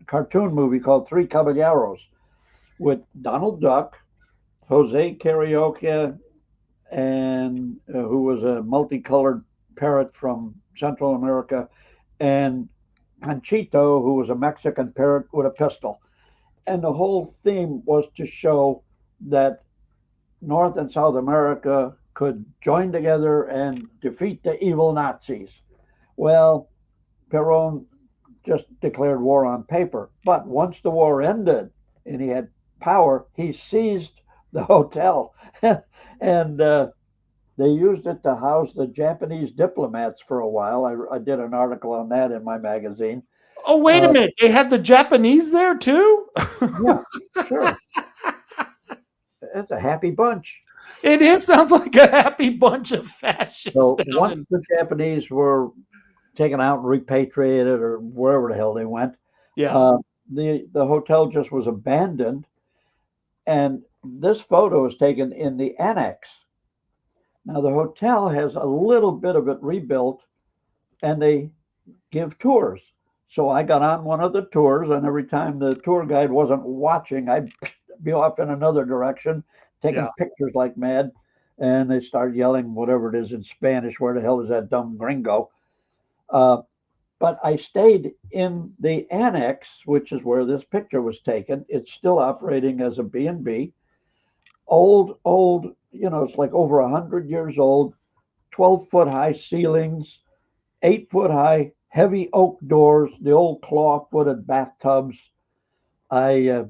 cartoon movie called Three Caballeros with Donald Duck, Jose Carioca, and who was a multicolored parrot from Central America, and Panchito, who was a Mexican parrot with a pistol. And the whole theme was to show that North and South America could join together and defeat the evil Nazis. Well, Per3n just declared war on paper. But once the war ended and he had power, he seized the hotel. And they used it to house the Japanese diplomats for a while. I did an article on that in my magazine. Oh, wait a minute. They had the Japanese there too? Yeah, sure. It's a happy bunch. It is. Sounds like a happy bunch of fascists. So once the Japanese were taken out and repatriated or wherever the hell they went, the hotel just was abandoned. And this photo is taken in the annex. Now, the hotel has a little bit of it rebuilt, and they give tours. So I got on one of the tours, and every time the tour guide wasn't watching, I'd be off in another direction, taking pictures like mad. And they start yelling whatever it is in Spanish, where the hell is that dumb gringo? But I stayed in the annex, which is where this picture was taken. It's still operating as a B&B. Old, it's like over 100 years old, 12-foot high ceilings, 8-foot high, heavy oak doors, the old claw-footed bathtubs. I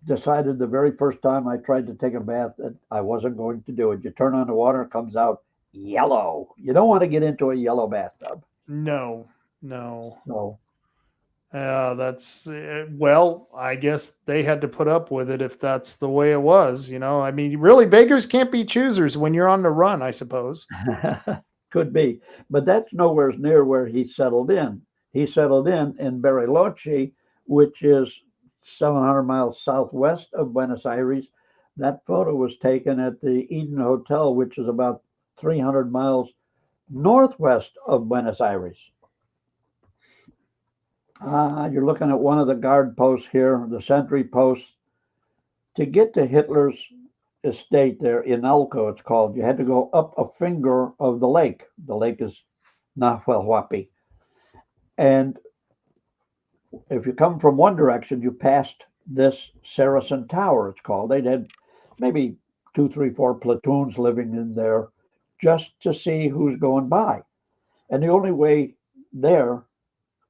decided the very first time I tried to take a bath that I wasn't going to do it. You turn on the water, it comes out yellow. You don't want to get into a yellow bathtub. No. That's well, I guess they had to put up with it if that's the way it was. I mean, really, beggars can't be choosers when you're on the run, I suppose. Could be, but that's nowhere near where he settled in. He settled in Bariloche, which is 700 miles southwest of Buenos Aires. That photo was taken at the Eden Hotel, which is about 300 miles northwest of Buenos Aires. You're looking at one of the guard posts here, the sentry post. To get to Hitler's estate there, in Inalco it's called, you had to go up a finger of the lake. The lake is Nahuelhuapi. And if you come from one direction, you passed this Saracen Tower, it's called. They'd had maybe 2, 3, 4 platoons living in there just to see who's going by. And the only way there,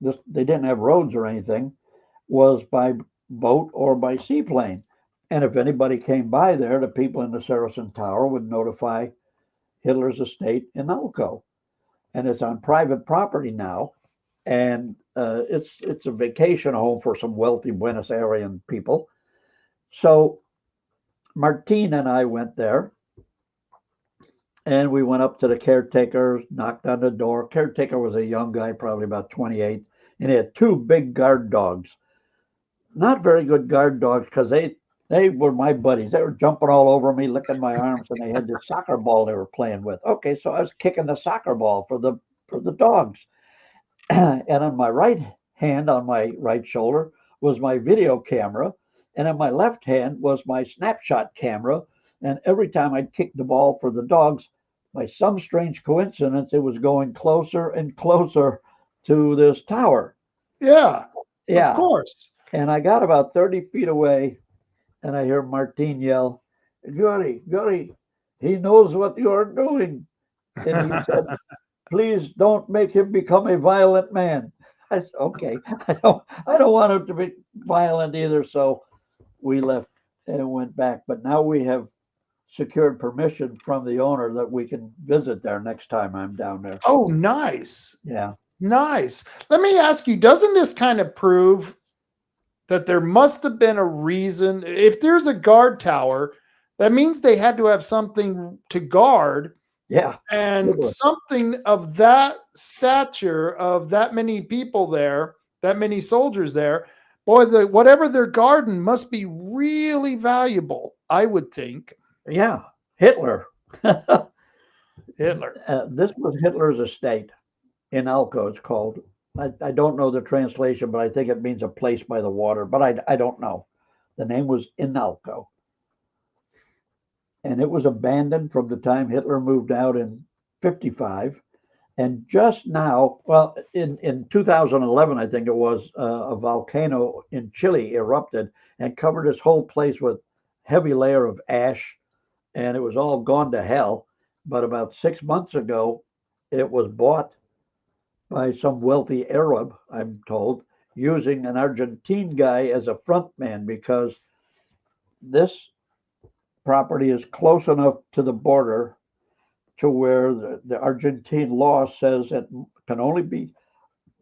they didn't have roads or anything, was by boat or by seaplane. And if anybody came by there, the people in the Saracen Tower would notify Hitler's estate in Inalco. And it's on private property now. And it's a vacation home for some wealthy Buenos Aires people. So Martine and I went there, and we went up to the caretaker, knocked on the door. Caretaker was a young guy, probably about 28, and he had two big guard dogs. Not very good guard dogs because they were my buddies. They were jumping all over me, licking my arms, and they had this soccer ball they were playing with. Okay, so I was kicking the soccer ball for the dogs. And on my right hand, on my right shoulder, was my video camera, and on my left hand was my snapshot camera. And every time I'd kick the ball for the dogs, by some strange coincidence, it was going closer and closer to this tower. Yeah, Yeah. of course. And I got about 30 feet away, and I hear Martine yell, Gary, he knows what you are doing. And he said, please don't make him become a violent man. I said, okay, I don't want him to be violent either. So we left and went back. But now we have secured permission from the owner that we can visit there next time I'm down there. Oh, nice. Yeah. Nice. Let me ask you, doesn't this kind of prove that there must have been a reason? If there's a guard tower, that means they had to have something to guard. Yeah. And something of that stature, of that many people there, that many soldiers there, boy, whatever they're guarding must be really valuable, I would think. Yeah. Hitler. Hitler. This was Hitler's estate in Alco, it's called. I don't know the translation, but I think it means a place by the water, but I don't know. The name was Inalco. And it was abandoned from the time Hitler moved out in 55. And just now, well, in 2011, I think it was, a volcano in Chile erupted and covered this whole place with heavy layer of ash, and it was all gone to hell. But about 6 months ago, it was bought by some wealthy Arab, I'm told, using an Argentine guy as a front man, because this property is close enough to the border to where the Argentine law says it can only be,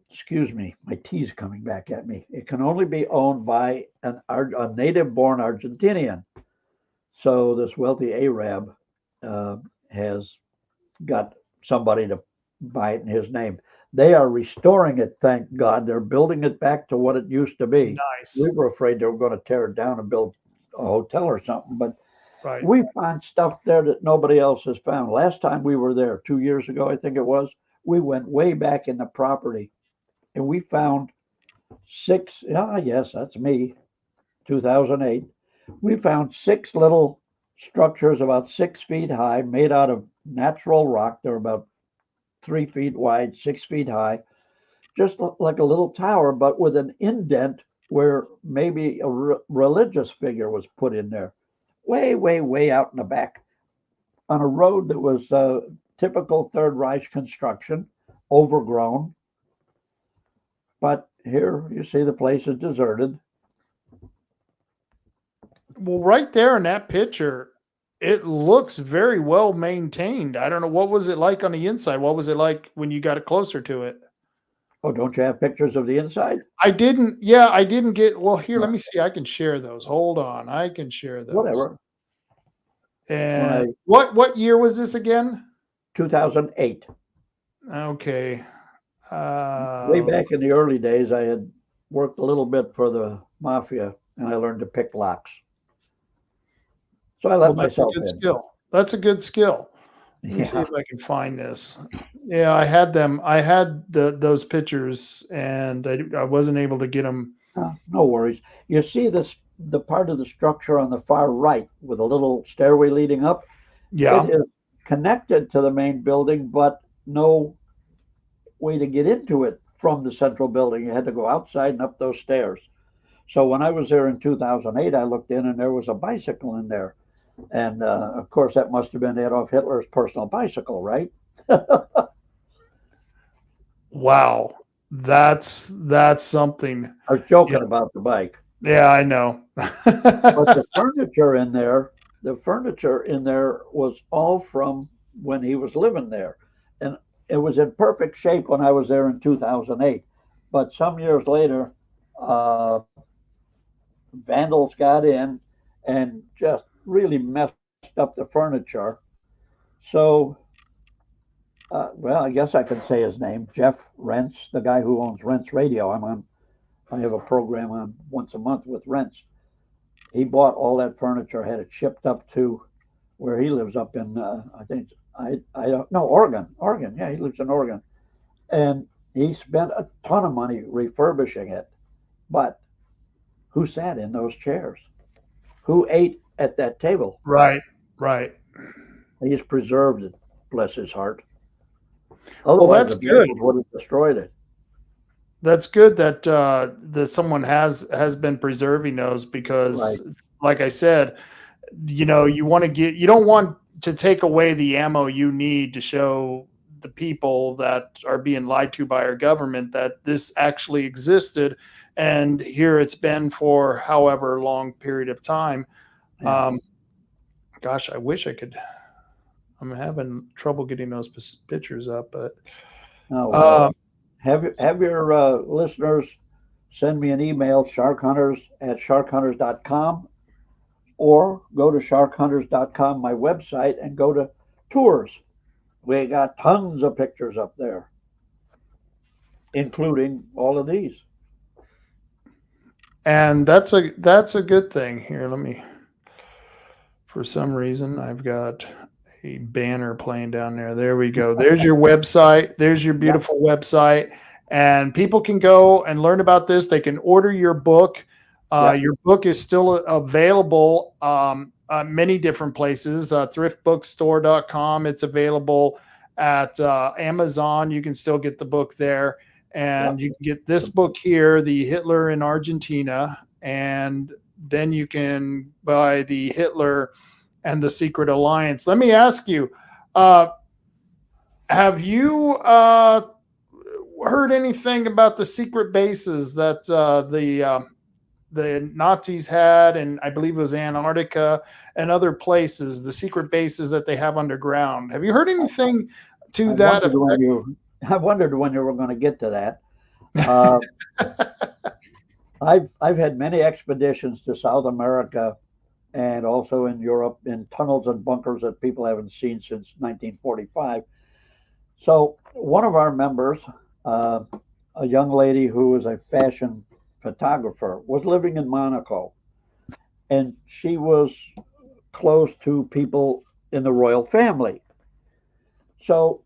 excuse me, my tea's coming back at me. It can only be owned by a native-born Argentinian. So this wealthy Arab has got somebody to buy it in his name. They are restoring it, thank God. They're building it back to what it used to be. Nice. We were afraid they were going to tear it down and build a hotel or something, but right. We found stuff there that nobody else has found. Last time we were there, 2 years ago, I think it was, we went way back in the property, and we found yes, that's me, 2008. We found 6 little structures about 6 feet high, made out of natural rock. They're about 3 feet wide, 6 feet high, just like a little tower, but with an indent where maybe a religious figure was put in there. Way, way, way out in the back on a road that was typical Third Reich construction, overgrown. But here you see the place is deserted. Well, right there in that picture, it looks very well maintained. I don't know, what was it like on the inside? What was it like when you got it closer to it? Oh, don't you have pictures of the inside? I didn't get, well, here, let me see. I can share those. Hold on. I can share those. Whatever. And what year was this again? 2008. Okay. Way back in the early days, I had worked a little bit for the mafia, and I learned to pick locks. So I let myself in. Skill. That's a good skill. Let me see if I can find this. Yeah, I had them. I had those pictures, and I wasn't able to get them. No worries. You see the part of the structure on the far right with a little stairway leading up? Yeah. It is connected to the main building, but no way to get into it from the central building. You had to go outside and up those stairs. So when I was there in 2008, I looked in and there was a bicycle in there. And of course, that must have been Adolf Hitler's personal bicycle, right? Wow, that's something. I was joking about the bike. Yeah, I know. But the furniture in there was all from when he was living there, and it was in perfect shape when I was there in 2008. But some years later, vandals got in, and just really messed up the furniture. So, well, I guess I can say his name, Jeff Rents, the guy who owns Rents Radio. I have a program on once a month with Rents. He bought all that furniture, had it shipped up to where he lives up in, I think, I don't know, Oregon. Oregon, yeah, he lives in Oregon. And he spent a ton of money refurbishing it. But who sat in those chairs? Who ate at that table? Right, right. He's preserved it, bless his heart. Well, Otherwise, that's the good. vehicles would have destroyed it. That's good that that someone has been preserving those because, Right. like I said, you know, you don't want to take away the ammo you need to show the people that are being lied to by our government that this actually existed, and here it's been for however long period of time. Yeah. Gosh, I wish I could. I'm having trouble getting those pictures up, but Oh, well. um, Have your listeners send me an email, sharkhunters@sharkhunters.com, or go to sharkhunters.com, my website, and go to tours. We got tons of pictures up there, including all of these. and that's a good thing. Here, let me. For some reason, I've got a banner playing down there. There we go. There's your website. There's your beautiful website. And people can go and learn about this. They can order your book. Your book is still available many different places. Thriftbookstore.com. It's available at Amazon. You can still get the book there. And you can get this book here, The Hitler in Argentina. And then you can buy the Hitler and the Secret Alliance. Let me ask you, have you heard anything about the secret bases that the Nazis had, and I believe it was Antarctica and other places, the secret bases that they have underground? Have you heard anything to that effect? I wondered when you were going to get to that. I've had many expeditions to South America and also in Europe in tunnels and bunkers that people haven't seen since 1945. So one of our members, a young lady who was a fashion photographer, was living in Monaco, and she was close to people in the royal family. So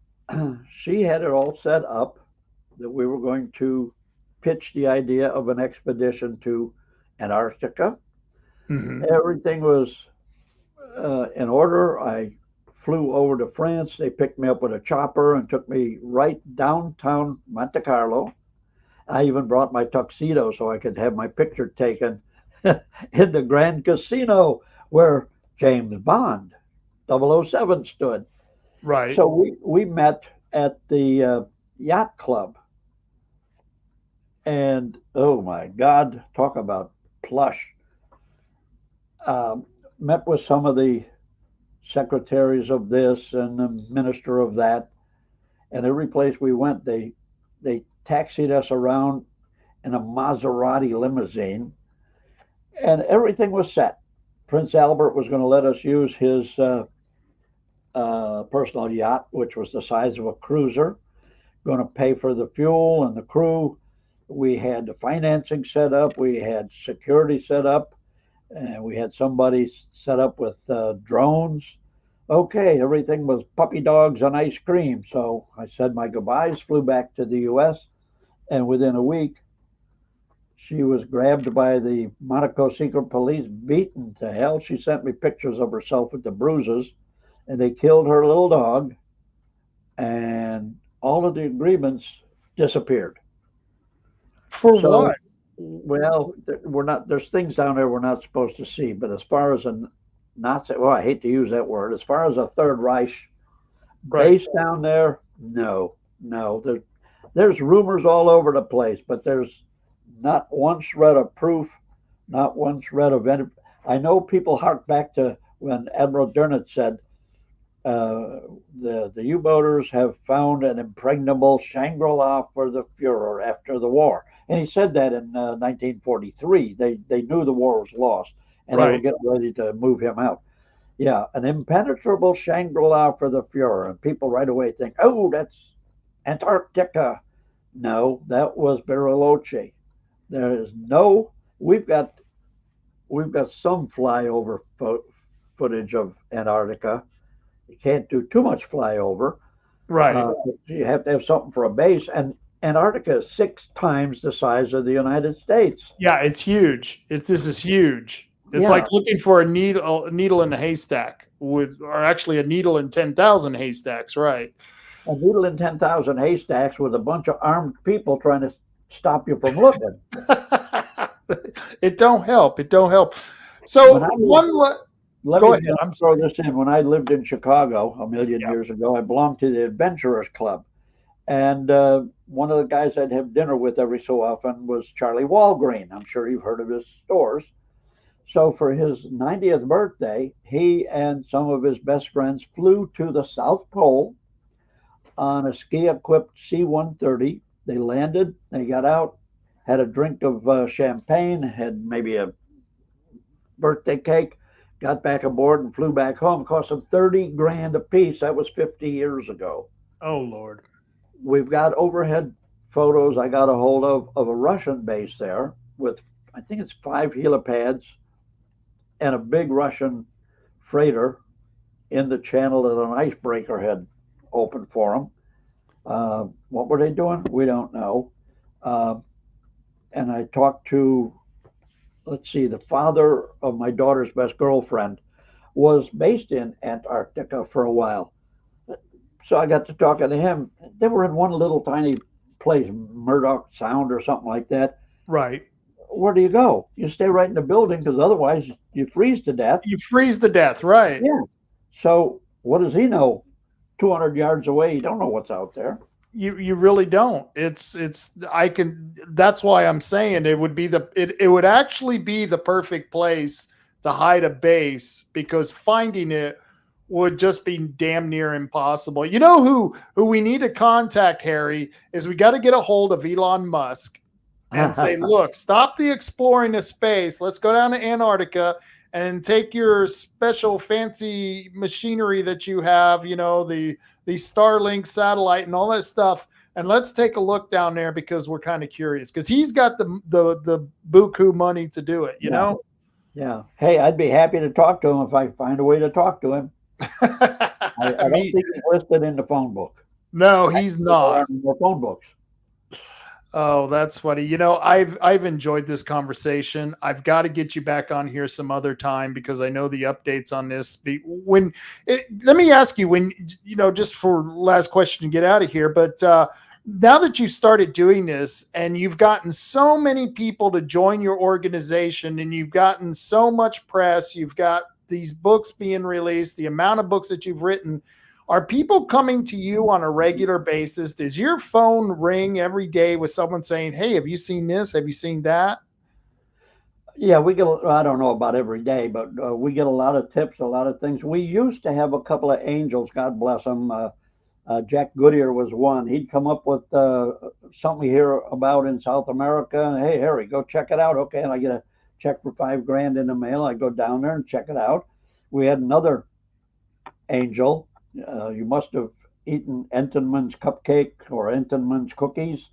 she had it all set up that we were going to pitch the idea of an expedition to Antarctica. Mm-hmm. Everything was in order. I flew over to France. They picked me up with a chopper and took me right downtown Monte Carlo. I even brought my tuxedo so I could have my picture taken in the Grand Casino where James Bond 007 stood. Right. So we met at the yacht club. And oh my God, talk about plush. Met with some of the secretaries of this and the minister of that. And every place we went, they taxied us around in a Maserati limousine. And everything was set. Prince Albert was going to let us use his personal yacht, which was the size of a cruiser, going to pay for the fuel and the crew. We had the financing set up. We had security set up. And we had somebody set up with drones. Okay, everything was puppy dogs and ice cream. So I said my goodbyes, flew back to the U.S., and within a week, she was grabbed by the Monaco Secret Police, beaten to hell. She sent me pictures of herself with the bruises, and they killed her little dog, and all of the agreements disappeared. For what? Well, we're not. There's things down there we're not supposed to see. But as far as a Nazi, well, I hate to use that word. As far as a Third Reich base down there, no. There's rumors all over the place, but there's not one shred of proof, not one shred of any. I know people hark back to when Admiral Dönitz said the U-boaters have found an impregnable Shangri-La for the Fuhrer after the war. And he said that in 1943. They knew the war was lost. and they were Right. getting ready to move him out. Yeah, an impenetrable Shangri-La for the Fuhrer, and people right away think, "Oh, that's Antarctica." No, that was Bariloche. There is no. We've got some flyover footage of Antarctica. You can't do too much flyover. Right. You have to have something for a base, and Antarctica is 6 times the size of the United States. Yeah, it's huge. This is huge. It's Yeah, like looking for a needle in a haystack or actually a needle in 10,000 haystacks. Right. a needle in 10,000 haystacks with a bunch of armed people trying to stop you from looking. It don't help. It don't help. When So I lived, one, let go me ahead. I'm throw sorry. this in. When I lived in Chicago a million Yeah. years ago, I belonged to the Adventurers Club. And one of the guys I'd have dinner with every so often was Charlie Walgreen. I'm sure you've heard of his stores. So for his 90th birthday, he and some of his best friends flew to the South Pole on a ski-equipped C-130. They landed, they got out, had a drink of champagne, had maybe a birthday cake, got back aboard and flew back home. It cost them 30 grand a piece. That was 50 years ago. Oh Lord. We've got overhead photos I got a hold of a Russian base there with, I think it's 5 helipads and a big Russian freighter in the channel that an icebreaker had opened for them. What were they doing? We don't know. Uh, and I talked to, let's see, the father of my daughter's best girlfriend was based in Antarctica for a while. So I got to talking to him. They were in one little tiny place, Murdoch Sound or something like that. Right. Where do you go? You stay right in the building because otherwise you freeze to death. You freeze to death. Right. Yeah. So what does he know? 200 yards away, you don't know what's out there. You really don't. That's why I'm saying it would actually be the perfect place to hide a base, because finding it would just be damn near impossible. You know who we need to contact, Harry, is we got to get a hold of Elon Musk and say, look, stop the exploring of space. Let's go down to Antarctica and take your special fancy machinery that you have, the Starlink satellite and all that stuff, and let's take a look down there, because we're kind of curious, because he's got the buku money to do it, you know? Yeah. Hey, I'd be happy to talk to him if I find a way to talk to him. I don't think he's listed in the phone book. No, he's not. There aren't more phone books. Oh, that's funny. I've enjoyed this conversation. I've got to get you back on here some other time, because I know the updates on this. Let me ask you, when, just for last question to get out of here, but now that you've started doing this and you've gotten so many people to join your organization and you've gotten so much press, you've got these books being released, the amount of books that you've written, are people coming to you on a regular basis? Does your phone ring every day with someone saying, hey, have you seen this? Have you seen that? Yeah, I don't know about every day, but we get a lot of tips, a lot of things. We used to have a couple of angels, God bless them. Jack Goodyear was one. He'd come up with something here about in South America. Hey, Harry, go check it out. Okay. And I get a check for 5 grand in the mail. I go down there and check it out. We had another angel. You must have eaten Entenmann's cupcake or Entenmann's cookies.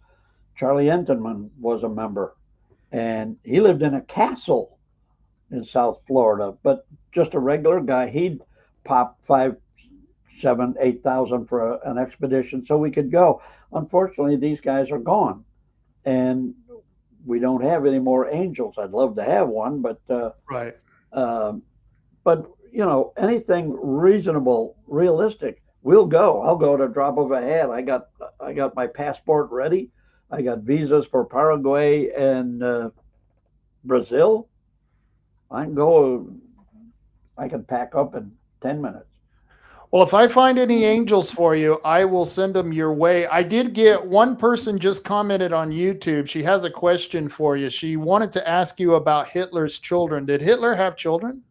Charlie Entenmann was a member, and he lived in a castle in South Florida, but just a regular guy. He'd pop 5, 7, 8,000 for an expedition so we could go. Unfortunately, these guys are gone, and we don't have any more angels. I'd love to have one, but right. But anything reasonable, realistic, we'll go. I'll go at a drop of a hat. I got my passport ready. I got visas for Paraguay and Brazil. I can go. I can pack up in 10 minutes. Well, if I find any angels for you, I will send them your way. I did get one person just commented on YouTube. She has a question for you. She wanted to ask you about Hitler's children. Did Hitler have children?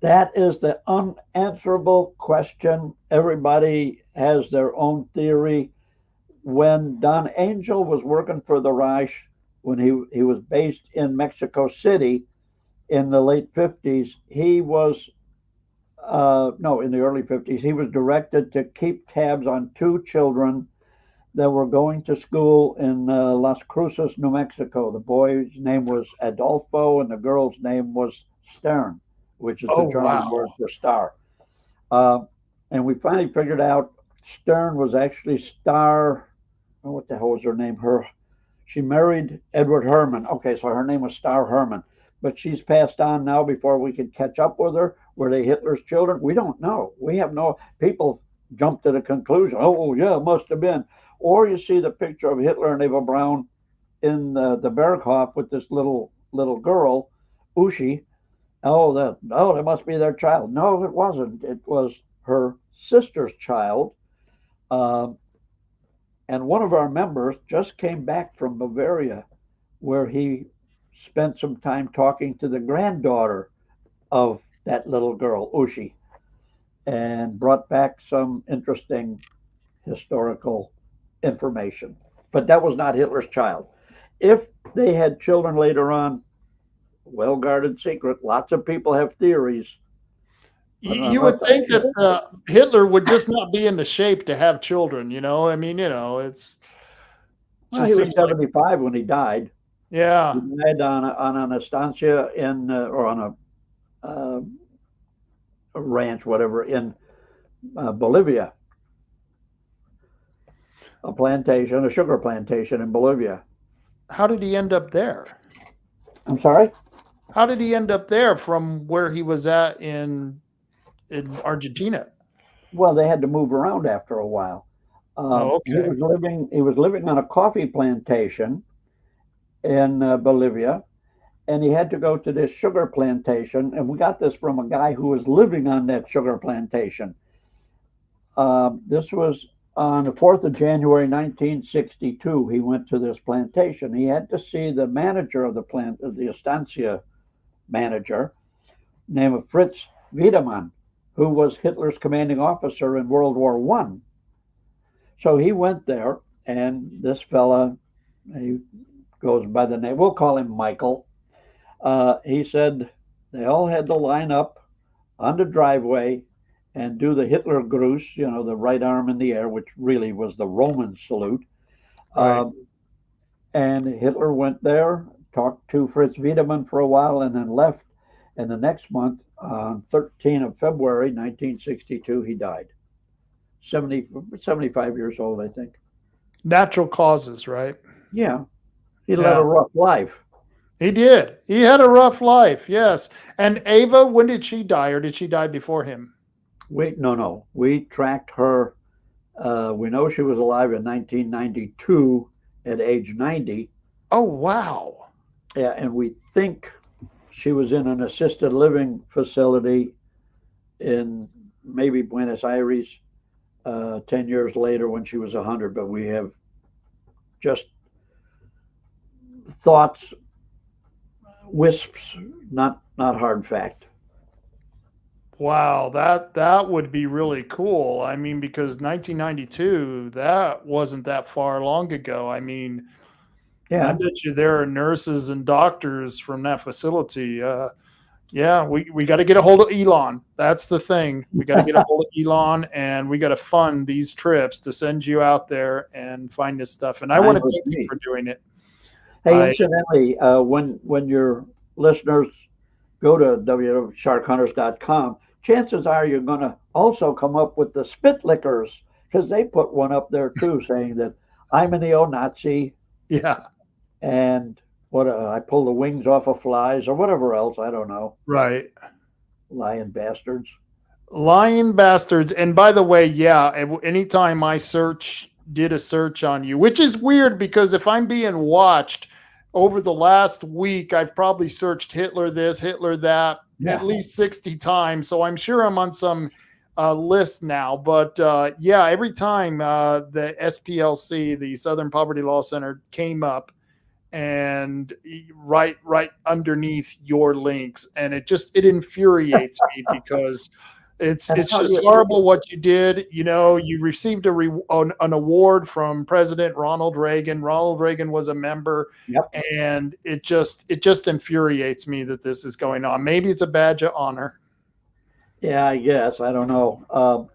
That is the unanswerable question. Everybody has their own theory. When Don Angel was working for the Reich, when he was based in Mexico City, in the late 50s, he was, no, in the early 50s, he was directed to keep tabs on two children that were going to school in Las Cruces, New Mexico. The boy's name was Adolfo, and the girl's name was Stern, which is Oh, the German wow. word for star. Uh, and we finally figured out Stern was actually Star. Oh, what the hell was her name? She married Edward Herman. Okay, so her name was Star Herman, but she's passed on now. Before we could catch up with her, were they Hitler's children? We don't know. We have no. People jump to the conclusion. Oh, yeah, it must have been. Or you see the picture of Hitler and Eva Braun in the Berghof with this little girl, Uschi. That must be their child. No, it wasn't. It was her sister's child. Um, and one of our members just came back from Bavaria, where he spent some time talking to the granddaughter of that little girl, Uschi, and brought back some interesting historical information. But that was not Hitler's child. If they had children later on, well guarded secret, lots of people have theories. You would think that Hitler would just not be in the shape to have children, I mean, it's Well, just he was seems like, 75 when he died. yeah. He died on an estancia in, or on a ranch, whatever, in Bolivia. A sugar plantation in Bolivia. How did he end up there? I'm sorry? How did he end up there from where he was at in Argentina? Well, they had to move around after a while. He Okay. was living on a coffee plantation in Bolivia, and he had to go to this sugar plantation. And we got this from a guy who was living on that sugar plantation. This was on the 4th of January, 1962. He went to this plantation. He had to see the manager of the estancia manager, named Fritz Wiedemann, who was Hitler's commanding officer in World War I. So he went there, and this fella, he goes by the name, we'll call him Michael. He said they all had to line up on the driveway and do the Hitler Gruß, the right arm in the air, which really was the Roman salute. Right. And Hitler went there, talked to Fritz Wiedemann for a while, and then left. And the next month, on 13th of February, 1962, he died. 75 years old, I think. Natural causes, right? Yeah, he led a rough life. He did. He had a rough life, yes. And Eva, when did she die, or did she die before him? No. We tracked her. We know she was alive in 1992 at age 90. Oh, wow. Yeah, and we think she was in an assisted living facility in maybe Buenos Aires 10 years later when she was 100, but we have just thoughts, wisps, not hard fact. Wow, that would be really cool. I mean, because 1992, that wasn't that far long ago. I mean, I bet you there are nurses and doctors from that facility. We got to get a hold of Elon. That's the thing. We got to get a hold of Elon, and we got to fund these trips to send you out there and find this stuff. And I want to thank you for doing it. Hey, incidentally, when your listeners go to www.sharkhunters.com, chances are you're going to also come up with the spit lickers, because they put one up there too, saying that I'm a neo-Nazi. Yeah. And I pull the wings off of flies or whatever else. I don't know. Right. Lying bastards. Lying bastards. And by the way, anytime I did a search on you, which is weird because if I'm being watched over the last week, I've probably searched Hitler this, Hitler that, at least 60 times. So I'm sure I'm on some list now. But every time the SPLC, the Southern Poverty Law Center, came up, and right underneath your links, and it infuriates me because It's And how just you, horrible what you did. You know, you received an award from President Ronald Reagan. Ronald Reagan was a member, yep. and it just infuriates me that this is going on. Maybe it's a badge of honor. Yeah, I guess. I don't know.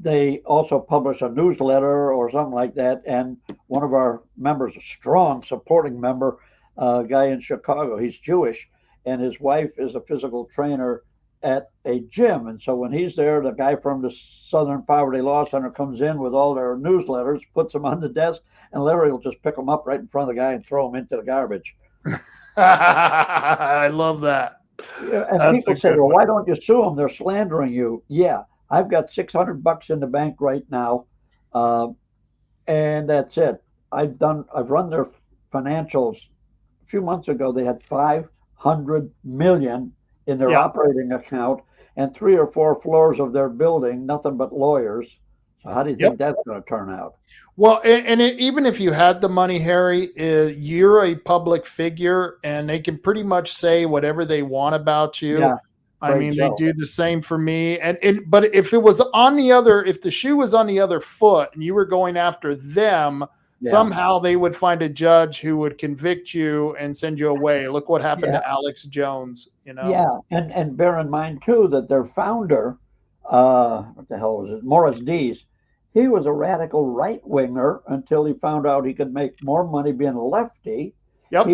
They also publish a newsletter or something like that. And one of our members, a strong supporting member, a guy in Chicago, he's Jewish, and his wife is a physical trainer at a gym. And so when he's there, the guy from the Southern Poverty Law Center comes in with all their newsletters, puts them on the desk, and Larry will just pick them up right in front of the guy and throw them into the garbage. I love that. Yeah, and That's people a say, good well, one. why don't you sue them? They're slandering you. Yeah, I've got $600 in the bank right now, uh, and that's it. I've run their financials. A few months ago, they had 500 million in their Yeah. operating account, and 3 or 4 floors of their building, nothing but lawyers. So how do you Yep. think that's going to turn out? Well, even if you had the money, Harry, you're a public figure, and they can pretty much say whatever they want about you. Yeah, I afraid mean, they so. do the same for me. But if the shoe was on the other foot, and you were going after them, Yeah, somehow they would find a judge who would convict you and send you away. Look what happened yeah, to Alex Jones. You know. yeah. And bear in mind too that their founder, what the hell was it, Morris Dees, he was a radical right winger until he found out he could make more money being a lefty. Yep.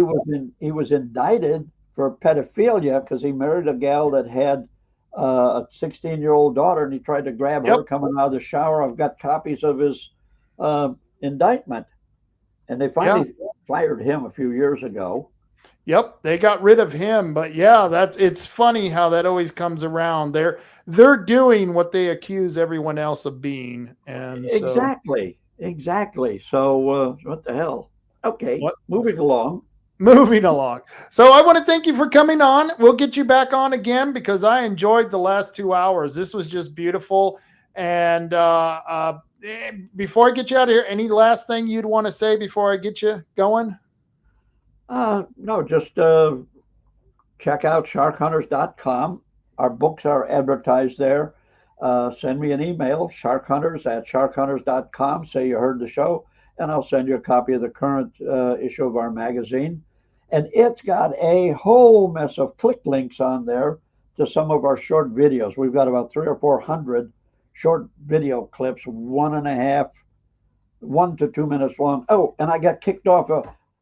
He was indicted for pedophilia because he married a gal that had a 16-year-old daughter, and he tried to grab her Yep. coming out of the shower. I've got copies of his indictment, and they finally fired him a few years ago. Yep, they got rid of him, but yeah, it's funny how that always comes around. They're doing what they accuse everyone else of being, and so Exactly. So what the hell? Okay, what moving along. moving along. So I want to thank you for coming on. We'll get you back on again because I enjoyed the last 2 hours. This was just beautiful. And before I get you out of here, any last thing you'd want to say before I get you going? No, just check out sharkhunters.com. Our books are advertised there. Send me an email, sharkhunters@sharkhunters.com. Say you heard the show, and I'll send you a copy of the current issue of our magazine. And it's got a whole mess of click links on there to some of our short videos. We've got about 300 or 400 short video clips, 1 to 2 minutes long. Oh, and I got kicked off.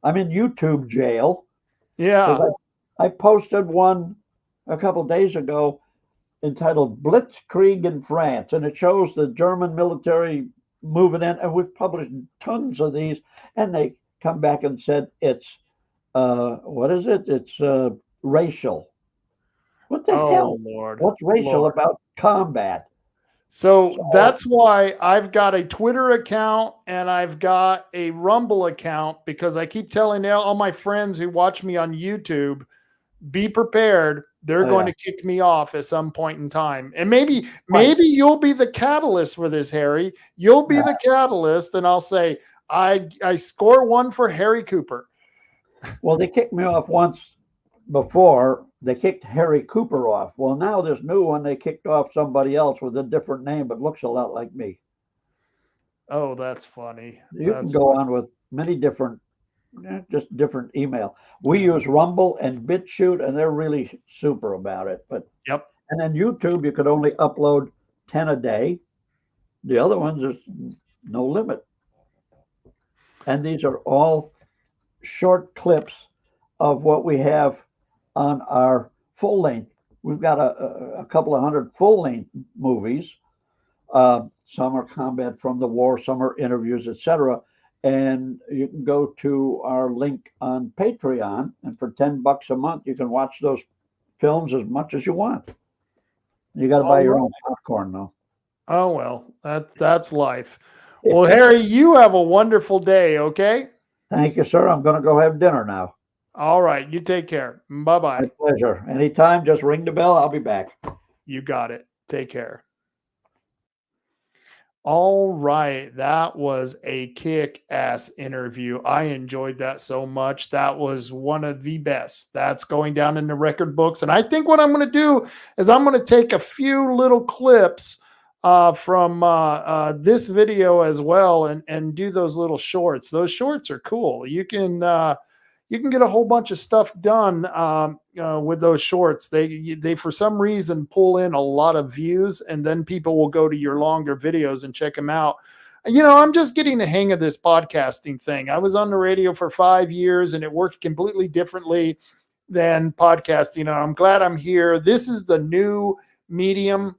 I'm in YouTube jail. Yeah. I posted one a couple days ago entitled Blitzkrieg in France, and it shows the German military moving in, and we've published tons of these, and they come back and said it's what is it? It's racial. What the hell? Lord. What's racial Lord. about combat? So that's why I've got a Twitter account and I've got a Rumble account, because I keep telling all my friends who watch me on YouTube, be prepared. They're going to kick me off at some point in time. And maybe you'll be the catalyst for this, Harry. You'll be the catalyst, and I'll say, I score one for Harry Cooper. Well, they kicked me off once before. They kicked Harry Cooper off. Well, now this new one, they kicked off somebody else with a different name, but looks a lot like me. Oh, that's funny. You can go on with many different, just different email. We use Rumble and BitChute, and they're really super about it. But yep. And then YouTube, you could only upload 10 a day. The other ones, there's no limit. And these are all short clips of what we have on our full length. We've got a couple of hundred full length movies. Some are combat from the war, some are interviews, etc. And you can go to our link on Patreon, and for $10 a month, you can watch those films as much as you want. You got to buy your own popcorn, though. Oh, well, that's life. Well, Harry, you have a wonderful day, okay? Thank you, sir. I'm going to go have dinner now. All right. You take care. Bye-bye. My pleasure. Anytime, just ring the bell. I'll be back. You got it. Take care. All right. That was a kick-ass interview. I enjoyed that so much. That was one of the best. That's going down in the record books. And I think what I'm going to do is I'm going to take a few little clips from this video as well, and do those little shorts. Those shorts are cool. You can get a whole bunch of stuff done with those shorts. They for some reason pull in a lot of views, and then people will go to your longer videos and check them out. I'm just getting the hang of this podcasting thing. I was on the radio for 5 years, and it worked completely differently than podcasting. And I'm glad I'm here. This is the new medium.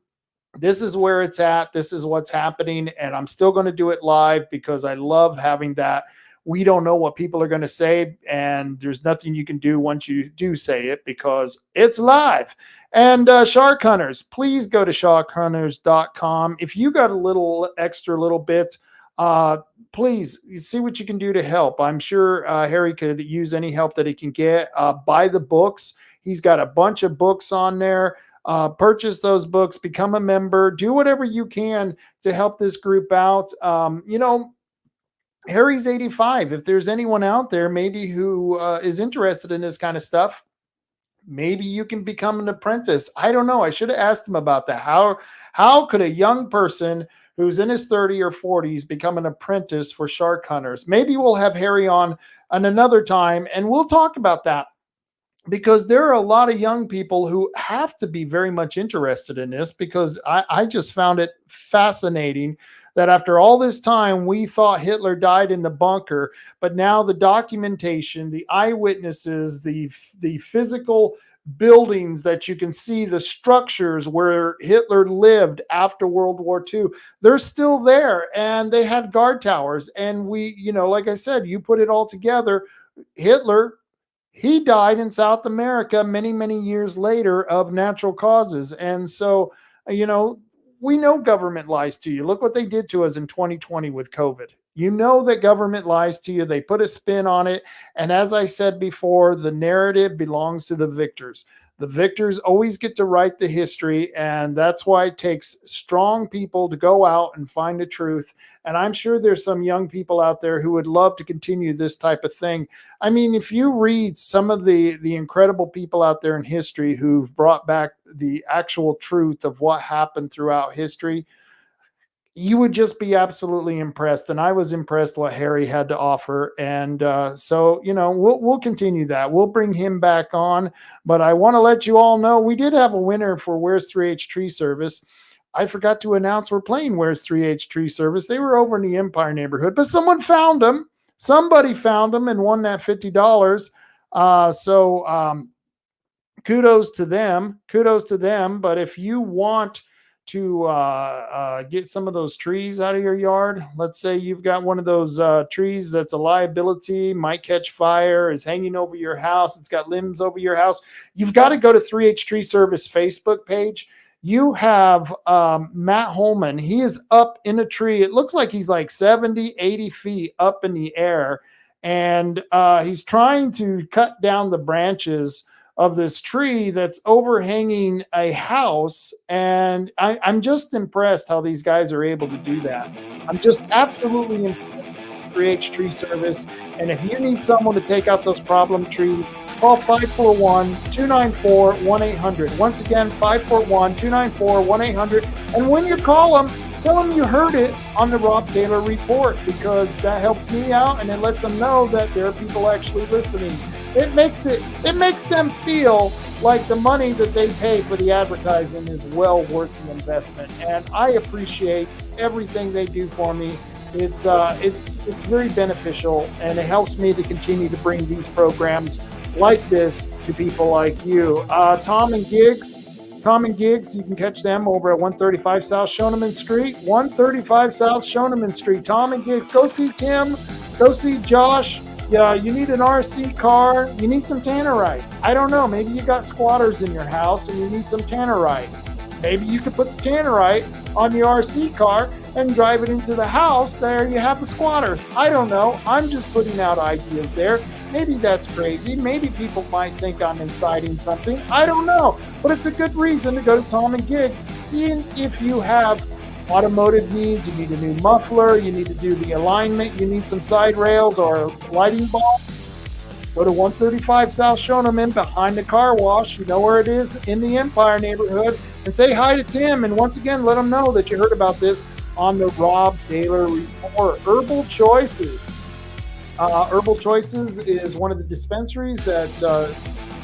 This is where it's at. This is what's happening. And I'm still going to do it live because I love having that. We don't know what people are going to say, and there's nothing you can do once you do say it because it's live. And Sharkhunters, please go to sharkhunters.com. If you got a little extra little bit, please see what you can do to help. I'm sure Harry could use any help that he can get. Buy the books. He's got a bunch of books on there. Purchase those books, become a member, do whatever you can to help this group out. Harry's 85. If there's anyone out there maybe who is interested in this kind of stuff, maybe you can become an apprentice. I don't know. I should have asked him about that. How could a young person who's in his 30s or 40s become an apprentice for Sharkhunters? Maybe we'll have Harry on another time and we'll talk about that, because there are a lot of young people who have to be very much interested in this, because I just found it fascinating that after all this time, we thought Hitler died in the bunker, but now the documentation, the eyewitnesses, the physical buildings that you can see, the structures where Hitler lived after World War II, they're still there, and they had guard towers. And we, like I said, you put it all together, Hitler, he died in South America many, many years later of natural causes. And so, we know government lies to you. Look what they did to us in 2020 with COVID. You know that government lies to you. They put a spin on it. And as I said before, the narrative belongs to the victors. The victors always get to write the history, and that's why it takes strong people to go out and find the truth. And I'm sure there's some young people out there who would love to continue this type of thing. I mean, if you read some of the incredible people out there in history who've brought back the actual truth of what happened throughout history, you would just be absolutely impressed. And I was impressed what Harry had to offer. And so, we'll continue that. We'll bring him back on. But I want to let you all know we did have a winner for Where's 3H Tree Service. I forgot to announce we're playing Where's 3H Tree Service. They were over in the Empire neighborhood, but someone found them. Somebody found them and won that $50. So kudos to them. Kudos to them. But if you want to get some of those trees out of your yard, let's say you've got one of those trees that's a liability, might catch fire, is hanging over your house, it's got limbs over your house, you've got to go to 3H Tree Service Facebook page. You have Matt Holman. He is up in a tree. It looks like he's like 70, 80 feet up in the air, and he's trying to cut down the branches of this tree that's overhanging a house. And I'm just impressed how these guys are able to do that. I'm just absolutely impressed with 3H Tree Service. And if you need someone to take out those problem trees, call 541-294-1800. Once again, 541-294-1800. And when you call them, tell them you heard it on the Rob Taylor Report, because that helps me out and it lets them know that there are people actually listening. It makes them feel like the money that they pay for the advertising is well worth the investment. And I appreciate everything they do for me. It's very beneficial, and it helps me to continue to bring these programs like this to people like you. Tom and Gigs, you can catch them over at 135 South Shoneman Street. 135 South Shoneman Street. Tom and Gigs. Go see Tim. Go see Josh. Yeah, you need an RC car. You need some tannerite. I don't know. Maybe you got squatters in your house and you need some tannerite. Maybe you could put the tannerite on your RC car and drive it into the house. There you have the squatters. I don't know. I'm just putting out ideas there. Maybe that's crazy. Maybe people might think I'm inciting something. I don't know. But it's a good reason to go to Tom and Gigs, even if you have automotive needs, you need a new muffler, you need to do the alignment, you need some side rails or lighting bulb, go to 135 South Shoneman behind the car wash. You know where it is, in the Empire neighborhood. And say hi to Tim. And once again, let him know that you heard about this on the Rob Taylor Report. Herbal Choices. Herbal Choices is one of the dispensaries that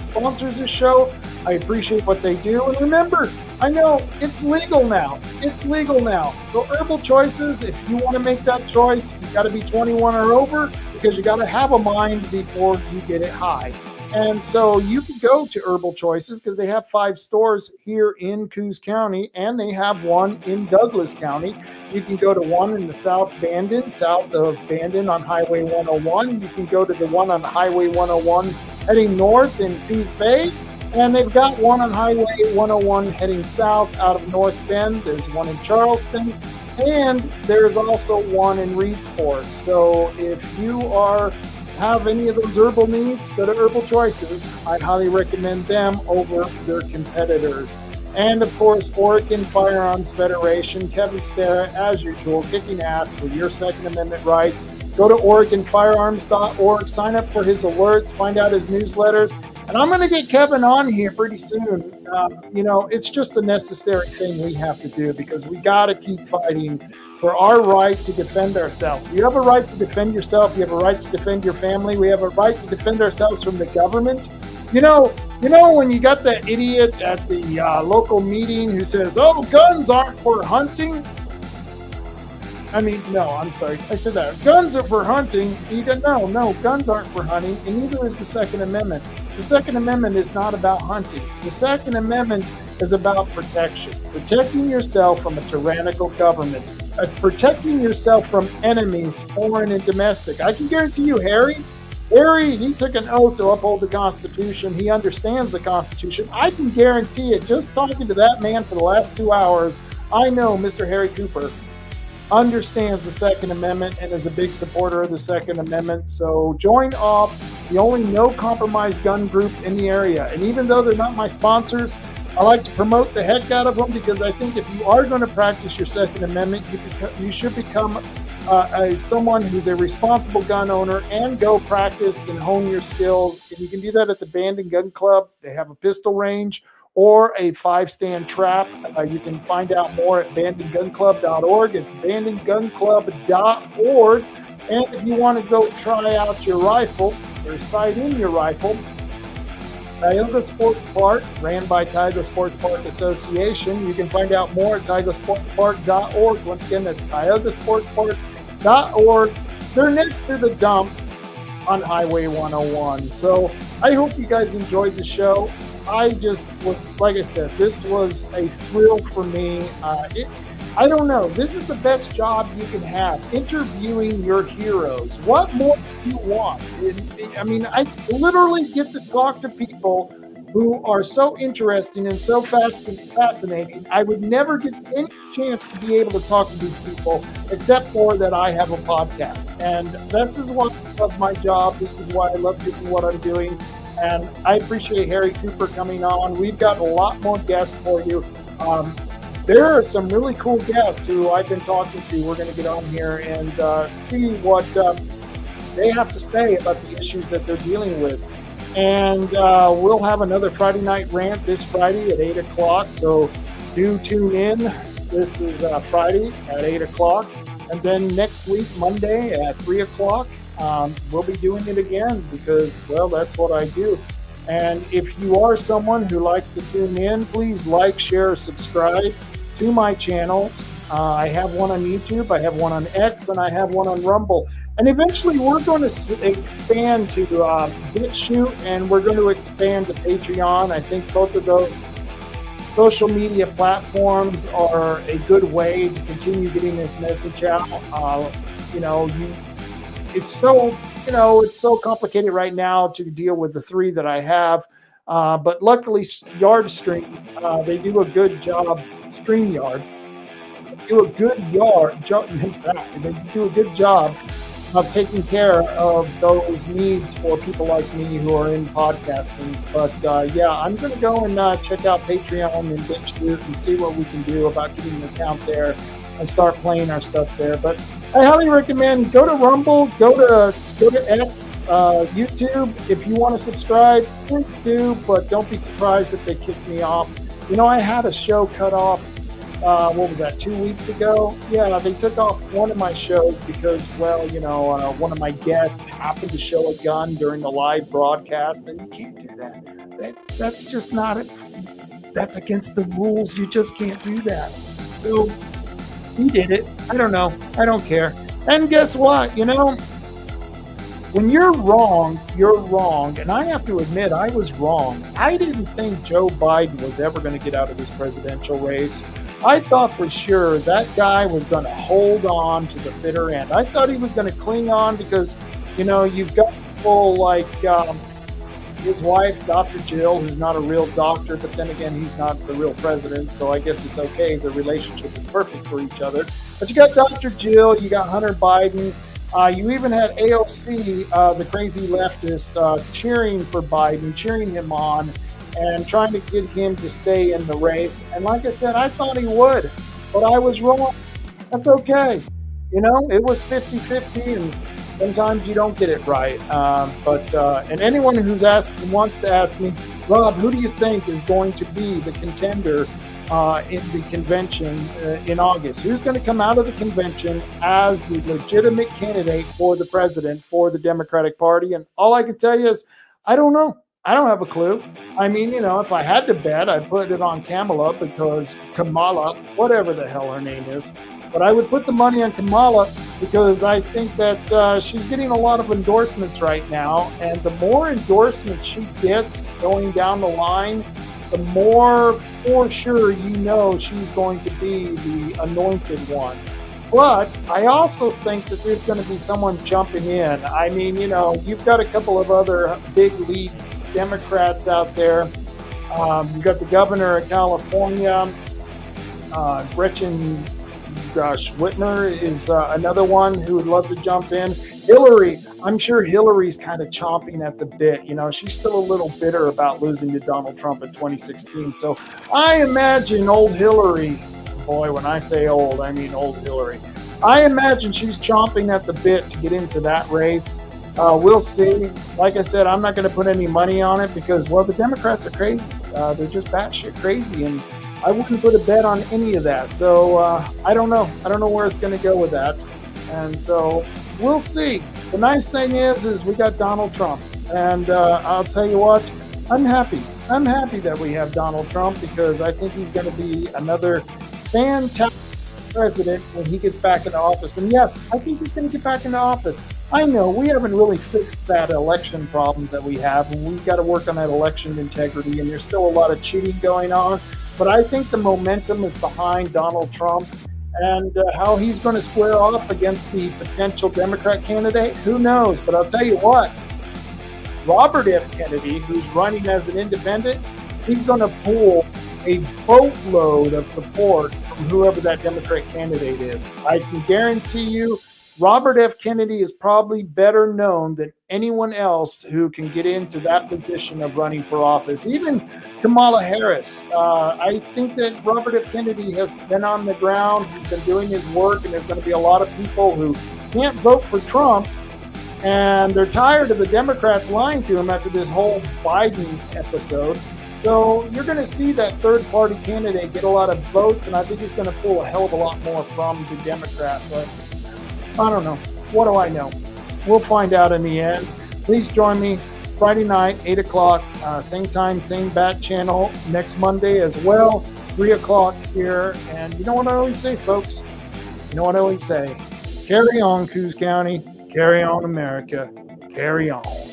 sponsors this show. I appreciate what they do. And remember, I know it's legal now. It's legal now. So Herbal Choices, if you want to make that choice, you got to be 21 or over, because you got to have a mind before you get it high. And so you can go to Herbal Choices because they have 5 stores here in Coos County, and they have one in Douglas County. You can go to one in the south of Bandon on Highway 101. You can go to the one on Highway 101 heading north in Coos Bay. And they've got one on Highway 101 heading south out of North Bend. There's one in Charleston. And there's also one in Reedsport. So if you have any of those herbal needs, go to Herbal Choices. I'd highly recommend them over their competitors. And of course, Oregon Firearms Federation, Kevin Starrett, as usual, kicking ass for your Second Amendment rights. Go to OregonFirearms.org, sign up for his alerts, find out his newsletters. And I'm going to get Kevin on here pretty soon. It's just a necessary thing we have to do, because we got to keep fighting for our right to defend ourselves. You have a right to defend yourself. You have a right to defend your family. We have a right to defend ourselves from the government. You know when you got that idiot at the local meeting who says, "Oh, guns aren't for hunting." I'm sorry. I said that. Guns are for hunting. You go, no, guns aren't for hunting, and neither is the Second Amendment. The Second Amendment is not about hunting. The Second Amendment is about protection. Protecting yourself from a tyrannical government. Protecting yourself from enemies, foreign and domestic. I can guarantee you, Harry, he took an oath to uphold the Constitution. He understands the Constitution. I can guarantee it. Just talking to that man for the last 2 hours, I know Mr. Harry Cooper understands the Second Amendment and is a big supporter of the Second Amendment. So join off the only no-compromise gun group in the area. And even though they're not my sponsors, I like to promote the heck out of them, because I think if you are going to practice your Second Amendment, you should become someone who's a responsible gun owner and go practice and hone your skills. And you can do that at the Bandon Gun Club. They have a pistol range or a 5-stand trap. You can find out more at bandongunclub.org. It's bandongunclub.org. And if you want to go try out your rifle or sight in your rifle, Tioga Sports Park, ran by Tioga Sports Park Association. You can find out more at tiogasportspark.org. Once again, that's tiogasportspark.org. They're next to the dump on Highway 101. So I hope you guys enjoyed the show. I just was, like I said, this was a thrill for me. I don't know. This is the best job you can have, interviewing your heroes. What more do you want? I literally get to talk to people who are so interesting and so fascinating. I would never get any chance to be able to talk to these people, except for that I have a podcast. And this is why I love my job. This is why I love doing what I'm doing. And I appreciate Harry Cooper coming on. We've got a lot more guests for you. There are some really cool guests who I've been talking to. We're going to get on here and see what they have to say about the issues that they're dealing with. And we'll have another Friday night rant this Friday at 8 o'clock. So do tune in. This is Friday at 8 o'clock. And then next week, Monday at 3 o'clock, we'll be doing it again because, well, that's what I do. And if you are someone who likes to tune in, please like, share, subscribe to my channels. I have one on YouTube, I have one on X, and I have one on Rumble. And eventually we're going to expand to BitChute, and we're going to expand to Patreon. I think both of those social media platforms are a good way to continue getting this message out. It's so complicated right now to deal with the 3 that I have. But luckily, YardStream, they do a good job. StreamYard, they do a good job of taking care of those needs for people like me who are in podcasting. But I'm going to go and check out Patreon and BitChute and see what we can do about getting an account there. and start playing our stuff there. But I highly recommend go to Rumble, go to X, YouTube. If you want to subscribe, please do, but don't be surprised if they kick me off. You know, I had a show cut off, what was that, 2 weeks ago? Yeah, they took off one of my shows because, well, you know, one of my guests happened to show a gun during the live broadcast, and you can't do that. That's just not it. That's against the rules. You just can't do that. So he did it. I don't know. I don't care. And guess what? You know, when you're wrong, you're wrong. And I have to admit, I was wrong. I didn't think Joe Biden was ever going to get out of this presidential race. I thought for sure that guy was going to hold on to the bitter end. I thought he was going to cling on because, you know, you've got people like his wife, Dr. Jill, who's not a real doctor, but then again, he's not the real president, so I guess it's okay. The relationship is perfect for each other. But you got Dr. Jill, you got Hunter Biden, you even had AOC, the crazy leftist, cheering for Biden, cheering him on, and trying to get him to stay in the race. And like I said, I thought he would, but I was wrong. That's okay. You know, it was 50-50, and sometimes you don't get it right. And anyone who's wants to ask me, Rob, who do you think is going to be the contender in the convention in August? Who's going to come out of the convention as the legitimate candidate for the president for the Democratic Party? And all I can tell you is, I don't know. I don't have a clue. I mean, you know, if I had to bet, I'd put it on Kamala, whatever the hell her name is. But I would put the money on Kamala because I think that she's getting a lot of endorsements right now. And the more endorsements she gets going down the line, the more for sure you know she's going to be the anointed one. But I also think that there's going to be someone jumping in. I mean, you know, you've got a couple of other big league Democrats out there. You've got the governor of California, Gretchen Whitmer is another one who would love to jump in. Hillary, I'm sure Hillary's kind of chomping at the bit. You know, she's still a little bitter about losing to Donald Trump in 2016. So I imagine old Hillary, boy, when I say old, I mean old Hillary. I imagine she's chomping at the bit to get into that race. We'll see. Like I said, I'm not going to put any money on it because, well, the Democrats are crazy. They're just batshit crazy, and I wouldn't put a bet on any of that. So I don't know. I don't know where it's going to go with that. And so we'll see. The nice thing is we got Donald Trump. And I'll tell you what, I'm happy. I'm happy that we have Donald Trump because I think he's going to be another fantastic president when he gets back into office. And yes, I think he's going to get back into office. I know we haven't really fixed that election problems that we have, and we've got to work on that election integrity, and there's still a lot of cheating going on. But I think the momentum is behind Donald Trump, and how he's going to square off against the potential Democrat candidate, who knows? But I'll tell you what, Robert F. Kennedy, who's running as an independent, he's going to pull a boatload of support from whoever that Democrat candidate is. I can guarantee you Robert F. Kennedy is probably better known than anyone else who can get into that position of running for office. Even Kamala Harris. I think that Robert F. Kennedy has been on the ground. He's been doing his work, and there's going to be a lot of people who can't vote for Trump, and they're tired of the Democrats lying to them after this whole Biden episode. So you're going to see that third-party candidate get a lot of votes, and I think he's going to pull a hell of a lot more from the Democrat. But I don't know. What do I know? We'll find out in the end. Please join me Friday night, 8 o'clock, same time, same bat channel. Next Monday as well, 3 o'clock here. And you know what I always say, folks? You know what I always say? Carry on, Coos County. Carry on, America. Carry on.